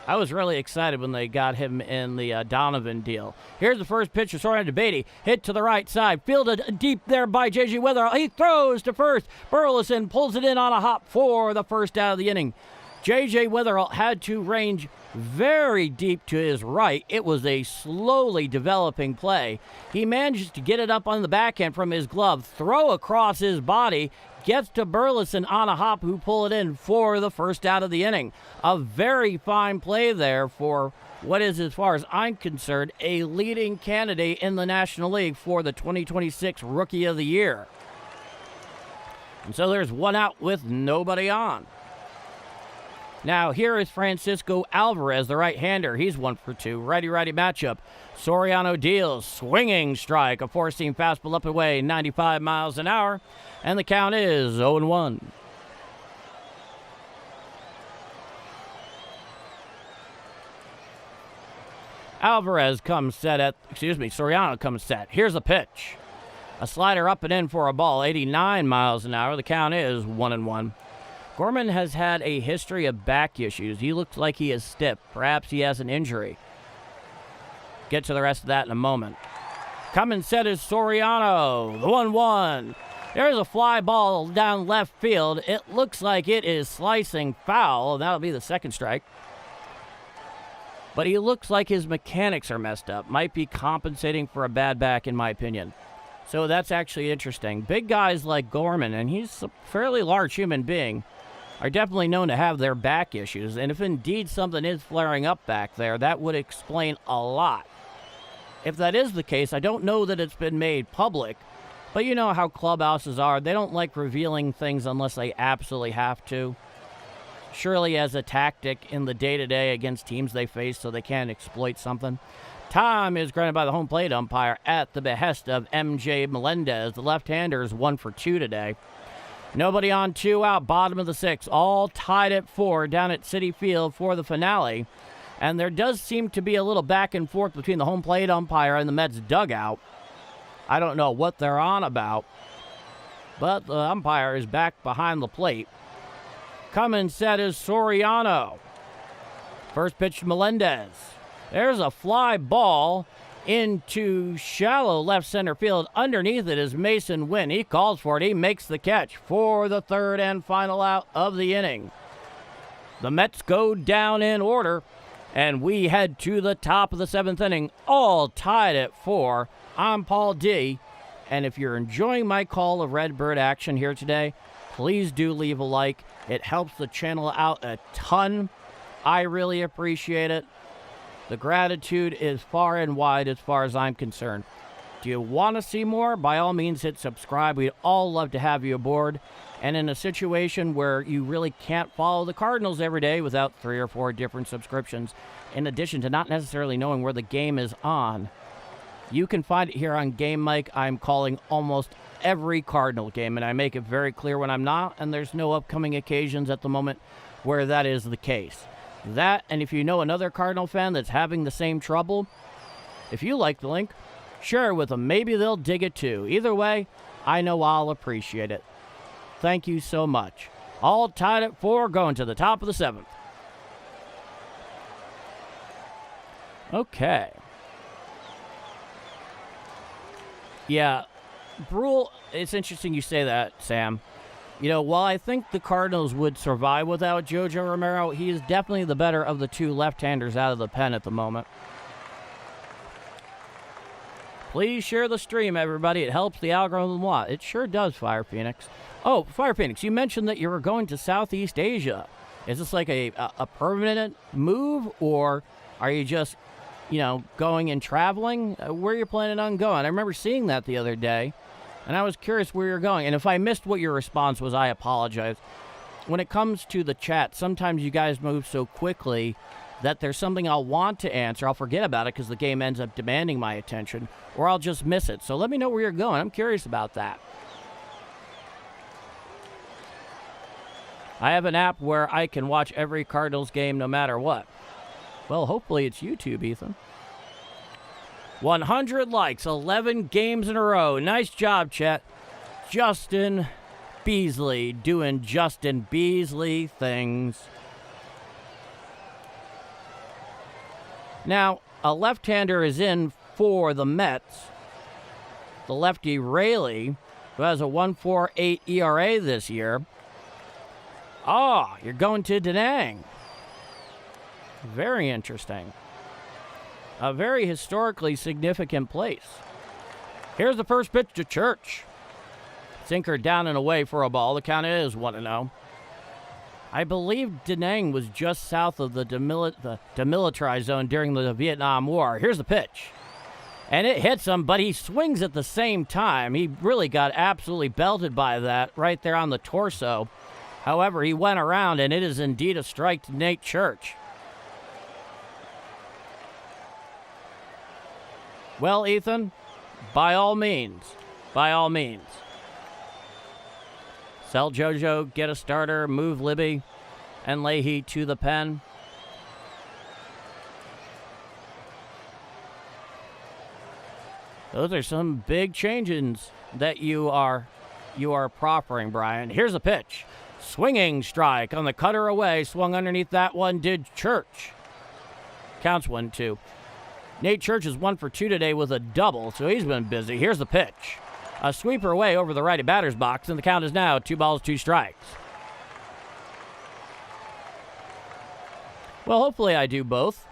I was really excited when they got him in the Donovan deal. Here's the first pitch to Soren Beatty. Hit to the right side. Fielded deep there by J.J. Wetherell. He throws to first. Burleson pulls it in on a hop for the first out of the inning. J.J. Wetherell had to range very deep to his right. It was a slowly developing play. He managed to get it up on the backhand from his glove, throw across his body, gets to Burleson on a hop, who pull it in for the first out of the inning. A very fine play there for what is, as far as I'm concerned, a leading candidate in the National League for the 2026 Rookie of the Year. And so there's one out with nobody on. Now, here is Francisco Alvarez, the right-hander. He's 1 for 2. Righty-righty matchup. Soriano deals. Swinging strike. A four-seam fastball up and away, 95 miles an hour. And the count is 0-1. Soriano comes set. Here's a pitch. A slider up and in for a ball, 89 miles an hour. The count is 1-1. Gorman has had a history of back issues. He looks like he is stiff. Perhaps he has an injury. Get to the rest of that in a moment. Coming set is Soriano. The 1-1. There's a fly ball down left field. It looks like it is slicing foul, and that'll be the second strike. But he looks like his mechanics are messed up. Might be compensating for a bad back, in my opinion. So that's actually interesting. Big guys like Gorman, and he's a fairly large human being, are definitely known to have their back issues. And if indeed something is flaring up back there, that would explain a lot. If that is the case, I don't know that it's been made public. But you know how clubhouses are. They don't like revealing things unless they absolutely have to. Surely as a tactic in the day-to-day against teams they face so they can't exploit something. Time is granted by the home plate umpire at the behest of M.J. Melendez. The left-hander is 1 for 2 today. Nobody on, 2 out, bottom of the 6th. All tied at 4 down at Citi Field for the finale. And there does seem to be a little back and forth between the home plate umpire and the Mets dugout. I don't know what they're on about, but the umpire is back behind the plate. Coming set is Soriano. First pitch to Melendez. There's a fly ball into shallow left center field. Underneath it is Mason Wynn. He calls for it. He makes the catch for the third and final out of the inning. The Mets go down in order, and we head to the top of the 7th inning, all tied at 4. I'm Paul D, And if you're enjoying my call of Redbird action here today, please do leave a like. It helps the channel out a ton. I really appreciate it. The gratitude is far and wide as far as I'm concerned. Do you want to see more? By all means, hit subscribe. We'd all love to have you aboard. And in a situation where you really can't follow the Cardinals every day without 3 or 4 different subscriptions, in addition to not necessarily knowing where the game is on, you can find it here on Game Mike. I'm calling almost every Cardinal game, and I make it very clear when I'm not, and there's no upcoming occasions at the moment where that is the case. That, and if you know another Cardinal fan that's having the same trouble, if you like the link, share it with them. Maybe they'll dig it too. Either way, I know I'll appreciate it. Thank you so much. All tied at 4, going to the top of the 7th. Okay. Yeah, Brule, it's interesting you say that, Sam. You know, while I think the Cardinals would survive without Jojo Romero, he is definitely the better of the 2 left-handers out of the pen at the moment. Please share the stream, everybody. It helps the algorithm a lot. It sure does, Fire Phoenix. Oh, Fire Phoenix, you mentioned that you were going to Southeast Asia. Is this like a permanent move, or are you just, you know, going and traveling? Where are you planning on going? I remember seeing that the other day, and I was curious where you're going. And if I missed what your response was, I apologize. When it comes to the chat, sometimes you guys move so quickly that there's something I'll want to answer. I'll forget about it because the game ends up demanding my attention, or I'll just miss it. So let me know where you're going. I'm curious about that. I have an app where I can watch every Cardinals game no matter what. Well, hopefully it's YouTube, Ethan. 100 likes, 11 games in a row. Nice job, chat. Justin Beasley doing Justin Beasley things. Now, a left-hander is in for the Mets. The lefty Raley, who has a 1.48 ERA this year. Oh, you're going to Da Nang. Very interesting. A very historically significant place. Here's the first pitch to Church. Sinker down and away for a ball. The count is 1-0. I believe Da Nang was just south of the demilitarized zone during the Vietnam War. Here's the pitch. And it hits him, but he swings at the same time. He really got absolutely belted by that right there on the torso. However, he went around, and it is indeed a strike to Nate Church. Well, Ethan, by all means. Sell JoJo, get a starter, move Libby and Leahy to the pen. Those are some big changes that you are proffering, Brian. Here's a pitch. Swinging strike on the cutter away. Swung underneath that one, did Church. Counts 1-2. Nate Church is 1 for 2 today with a double, so he's been busy. Here's the pitch. A sweeper away over the righty batter's box, and the count is now 2 balls, 2 strikes. Well, hopefully I do both.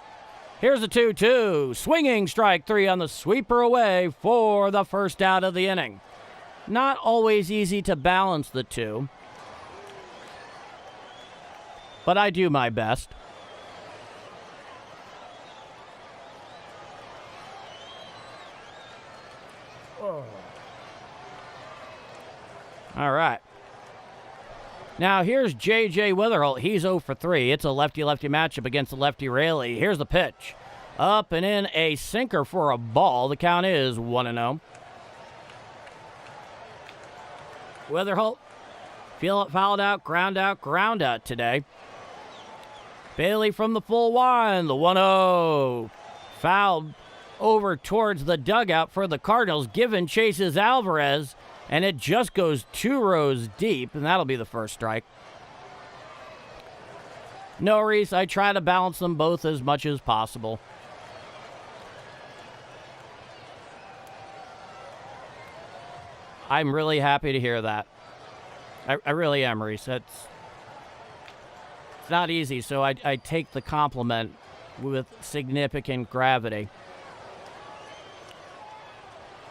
Here's the 2-2. Swinging strike 3 on the sweeper away for the first out of the inning. Not always easy to balance the two, but I do my best. All right. Now here's J.J. Witherholt. He's 0 for 3. It's a lefty-lefty matchup against the lefty Raley. Here's the pitch. Up and in, a sinker for a ball. The count is 1-0. Witherholt, feel it fouled out, ground out today. Bailey from the full one. The 1-0. Fouled over towards the dugout for the Cardinals. Given chases Alvarez, and it just goes 2 rows deep, and that'll be the first strike. No, Reese, I try to balance them both as much as possible. I'm really happy to hear that. I really am, Reese. It's not easy, so I take the compliment with significant gravity.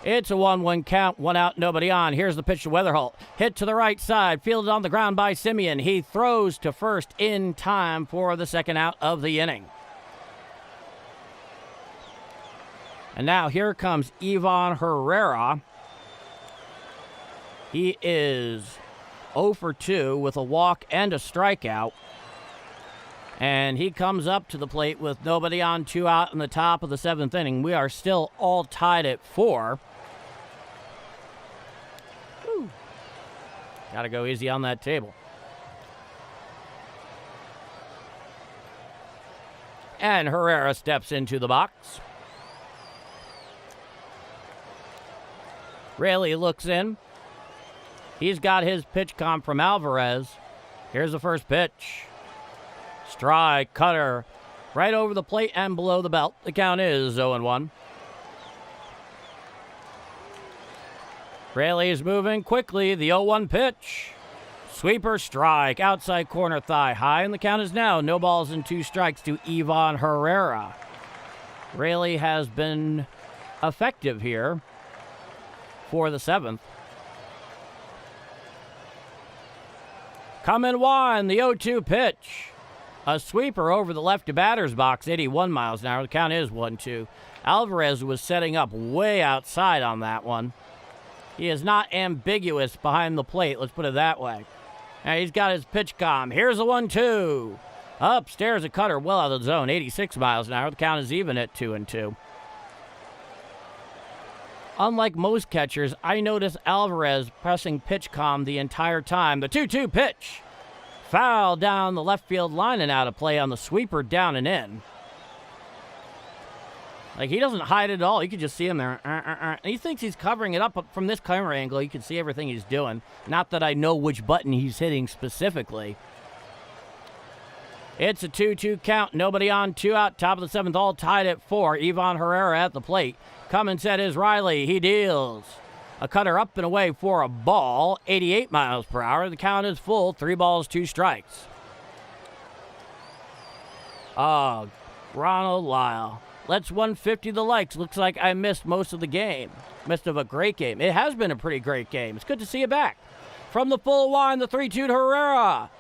It's a 1-1 count, 1 out, nobody on. Here's the pitch to Weatherholt. Hit to the right side, fielded on the ground by Simeon. He throws to first in time for the second out of the inning. And now here comes Ivan Herrera. He is 0 for 2 with a walk and a strikeout. And he comes up to the plate with nobody on, 2 out in the top of the 7th inning. We are still all tied at 4. Got to go easy on that table. And Herrera steps into the box. Raley looks in. He's got his pitch comp from Alvarez. Here's the first pitch. Strike, cutter, right over the plate and below the belt. The count is 0-1. Raley is moving quickly. The 0-1 pitch. Sweeper, strike, outside corner thigh high, and the count is now 0 balls and 2 strikes to Ivan Herrera. Raley has been effective here for the 7th. Coming wide, the 0-2 pitch. A sweeper over the lefty batter's box, 81 miles an hour. The count is 1-2. Alvarez was setting up way outside on that one. He is not ambiguous behind the plate, let's put it that way. Now he's got his pitch comm. Here's a 1-2. Upstairs, a cutter well out of the zone, 86 miles an hour. The count is even at 2-2. Unlike most catchers, I notice Alvarez pressing pitch comm the entire time. The 2-2 pitch. Foul down the left field line and out of play on the sweeper, down and in. Like, he doesn't hide it at all. You can just see him there. And he thinks he's covering it up, but from this camera angle, you can see everything he's doing. Not that I know which button he's hitting specifically. It's a 2-2 count. Nobody on, 2 out. Top of the 7th, all tied at 4. Ivan Herrera at the plate. Coming set is Riley. He deals. A cutter up and away for a ball. 88 miles per hour. The count is full. 3 balls, 2 strikes. Ronald Lyle. Let's 150 the likes. Looks like I missed most of the game. Missed of a great game. It has been a pretty great game. It's good to see you back. From the full line, the 3-2 to Herrera.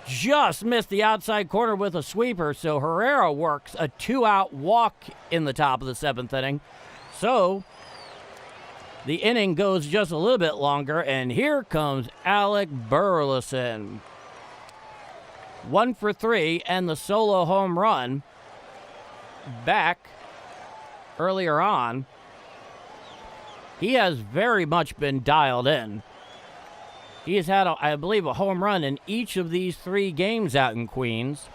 Just missed the outside corner with a sweeper, so Herrera works a 2-out walk in the top of the 7th inning. So the inning goes just a little bit longer, and here comes Alec Burleson. 1 for 3 and the solo home run back earlier on. He has very much been dialed in. He has had, I believe, a home run in each of these 3 games out in Queens.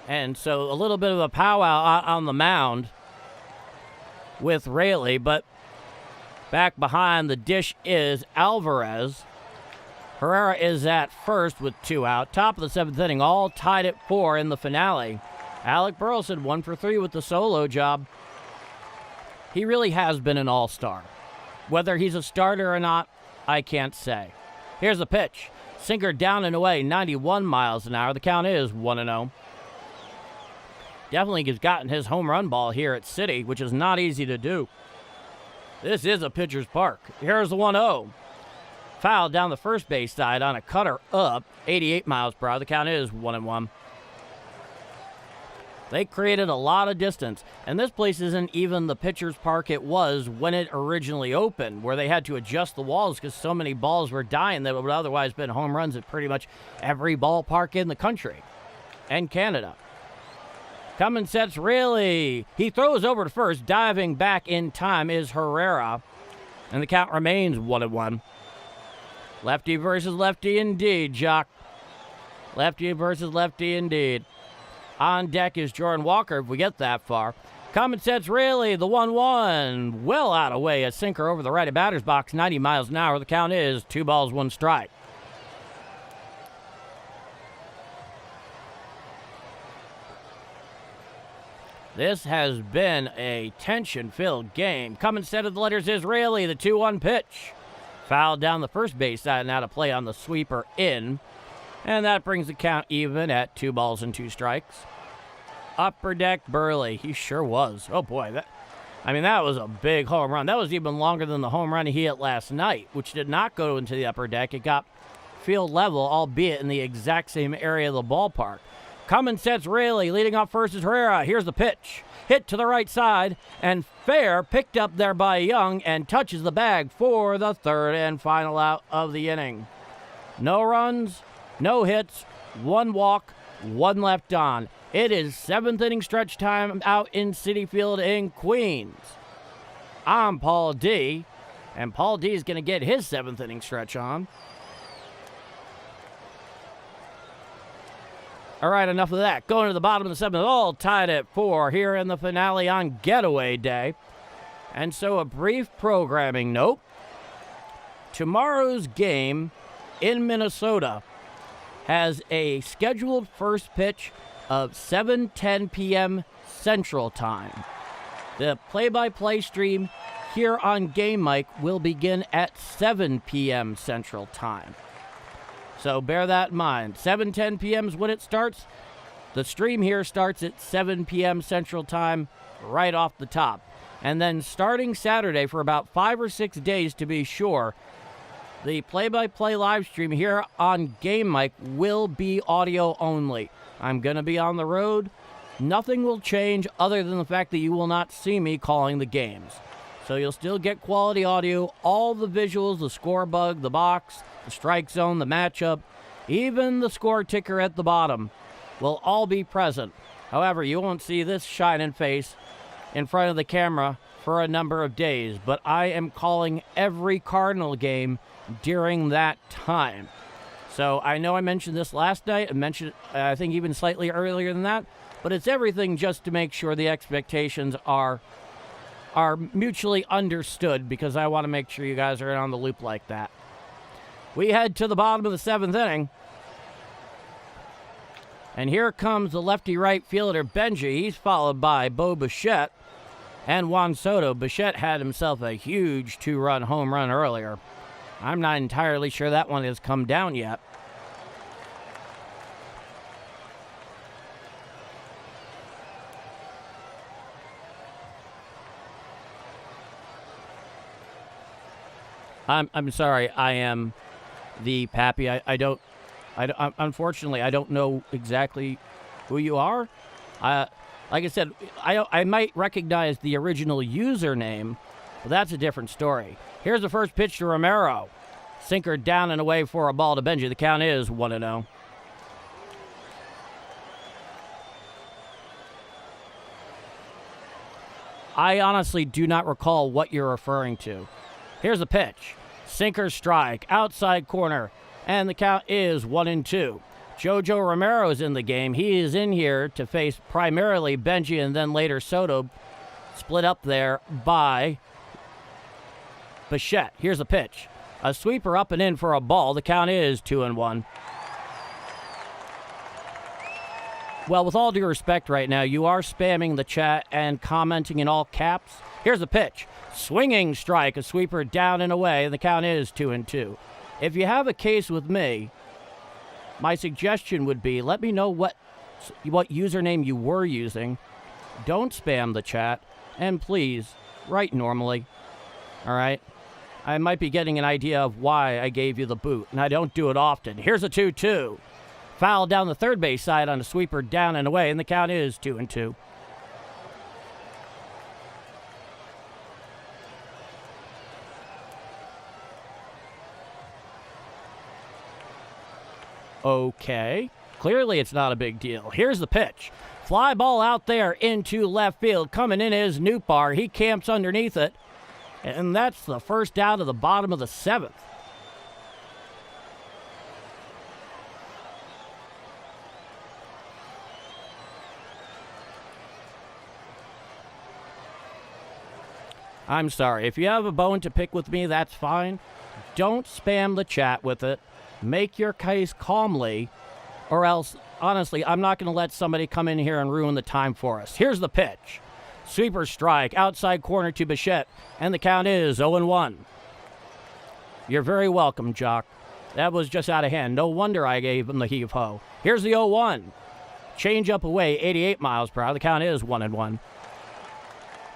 And so a little bit of a powwow on the mound with Raley, but back behind the dish is Alvarez. Herrera is at first with 2 out. Top of the 7th inning, all tied at 4 in the finale. Alec Burleson 1 for 3 with the solo job. He really has been an all-star. Whether he's a starter or not, I can't say. Here's the pitch. Sinker down and away, 91 miles an hour. The count is 1-0. Definitely has gotten his home run ball here at Citi, which is not easy to do. This is a pitcher's park. Here's the 1-0. Foul down the first base side on a cutter up, 88 miles per hour. The count is 1-1. They created a lot of distance, and this place isn't even the pitcher's park it was when it originally opened, where they had to adjust the walls because so many balls were dying that would otherwise been home runs at pretty much every ballpark in the country and Canada. Coming sets Raley. He throws over to first. Diving back in time is Herrera. And the count remains 1-1. Lefty versus lefty indeed, Jock. Lefty versus lefty indeed. On deck is Jordan Walker if we get that far. Coming sets Raley. The 1-1. Well out of way. A sinker over the righty batter's box. 90 miles an hour. The count is 2 balls, 1 strike. This has been a tension-filled game. Coming set of the letters is Raley, the 2-1 pitch. Fouled down the first base side and out of play on the sweeper in. And that brings the count even at 2 balls and 2 strikes. Upper deck Burley. He sure was. Oh, boy. That was a big home run. That was even longer than the home run he hit last night, which did not go into the upper deck. It got field level, albeit in the exact same area of the ballpark. Cummins sets Rayleigh. Leading off first is Herrera. Here's the pitch. Hit to the right side, and fair, picked up there by Young, and touches the bag for the third and final out of the inning. No runs, no hits, 1 walk, 1 left on. It is 7th inning stretch time out in Citi Field in Queens. I'm Paul D, and Paul D is going to get his 7th inning stretch on. All right, enough of that. Going to the bottom of the 7th, all tied at 4 here in the finale on Getaway Day. And so a brief programming note. Tomorrow's game in Minnesota has a scheduled first pitch of 7:10 p.m. Central Time. The play-by-play stream here on Game Mic will begin at 7 p.m. Central Time. So bear that in mind. 7:10 p.m. is when it starts. The stream here starts at 7 p.m. Central Time right off the top. And then starting Saturday for about 5 or 6 days to be sure, the play-by-play live stream here on Game Mic will be audio only. I'm going to be on the road. Nothing will change other than the fact that you will not see me calling the games. So you'll still get quality audio, all the visuals, the score bug, the box, the strike zone, the matchup, even the score ticker at the bottom will all be present. However, you won't see this shining face in front of the camera for a number of days, but I am calling every Cardinal game during that time. So I know I mentioned this last night. I mentioned it, I think, even slightly earlier than that, but it's everything just to make sure the expectations are mutually understood, because I want to make sure you guys are in on the loop like that. We head to the bottom of the 7th inning. And here comes the lefty-right fielder, Benji. He's followed by Bo Bichette and Juan Soto. Bichette had himself a huge 2-run home run earlier. I'm not entirely sure that one has come down yet. I'm sorry. I am the Pappy. Unfortunately, I don't know exactly who you are. Like I said, I might recognize the original username, but that's a different story. Here's the first pitch to Romero. Sinker down and away for a ball to Benji. The count is 1-0. I honestly do not recall what you're referring to. Here's the pitch. Sinker strike, outside corner, and the count is 1-2. Jojo Romero is in the game. He is in here to face primarily Benji and then later Soto, split up there by Bichette. Here's the pitch. A sweeper up and in for a ball. The count is 2-1. Well, with all due respect right now, you are spamming the chat and commenting in all caps. Here's the pitch. Swinging strike, a sweeper down and away, and the count is 2-2. If you have a case with me, my suggestion would be let me know what username you were using. Don't spam the chat, and please, write normally. All right? I might be getting an idea of why I gave you the boot, and I don't do it often. Here's a 2-2. Foul down the third base side on a sweeper down and away, and the count is 2-2. Okay. Clearly it's not a big deal. Here's the pitch. Fly ball out there into left field. Coming in is Nootbaar. He camps underneath it. And that's the first out of the bottom of the 7th. I'm sorry. If you have a bone to pick with me, that's fine. Don't spam the chat with it. Make your case calmly, or else, honestly, I'm not going to let somebody come in here and ruin the time for us. Here's the pitch. Sweeper strike, outside corner to Bichette, and the count is 0-1. You're very welcome, Jock. That was just out of hand. No wonder I gave him the heave-ho. Here's the 0-1. Change up away, 88 miles per hour. The count is 1-1.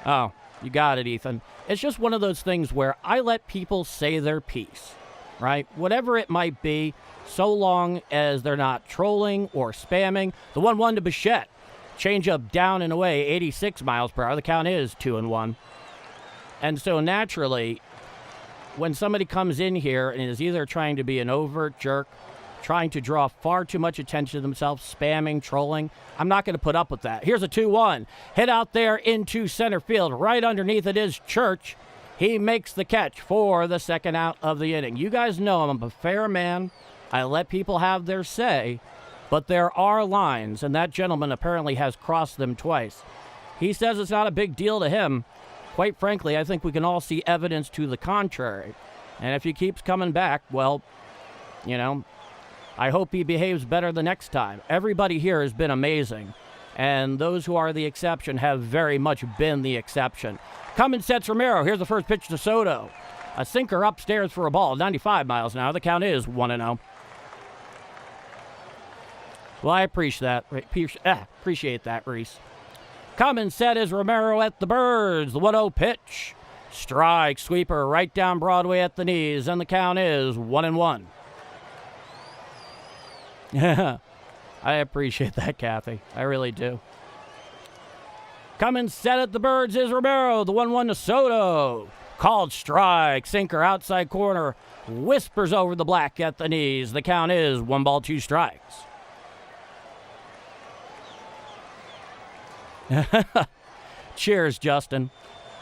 Oh, you got it, Ethan. It's just one of those things where I let people say their piece, right? Whatever it might be, so long as they're not trolling or spamming. The 1-1 to Bichette. Change up down and away, 86 miles per hour. The count is 2-1. And so naturally, when somebody comes in here and is either trying to be an overt jerk, trying to draw far too much attention to themselves, spamming, trolling, I'm not going to put up with that. Here's a 2-1. Hit out there into center field. Right underneath it is Church. He makes the catch for the second out of the inning. You guys know I'm a fair man. I let people have their say, but there are lines, and that gentleman apparently has crossed them twice. He says it's not a big deal to him. Quite frankly, I think we can all see evidence to the contrary. And if he keeps coming back, well, you know, I hope he behaves better the next time. Everybody here has been amazing, and those who are the exception have very much been the exception. Cummins sets Romero. Here's the first pitch to Soto. A sinker upstairs for a ball, 95 miles an hour. The count is 1-0. Well, I appreciate that, Reese. Cummins set is Romero at the Birds. The 1-0 pitch. Strike, sweeper right down Broadway at the knees, and the count is 1-1. Yeah, I appreciate that, Kathy. I really do. Cummins set at the Birds is Romero. The 1-1 to Soto. Called strike. Sinker outside corner. Whispers over the black at the knees. The count is 1-2 strikes. Cheers, Justin.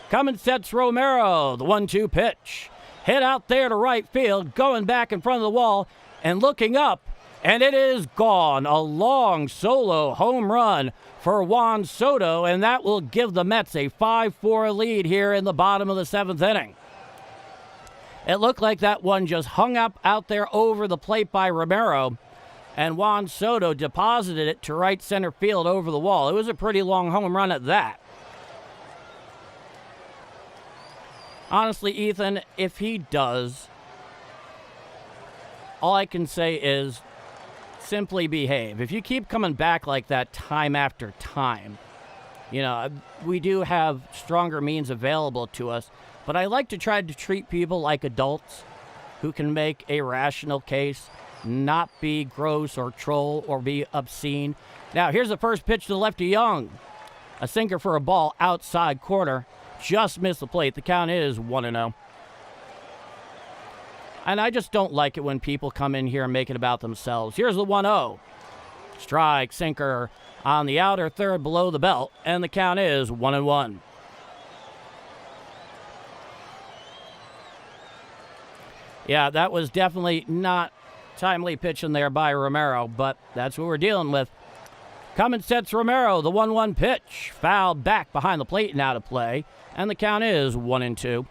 Cummins sets Romero. The 1-2 pitch. Hit out there to right field. Going back in front of the wall and looking up. And it is gone. A long solo home run for Juan Soto, and that will give the Mets a 5-4 lead here in the bottom of the seventh inning. It looked like that one just hung up out there over the plate by Romero, and Juan Soto deposited it to right center field over the wall. It was a pretty long home run at that. Honestly, Ethan, if he does, all I can say is simply behave. If you keep coming back like that time after time, you know, we do have stronger means available to us, but I like to try to treat people like adults who can make a rational case, not be gross or troll or be obscene. Now, here's the first pitch to lefty Young. A sinker for a ball outside corner. Just missed the plate. The count is 1-0. And I just don't like it when people come in here and make it about themselves. Here's the 1-0. Strike, sinker on the outer third below the belt, and the count is 1-1. Yeah, that was definitely not timely pitching there by Romero, but that's what we're dealing with. Cummins sets Romero, the 1-1 pitch. Fouled back behind the plate and out of play, and the count is 1-2.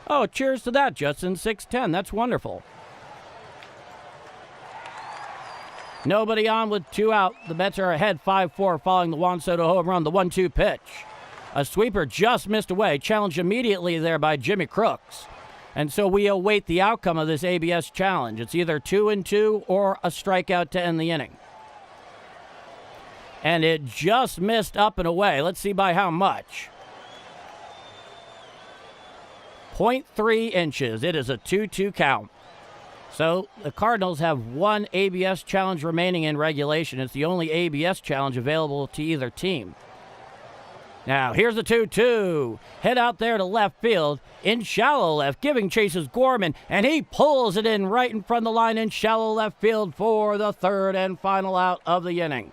Oh, cheers to that, Justin. 6-10. That's wonderful. Nobody on with 2 out. The Mets are ahead 5-4 following the Juan Soto home run. The 1-2 pitch. A sweeper just missed away. Challenged immediately there by Jimmy Crooks. And so we await the outcome of this ABS challenge. It's either 2-2 or a strikeout to end the inning. And it just missed up and away. Let's see by how much. 0.3 inches. It is a 2-2 count. So the Cardinals have one ABS challenge remaining in regulation. It's the only ABS challenge available to either team. Now, here's the 2-2. Hit out there to left field in shallow left, giving chases Gorman, and he pulls it in right in front of the line in shallow left field for the third and final out of the inning.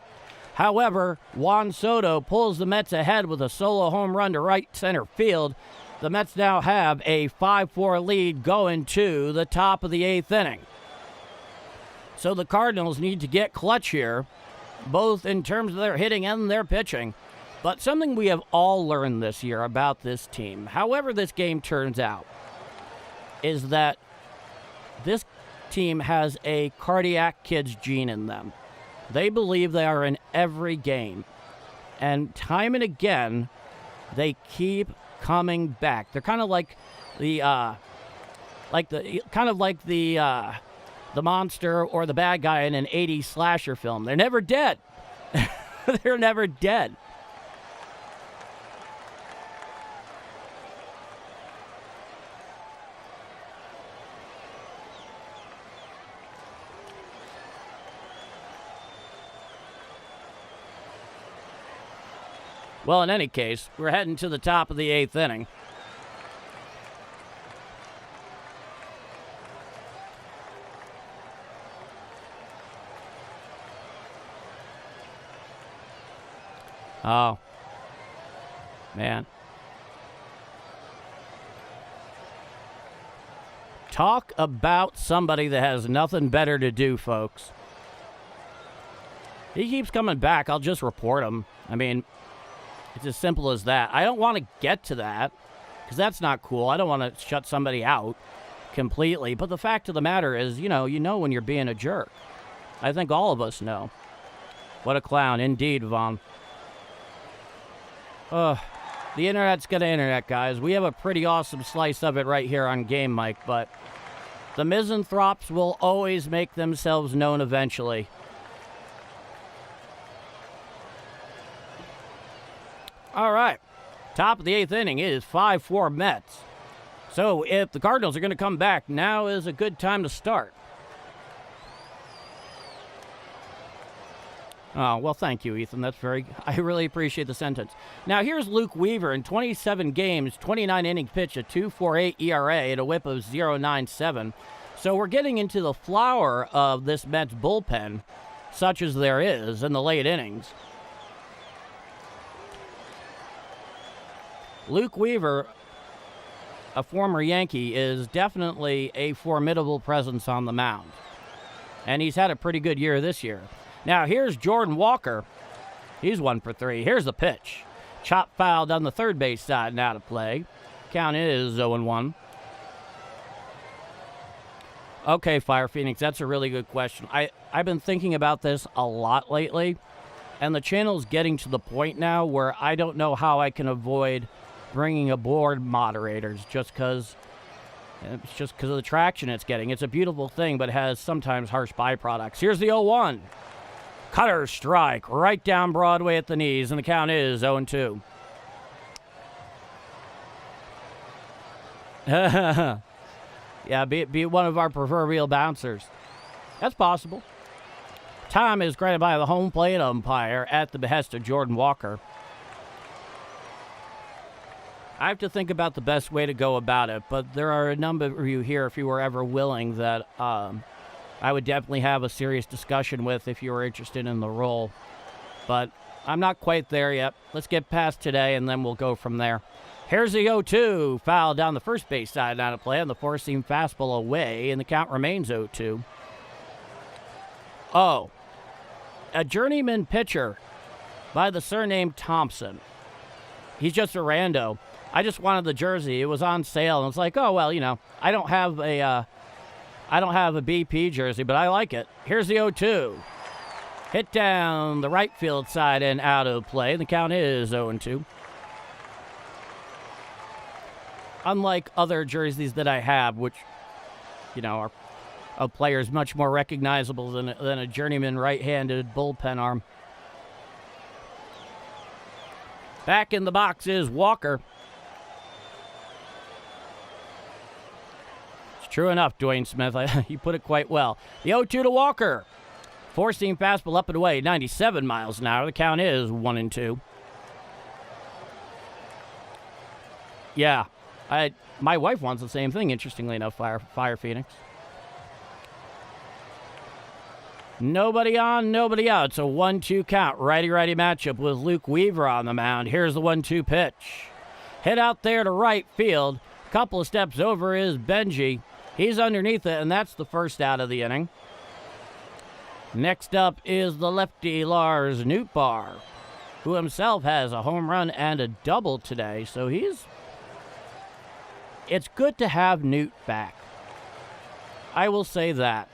However, Juan Soto pulls the Mets ahead with a solo home run to right center field. The Mets now have a 5-4 lead going to the top of the 8th inning. So the Cardinals need to get clutch here, both in terms of their hitting and their pitching. But something we have all learned this year about this team, however this game turns out, is that this team has a cardiac kid's gene in them. They believe they are in every game. And time and again, they keep coming back. They're kind of like the the monster or the bad guy in an 80s slasher film. They're never dead. They're never dead. Well, in any case, we're heading to the top of the 8th inning. Oh, man. Talk about somebody that has nothing better to do, folks. He keeps coming back. I'll just report him. I mean, it's as simple as that. I don't want to get to that because that's not cool. I don't want to shut somebody out completely. But the fact of the matter is, you know when you're being a jerk. I think all of us know. What a clown. Indeed, Vaughn. The internet's gonna internet, guys. We have a pretty awesome slice of it right here on Game Mike, but the misanthropes will always make themselves known eventually. All right. Top of the 8th inning is 5-4 Mets. So if the Cardinals are going to come back, now is a good time to start. Oh, well, thank you, Ethan. I really appreciate the sentence. Now, here's Luke Weaver in 27 games, 29 innings pitched, a 2.48 ERA, and a whip of 0.97. So we're getting into the flower of this Mets bullpen, such as there is in the late innings. Luke Weaver, a former Yankee, is definitely a formidable presence on the mound. And he's had a pretty good year this year. Now, here's Jordan Walker. He's 1 for 3. Here's the pitch. Chop foul down the third base side and out of play. Count is 0-1. Okay, Fire Phoenix, that's a really good question. I've been thinking about this a lot lately, and the channel's getting to the point now where I don't know how I can avoid bringing aboard moderators just because of the traction it's getting. It's a beautiful thing, but it has sometimes harsh byproducts. Here's the 0-1. Cutter strike right down Broadway at the knees, and the count is 0-2. Yeah, be one of our proverbial bouncers. That's possible. Time is granted by the home plate umpire at the behest of Jordan Walker. I have to think about the best way to go about it, but there are a number of you here, if you were ever willing, that I would definitely have a serious discussion with if you were interested in the role. But I'm not quite there yet. Let's get past today, and then we'll go from there. Here's the 0-2. Foul down the first base side out of play on the four-seam fastball away, and the count remains 0-2. Oh, a journeyman pitcher by the surname Thompson. He's just a rando. I just wanted the jersey. It was on sale, and it's like, oh, well, I don't have a BP jersey, but I like it. Here's the 0-2. Hit down the right field side and out of play. The count is 0-2. Unlike other jerseys that I have, which, are of players much more recognizable than a journeyman right-handed bullpen arm. Back in the box is Walker. It's true enough, Dwayne Smith. You put it quite well. The 0-2 to Walker. Four-seam fastball up and away, 97 miles an hour. The count is 1-2. Yeah, my wife wants the same thing, interestingly enough, Fire Phoenix. Nobody on, nobody out. It's a 1-2 count. Righty-righty matchup with Luke Weaver on the mound. Here's the 1-2 pitch. Hit out there to right field. Couple of steps over is Benji. He's underneath it, and that's the first out of the inning. Next up is the lefty Lars Nootbaar, who himself has a home run and a double today, so it's good to have Newt back. I will say that.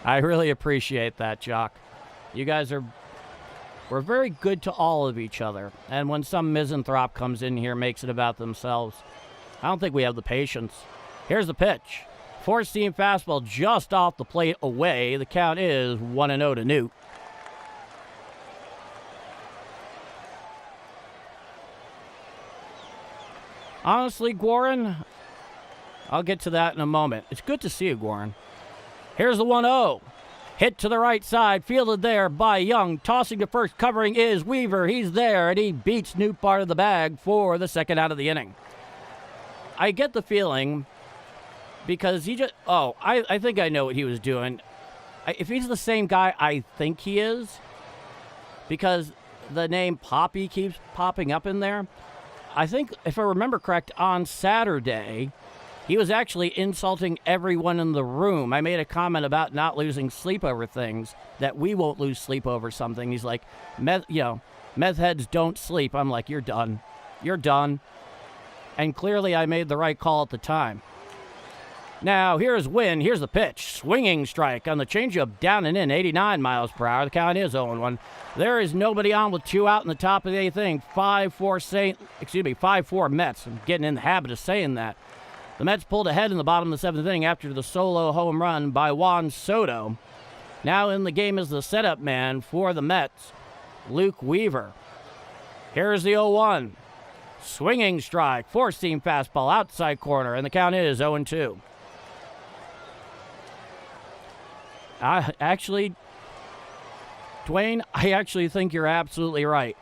I really appreciate that, Jock. You guys are We're very good to all of each other. And when some misanthrope comes in here, makes it about themselves, I don't think we have the patience. Here's the pitch. Four-seam fastball just off the plate away. The count is 1-0 to Newt. Honestly, Guarin, I'll get to that in a moment. It's good to see you, Guarin. Here's the 1-0. Hit to the right side, fielded there by Young. Tossing to first, covering is Weaver. He's there, and he beats Newt part of the bag for the second out of the inning. I get the feeling, because he just... Oh, I think I know what he was doing. If he's the same guy I think he is, because the name Poppy keeps popping up in there, I think, if I remember correct, on Saturday, he was actually insulting everyone in the room. I made a comment about not losing sleep over things, that we won't lose sleep over something. He's like, meth heads don't sleep. I'm like, you're done. You're done. And clearly I made the right call at the time. Now, here's Wynn. Here's the pitch. Swinging strike on the changeup, down and in, 89 miles per hour. The count is 0-1. There is nobody on with 2 out in the top of the 8th inning. 5-4 Mets. I'm getting in the habit of saying that. The Mets pulled ahead in the bottom of the 7th inning after the solo home run by Juan Soto. Now in the game is the setup man for the Mets, Luke Weaver. Here's the 0-1. Swinging strike, four-seam fastball, outside corner, and the count is 0-2. Dwayne, I actually think you're absolutely right.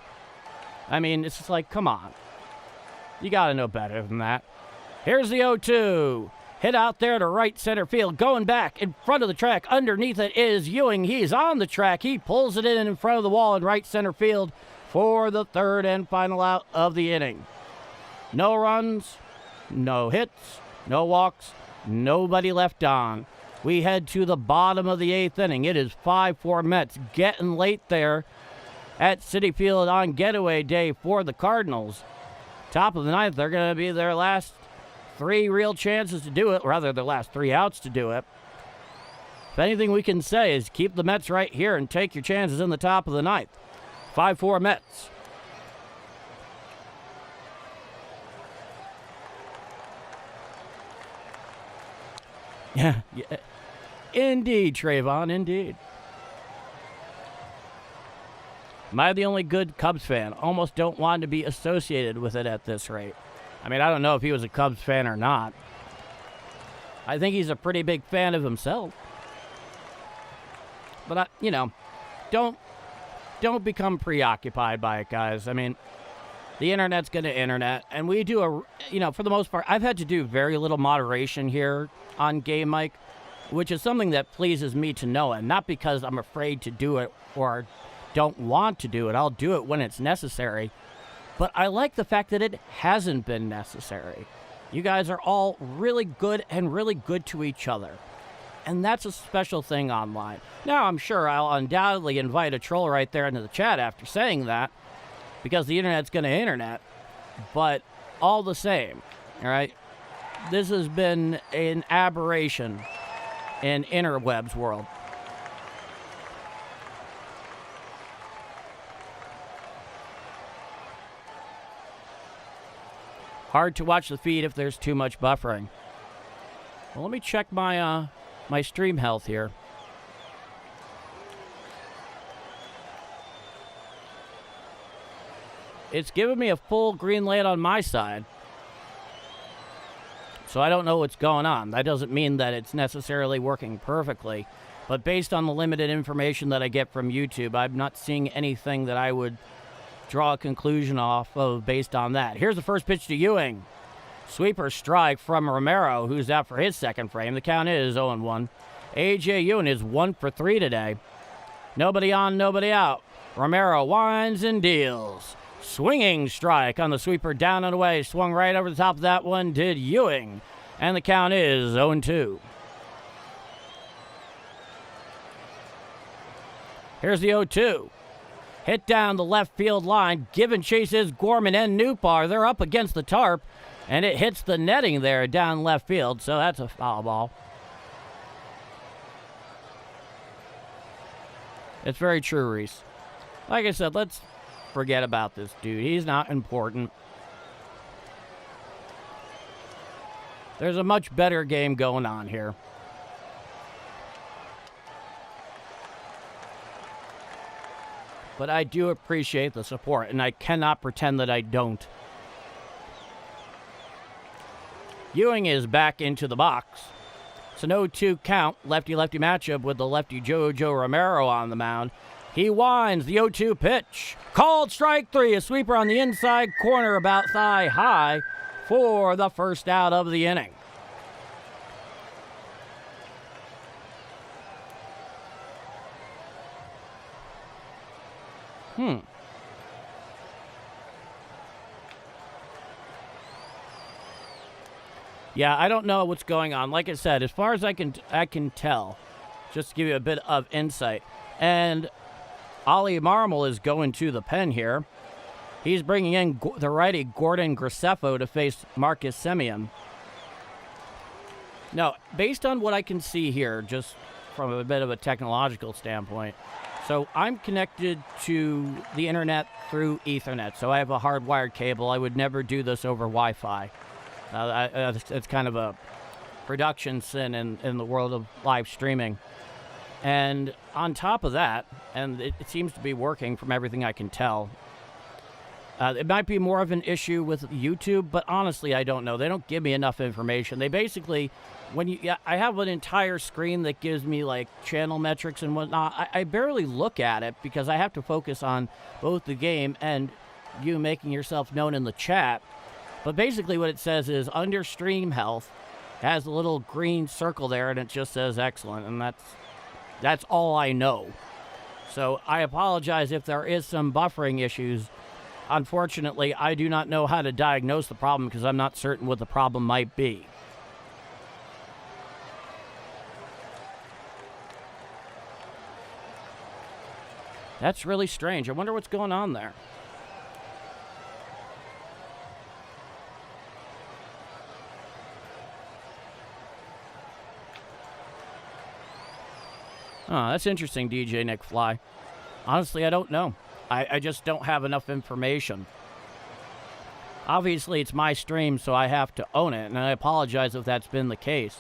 I mean, it's just like, come on. You got to know better than that. Here's the 0-2. Hit out there to right center field. Going back in front of the track. Underneath it is Ewing. He's on the track. He pulls it in front of the wall in right center field for the third and final out of the inning. No runs, no hits, no walks, nobody left on. We head to the bottom of the 8th inning. It is 5-4 Mets. Getting late there at Citi Field on getaway day for the Cardinals. Top of the 9th, they're going to be their last 3 real chances to do it, rather their last 3 outs to do it. If anything we can say is keep the Mets right here and take your chances in the top of the 9th. 5-4 Mets. Yeah. Indeed, Trayvon, indeed. Am I the only good Cubs fan? Almost don't want to be associated with it at this rate. I mean, I don't know if he was a Cubs fan or not. I think he's a pretty big fan of himself. But, don't become preoccupied by it, guys. I mean, the internet's going to internet. And we do for the most part, I've had to do very little moderation here on Game Mike, which is something that pleases me to know. And not because I'm afraid to do it or don't want to do it. I'll do it when it's necessary. But I like the fact that it hasn't been necessary. You guys are all really good and really good to each other. And that's a special thing online. Now, I'm sure I'll undoubtedly invite a troll right there into the chat after saying that, because the internet's going to internet. But all the same, all right, this has been an aberration in interwebs world. Hard to watch the feed if there's too much buffering. Well, let me check my my stream health here. It's giving me a full green light on my side. So I don't know what's going on. That doesn't mean that it's necessarily working perfectly. But based on the limited information that I get from YouTube, I'm not seeing anything that I would draw a conclusion off of based on that. Here's the first pitch to Ewing. Sweeper strike from Romero, who's out for his second frame. The count is 0-1. A.J. Ewing is 1 for 3 today. Nobody on, nobody out. Romero winds and deals. Swinging strike on the sweeper, down and away. Swung right over the top of that one, did Ewing. And the count is 0-2. Here's the 0-2. Hit down the left field line. Giving chase is Gorman and Newpar. They're up against the tarp, and it hits the netting there down left field, so that's a foul ball. It's very true, Reese. Like I said, let's forget about this dude. He's not important. There's a much better game going on here. But I do appreciate the support, and I cannot pretend that I don't. Ewing is back into the box. It's an 0-2 count, lefty-lefty matchup with the lefty Jojo Romero on the mound. He winds the 0-2 pitch. Called strike three, a sweeper on the inside corner about thigh high for the first out of the inning. Yeah, I don't know what's going on. Like I said, as far as I can tell, just to give you a bit of insight. And Ollie Marmol is going to the pen here. He's bringing in the righty Gordon Graceffo to face Marcus Semien. Now, based on what I can see here, just from a bit of a technological standpoint, so I'm connected to the internet through Ethernet. So I have a hardwired cable. I would never do this over Wi-Fi. It's kind of a production sin in the world of live streaming. And on top of that, and it seems to be working from everything I can tell, it might be more of an issue with YouTube, but honestly, I don't know. They don't give me enough information. They basically, I have an entire screen that gives me like channel metrics and whatnot. I barely look at it because I have to focus on both the game and you making yourself known in the chat. But basically what it says is under stream health, has a little green circle there, and it just says excellent, and that's all I know. So I apologize if there is some buffering issues. Unfortunately, I do not know how to diagnose the problem because I'm not certain what the problem might be. That's really strange. I wonder what's going on there. Oh, that's interesting, DJ Nick Fly. Honestly, I don't know. I just don't have enough information. Obviously, it's my stream, so I have to own it, and I apologize if that's been the case.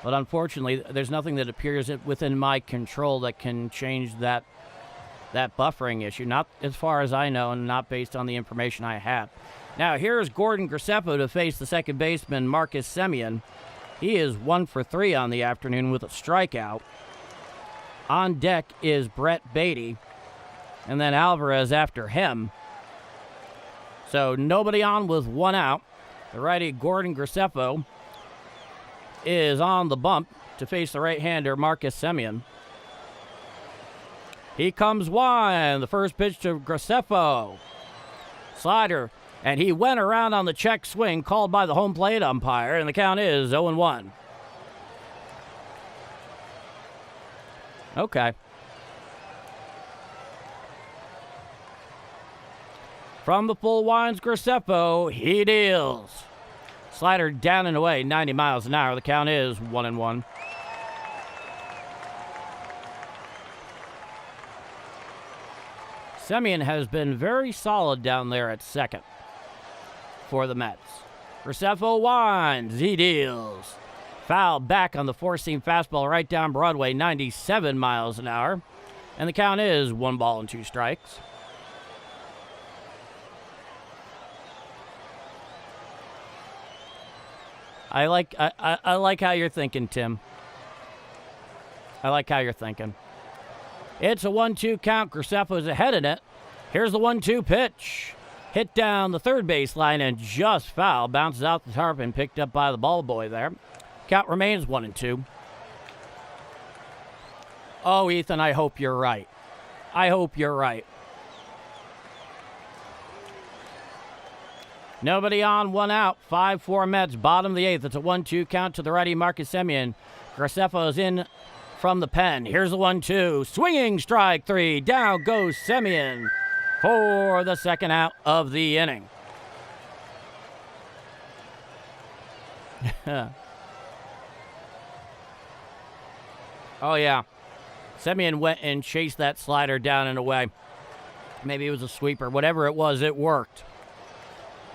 But unfortunately, there's nothing that appears within my control that can change that buffering issue. Not as far as I know, and not based on the information I have. Now, here's Gordon Graceffo to face the second baseman, Marcus Semien. He is 1 for 3 on the afternoon with a strikeout. On deck is Brett Beatty, and then Alvarez after him. So nobody on with 1 out. The righty Gordon Graceffo is on the bump to face the right-hander Marcus Semien. He comes wide. The first pitch to Graceffo. Slider, and he went around on the check swing called by the home plate umpire, and the count is 0-1. Okay. From the full winds, Graceffo, he deals. Slider down and away, 90 miles an hour. The count is 1-1. Semien has been very solid down there at second for the Mets. Graceffo winds, he deals. Foul back on the four-seam fastball right down Broadway, 97 miles an hour. And the count is 1 ball and 2 strikes. I like how you're thinking, Tim. I like how you're thinking. It's a 1-2 count. Graceffo's ahead in it. Here's the 1-2 pitch. Hit down the third base line and just foul. Bounces out the tarpon, picked up by the ball boy there. Count remains 1-2. Oh, Ethan, I hope you're right. I hope you're right. Nobody on, 1 out. 5-4 Mets, bottom of the 8th. It's a 1-2 count to the righty Marcus Semien. Graceffo is in from the pen. Here's the 1-2. Swinging strike 3. Down goes Semien for the second out of the inning. Oh, yeah. Semien went and chased that slider down and away. Maybe it was a sweeper. Whatever it was, it worked.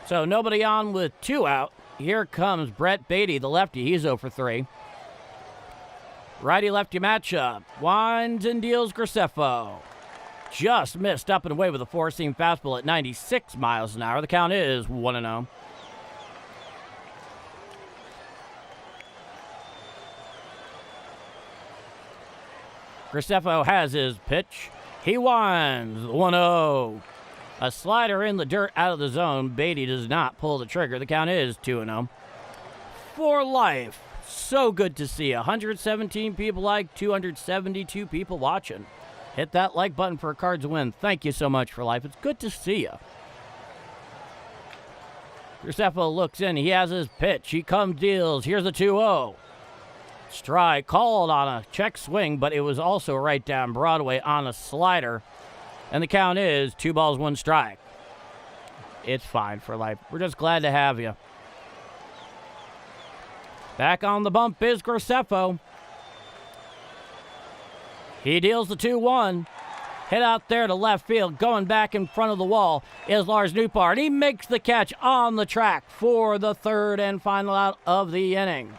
So nobody on with 2 out. Here comes Brett Beatty, the lefty. He's 0 for 3. Righty-lefty matchup. Winds and deals Graceffo. Just missed up and away with a four-seam fastball at 96 miles an hour. The count is 1-0. Graceffo has his pitch. He winds 1-0. A slider in the dirt out of the zone. Beatty does not pull the trigger. The count is 2-0. For life. So good to see 117 people like, 272 people watching. Hit that like button for a Cards win. Thank you so much for life. It's good to see you. Graceffo looks in. He has his pitch. He comes, deals. Here's the 2-0. Strike called on a check swing, but it was also right down Broadway on a slider. And the count is 2 balls, 1 strike. It's fine for life. We're just glad to have you. Back on the bump is Graceffo. He deals the 2-1. Hit out there to left field. Going back in front of the wall is Lars Nootbaar. He makes the catch on the track for the third and final out of the inning.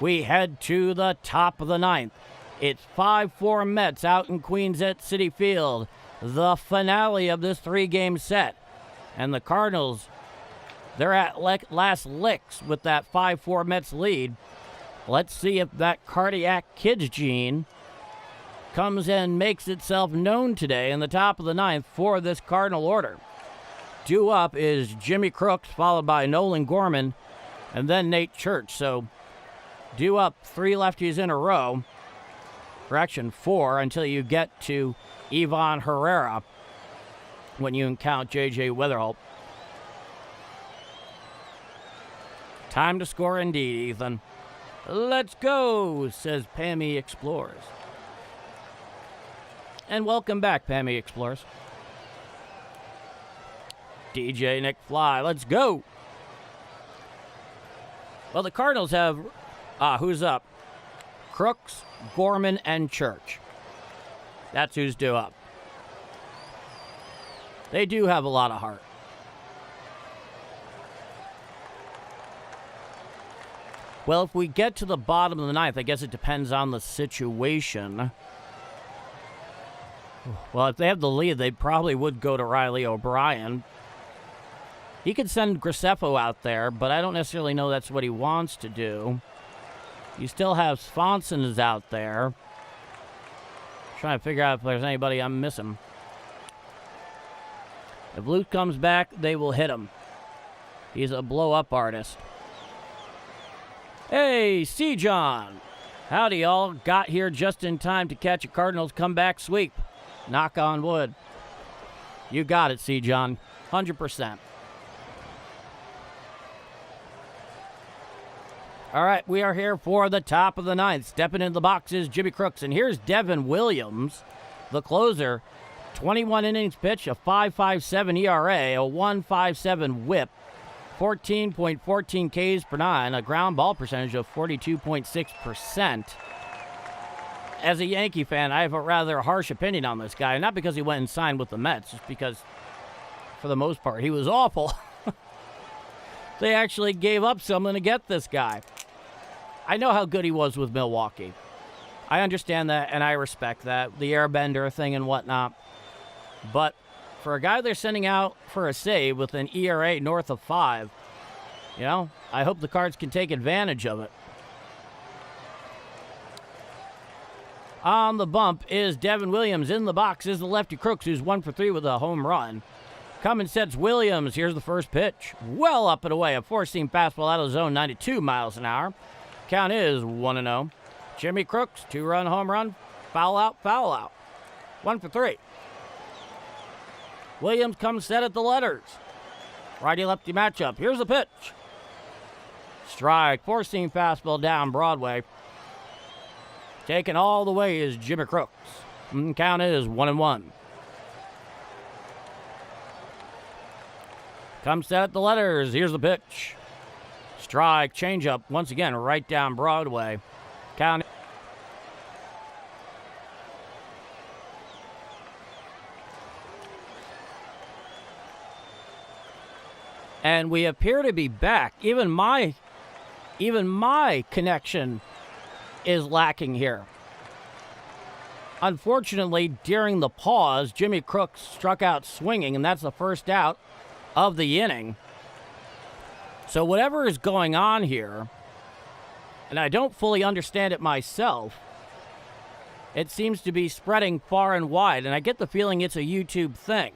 We head to the top of the 9th. It's 5-4 Mets out in Queens at Citi Field. The finale of this 3-game set. And the Cardinals, they're at last licks with that 5-4 Mets lead. Let's see if that cardiac kid's gene comes and makes itself known today in the top of the 9th for this Cardinal order. Due up is Jimmy Crooks, followed by Nolan Gorman, and then Nate Church. So due up 3 lefties in a row. Correction, 4 until you get to Ivan Herrera when you count J.J. Witherholt. Time to score indeed, Ethan. Let's go, says Pammy Explores. And welcome back, Pammy Explores. DJ Nick Fly, let's go. Well, the Cardinals have, who's up? Crooks, Gorman, and Church. That's who's due up. They do have a lot of heart. Well, if we get to the bottom of the 9th, I guess it depends on the situation. Well, if they have the lead, they probably would go to Riley O'Brien. He could send Graceffo out there, but I don't necessarily know that's what he wants to do. You still have Swanson is out there. Trying to figure out if there's anybody I'm missing. If Luke comes back, they will hit him. He's a blow-up artist. Hey, C. John. Howdy, y'all. Got here just in time to catch a Cardinals comeback sweep. Knock on wood. You got it, C. John. 100%. All right, we are here for the top of the 9th. Stepping into the box is Jimmy Crooks, and here's Devin Williams, the closer. 21 innings pitched, a 5.57 ERA, a 1.57 WHIP, 14.14 Ks per 9, a ground ball percentage of 42.6%. As a Yankee fan, I have a rather harsh opinion on this guy, not because he went and signed with the Mets, just because, for the most part, he was awful. They actually gave up something to get this guy. I know how good he was with Milwaukee. I understand that, and I respect that, the airbender thing and whatnot. But for a guy they're sending out for a save with an ERA north of 5, you know, I hope the Cards can take advantage of it. On the bump is Devin Williams. In the box is the lefty Crooks, who's 1 for 3 with a home run. Coming sets Williams. Here's the first pitch. Well up and away. A four-seam fastball out of the zone, 92 miles an hour. Count is 1-0. Jimmy Crooks, 2-run home run. Foul out, foul out. 1 for 3. Williams comes set at the letters. Righty-lefty matchup. Here's the pitch. Strike. Four-seam fastball down Broadway. Taken all the way is Jimmy Crooks. Count is 1-1. Comes set at the letters. Here's the pitch. Strike, changeup, once again, right down Broadway. And we appear to be back. Even my connection is lacking here. Unfortunately, during the pause, Jimmy Crooks struck out swinging, and that's the first out of the inning. So whatever is going on here, and I don't fully understand it myself, it seems to be spreading far and wide, and I get the feeling it's a YouTube thing.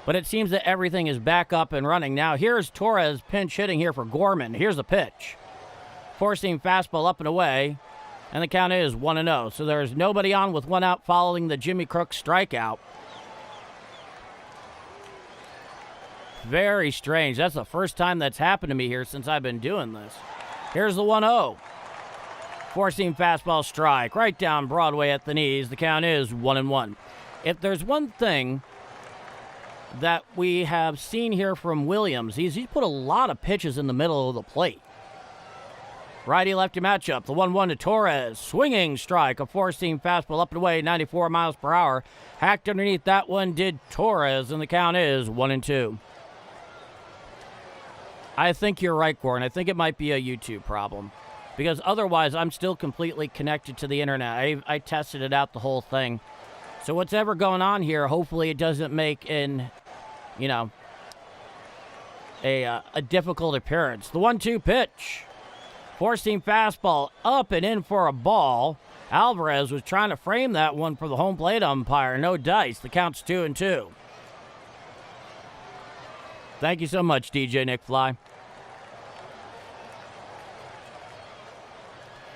But it seems that everything is back up and running. Now, here's Torres pinch hitting here for Gorman. Here's the pitch. Four-seam fastball up and away, and the count is 1-0. So there's nobody on with one out following the Jimmy Crooks strikeout. Very strange. That's the first time that's happened to me here since I've been doing this. Here's the 1-0. Four-seam fastball strike right down Broadway at the knees. The count is 1-1. If there's one thing that we have seen here from Williams, he's put a lot of pitches in the middle of the plate. Righty-lefty matchup, the 1-1 to Torres. Swinging strike, a four-seam fastball up and away, 94 miles per hour. Hacked underneath that one did Torres, and the count is 1-2. I think you're right, Gordon. I think it might be a YouTube problem. Because otherwise, I'm still completely connected to the internet. I tested it out, the whole thing. So what's ever going on here, hopefully it doesn't make a difficult appearance. The 1-2 pitch. Four-seam fastball up and in for a ball. Alvarez was trying to frame that one for the home plate umpire. No dice. The count's 2-2. Thank you so much, DJ Nick Fly.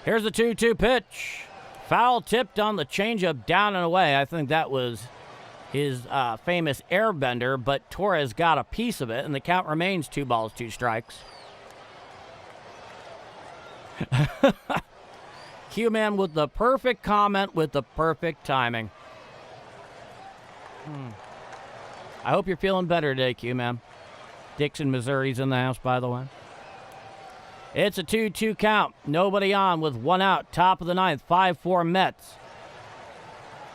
Here's the 2-2 pitch. Foul tipped on the changeup down and away. I think that was his famous airbender, but Torres got a piece of it, and the count remains 2-2. Q-Man with the perfect comment with the perfect timing. I hope you're feeling better today, Q-Man. Dixon, Missouri's in the house, by the way. It's a 2-2 count. Nobody on with one out. Top of the ninth, 5-4 Mets.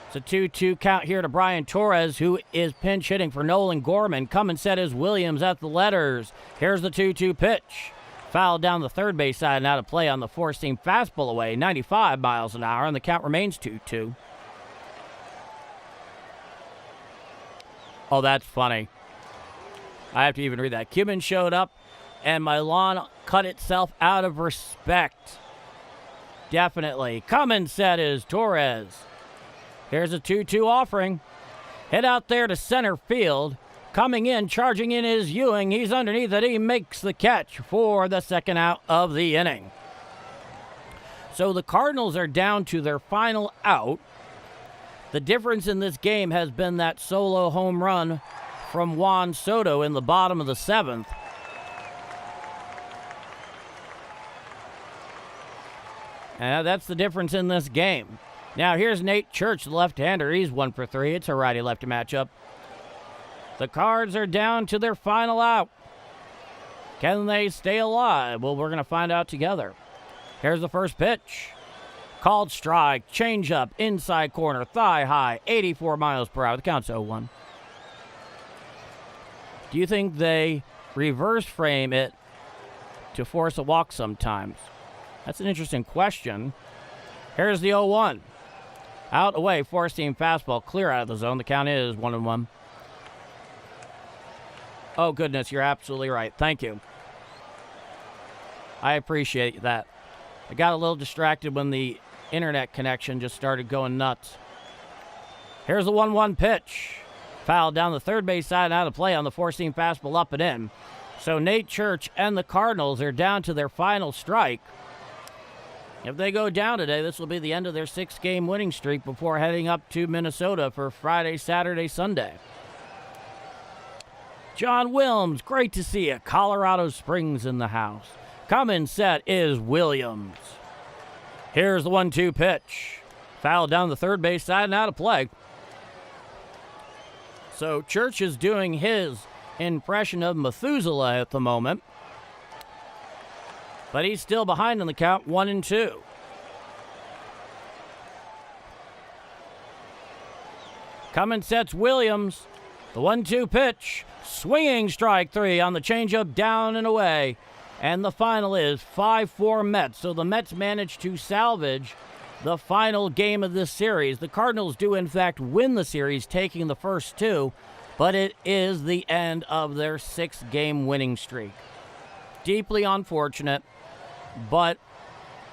It's a 2-2 count here to Brian Torres, who is pinch hitting for Nolan Gorman. Come and set his Williams at the letters. Here's the 2-2 pitch. Fouled down the third base side and out of play on the four-seam fastball away, 95 miles an hour, and the count remains 2-2. Oh, that's funny. I have to even read that. Cuban showed up, and my lawn cut itself out of respect. Definitely. Come and set is Torres. Here's a 2-2 offering. Hit out there to center field. Coming in, charging in is Ewing. He's underneath it. He makes the catch for the second out of the inning. So the Cardinals are down to their final out. The difference in this game has been that solo home run from Juan Soto in the bottom of the seventh. That's the difference in this game. Now here's Nate Church, the left-hander. He's 1 for 3. It's a righty-lefty matchup. The Cards are down to their final out. Can they stay alive? Well, we're going to find out together. Here's the first pitch. Called strike, changeup, inside corner, thigh high, 84 miles per hour. The count's 0-1. Do you think they reverse frame it to force a walk sometimes? That's an interesting question. Here's the 0-1. Out away, four-seam fastball, clear out of the zone. The count is 1-1. Oh, goodness, you're absolutely right. Thank you. I appreciate that. I got a little distracted when the internet connection just started going nuts. Here's the 1-1 pitch. Fouled down the third base side and out of play on the four-seam fastball up and in. So Nate Church and the Cardinals are down to their final strike. If they go down today, this will be the end of their 6-game winning streak before heading up to Minnesota for Friday, Saturday, Sunday. John Wilms, great to see you. Colorado Springs in the house. Come and set is Williams. Here's the 1-2 pitch. Fouled down the third base side and out of play. So Church is doing his impression of Methuselah at the moment. But he's still behind in the count, 1-2. Come and sets Williams. The 1-2 pitch. Swinging strike 3 on the changeup, down and away. And the final is 5-4 Mets. So the Mets managed to salvage the final game of this series. The Cardinals do, in fact, win the series, taking the first 2, but it is the end of their 6-game winning streak. Deeply unfortunate, but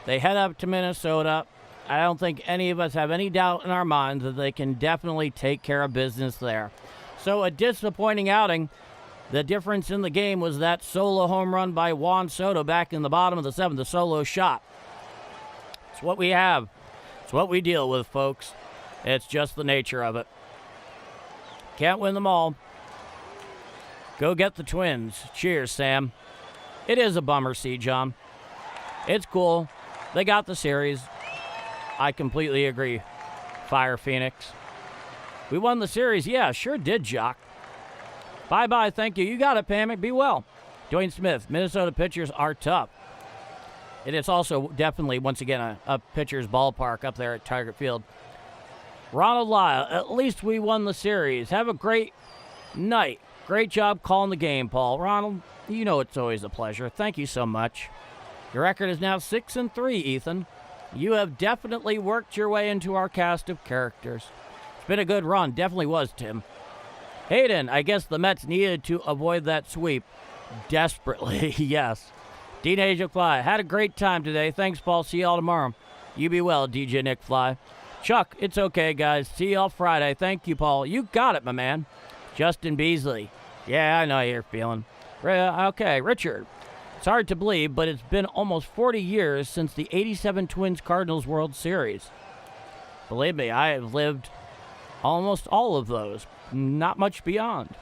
they head up to Minnesota. I don't think any of us have any doubt in our minds that they can definitely take care of business there. So a disappointing outing. The difference in the game was that solo home run by Juan Soto back in the bottom of the 7th, the solo shot. It's what we have. It's what we deal with, folks. It's just the nature of it. Can't win them all. Go get the Twins. Cheers, Sam. It is a bummer, C. John. It's cool. They got the series. I completely agree. Fire Phoenix. We won the series. Yeah, sure did, Jock. Bye-bye, thank you. You got it, Pamic. Be well. Dwayne Smith, Minnesota pitchers are tough. It is also definitely, once again, a pitcher's ballpark up there at Target Field. Ronald Lyle, at least we won the series. Have a great night. Great job calling the game, Paul. Ronald, you know it's always a pleasure. Thank you so much. Your record is now 6-3, Ethan. You have definitely worked your way into our cast of characters. It's been a good run. Definitely was, Tim. Hayden, I guess the Mets needed to avoid that sweep. Desperately, yes. Dean Asia Fly, had a great time today. Thanks, Paul. See y'all tomorrow. You be well, DJ Nick Fly. Chuck, it's okay, guys. See y'all Friday. Thank you, Paul. You got it, my man. Justin Beasley. Yeah, I know how you're feeling. Okay, Richard. It's hard to believe, but it's been almost 40 years since the 87 Twins-Cardinals World Series. Believe me, I have lived almost all of those. Not much beyond.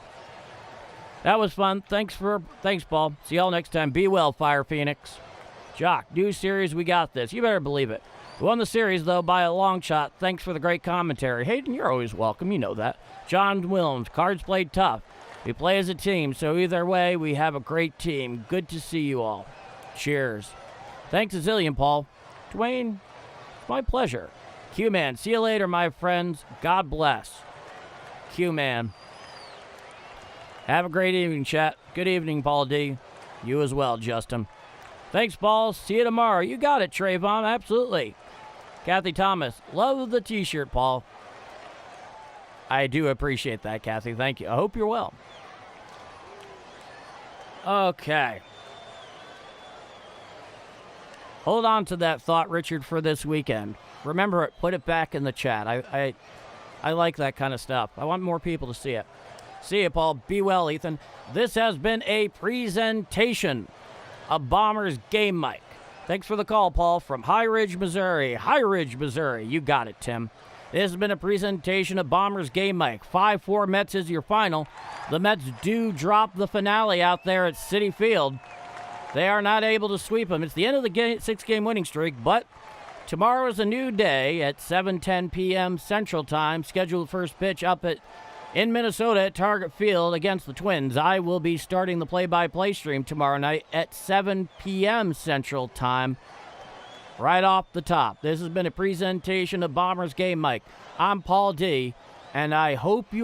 That was fun. Thanks, Paul. See y'all next time. Be well, Fire Phoenix. Jock, new series, we got this. You better believe it. We won the series, though, by a long shot. Thanks for the great commentary. Hayden, you're always welcome. You know that. John Williams, Cards played tough. We play as a team, so either way, we have a great team. Good to see you all. Cheers. Thanks a zillion, Paul. Dwayne, it's my pleasure. Q-Man, see you later, my friends. God bless. Q-Man. Have a great evening, chat. Good evening, Paul D. You as well, Justin. Thanks, Paul. See you tomorrow. You got it, Trayvon. Absolutely. Kathy Thomas. Love the t-shirt, Paul. I do appreciate that, Kathy. Thank you. I hope you're well. Okay. Hold on to that thought, Richard, for this weekend. Remember it. Put it back in the chat. I like that kind of stuff. I want more people to see it. See you, Paul. Be well, Ethan. This has been a presentation of Bombers Game Mic. Thanks for the call, Paul, from High Ridge, Missouri. High Ridge, Missouri. You got it, Tim. This has been a presentation of Bombers Game Mic. 5-4 Mets is your final. The Mets do drop the finale out there at Citi Field. They are not able to sweep them. It's the end of the 6-game winning streak, but tomorrow is a new day at 7:10 p.m. Central Time. Scheduled first pitch up in Minnesota at Target Field against the Twins. I will be starting the play-by-play stream tomorrow night at 7 p.m. Central Time. Right off the top, this has been a presentation of Bombers Game Mic. I'm Paul D, and I hope you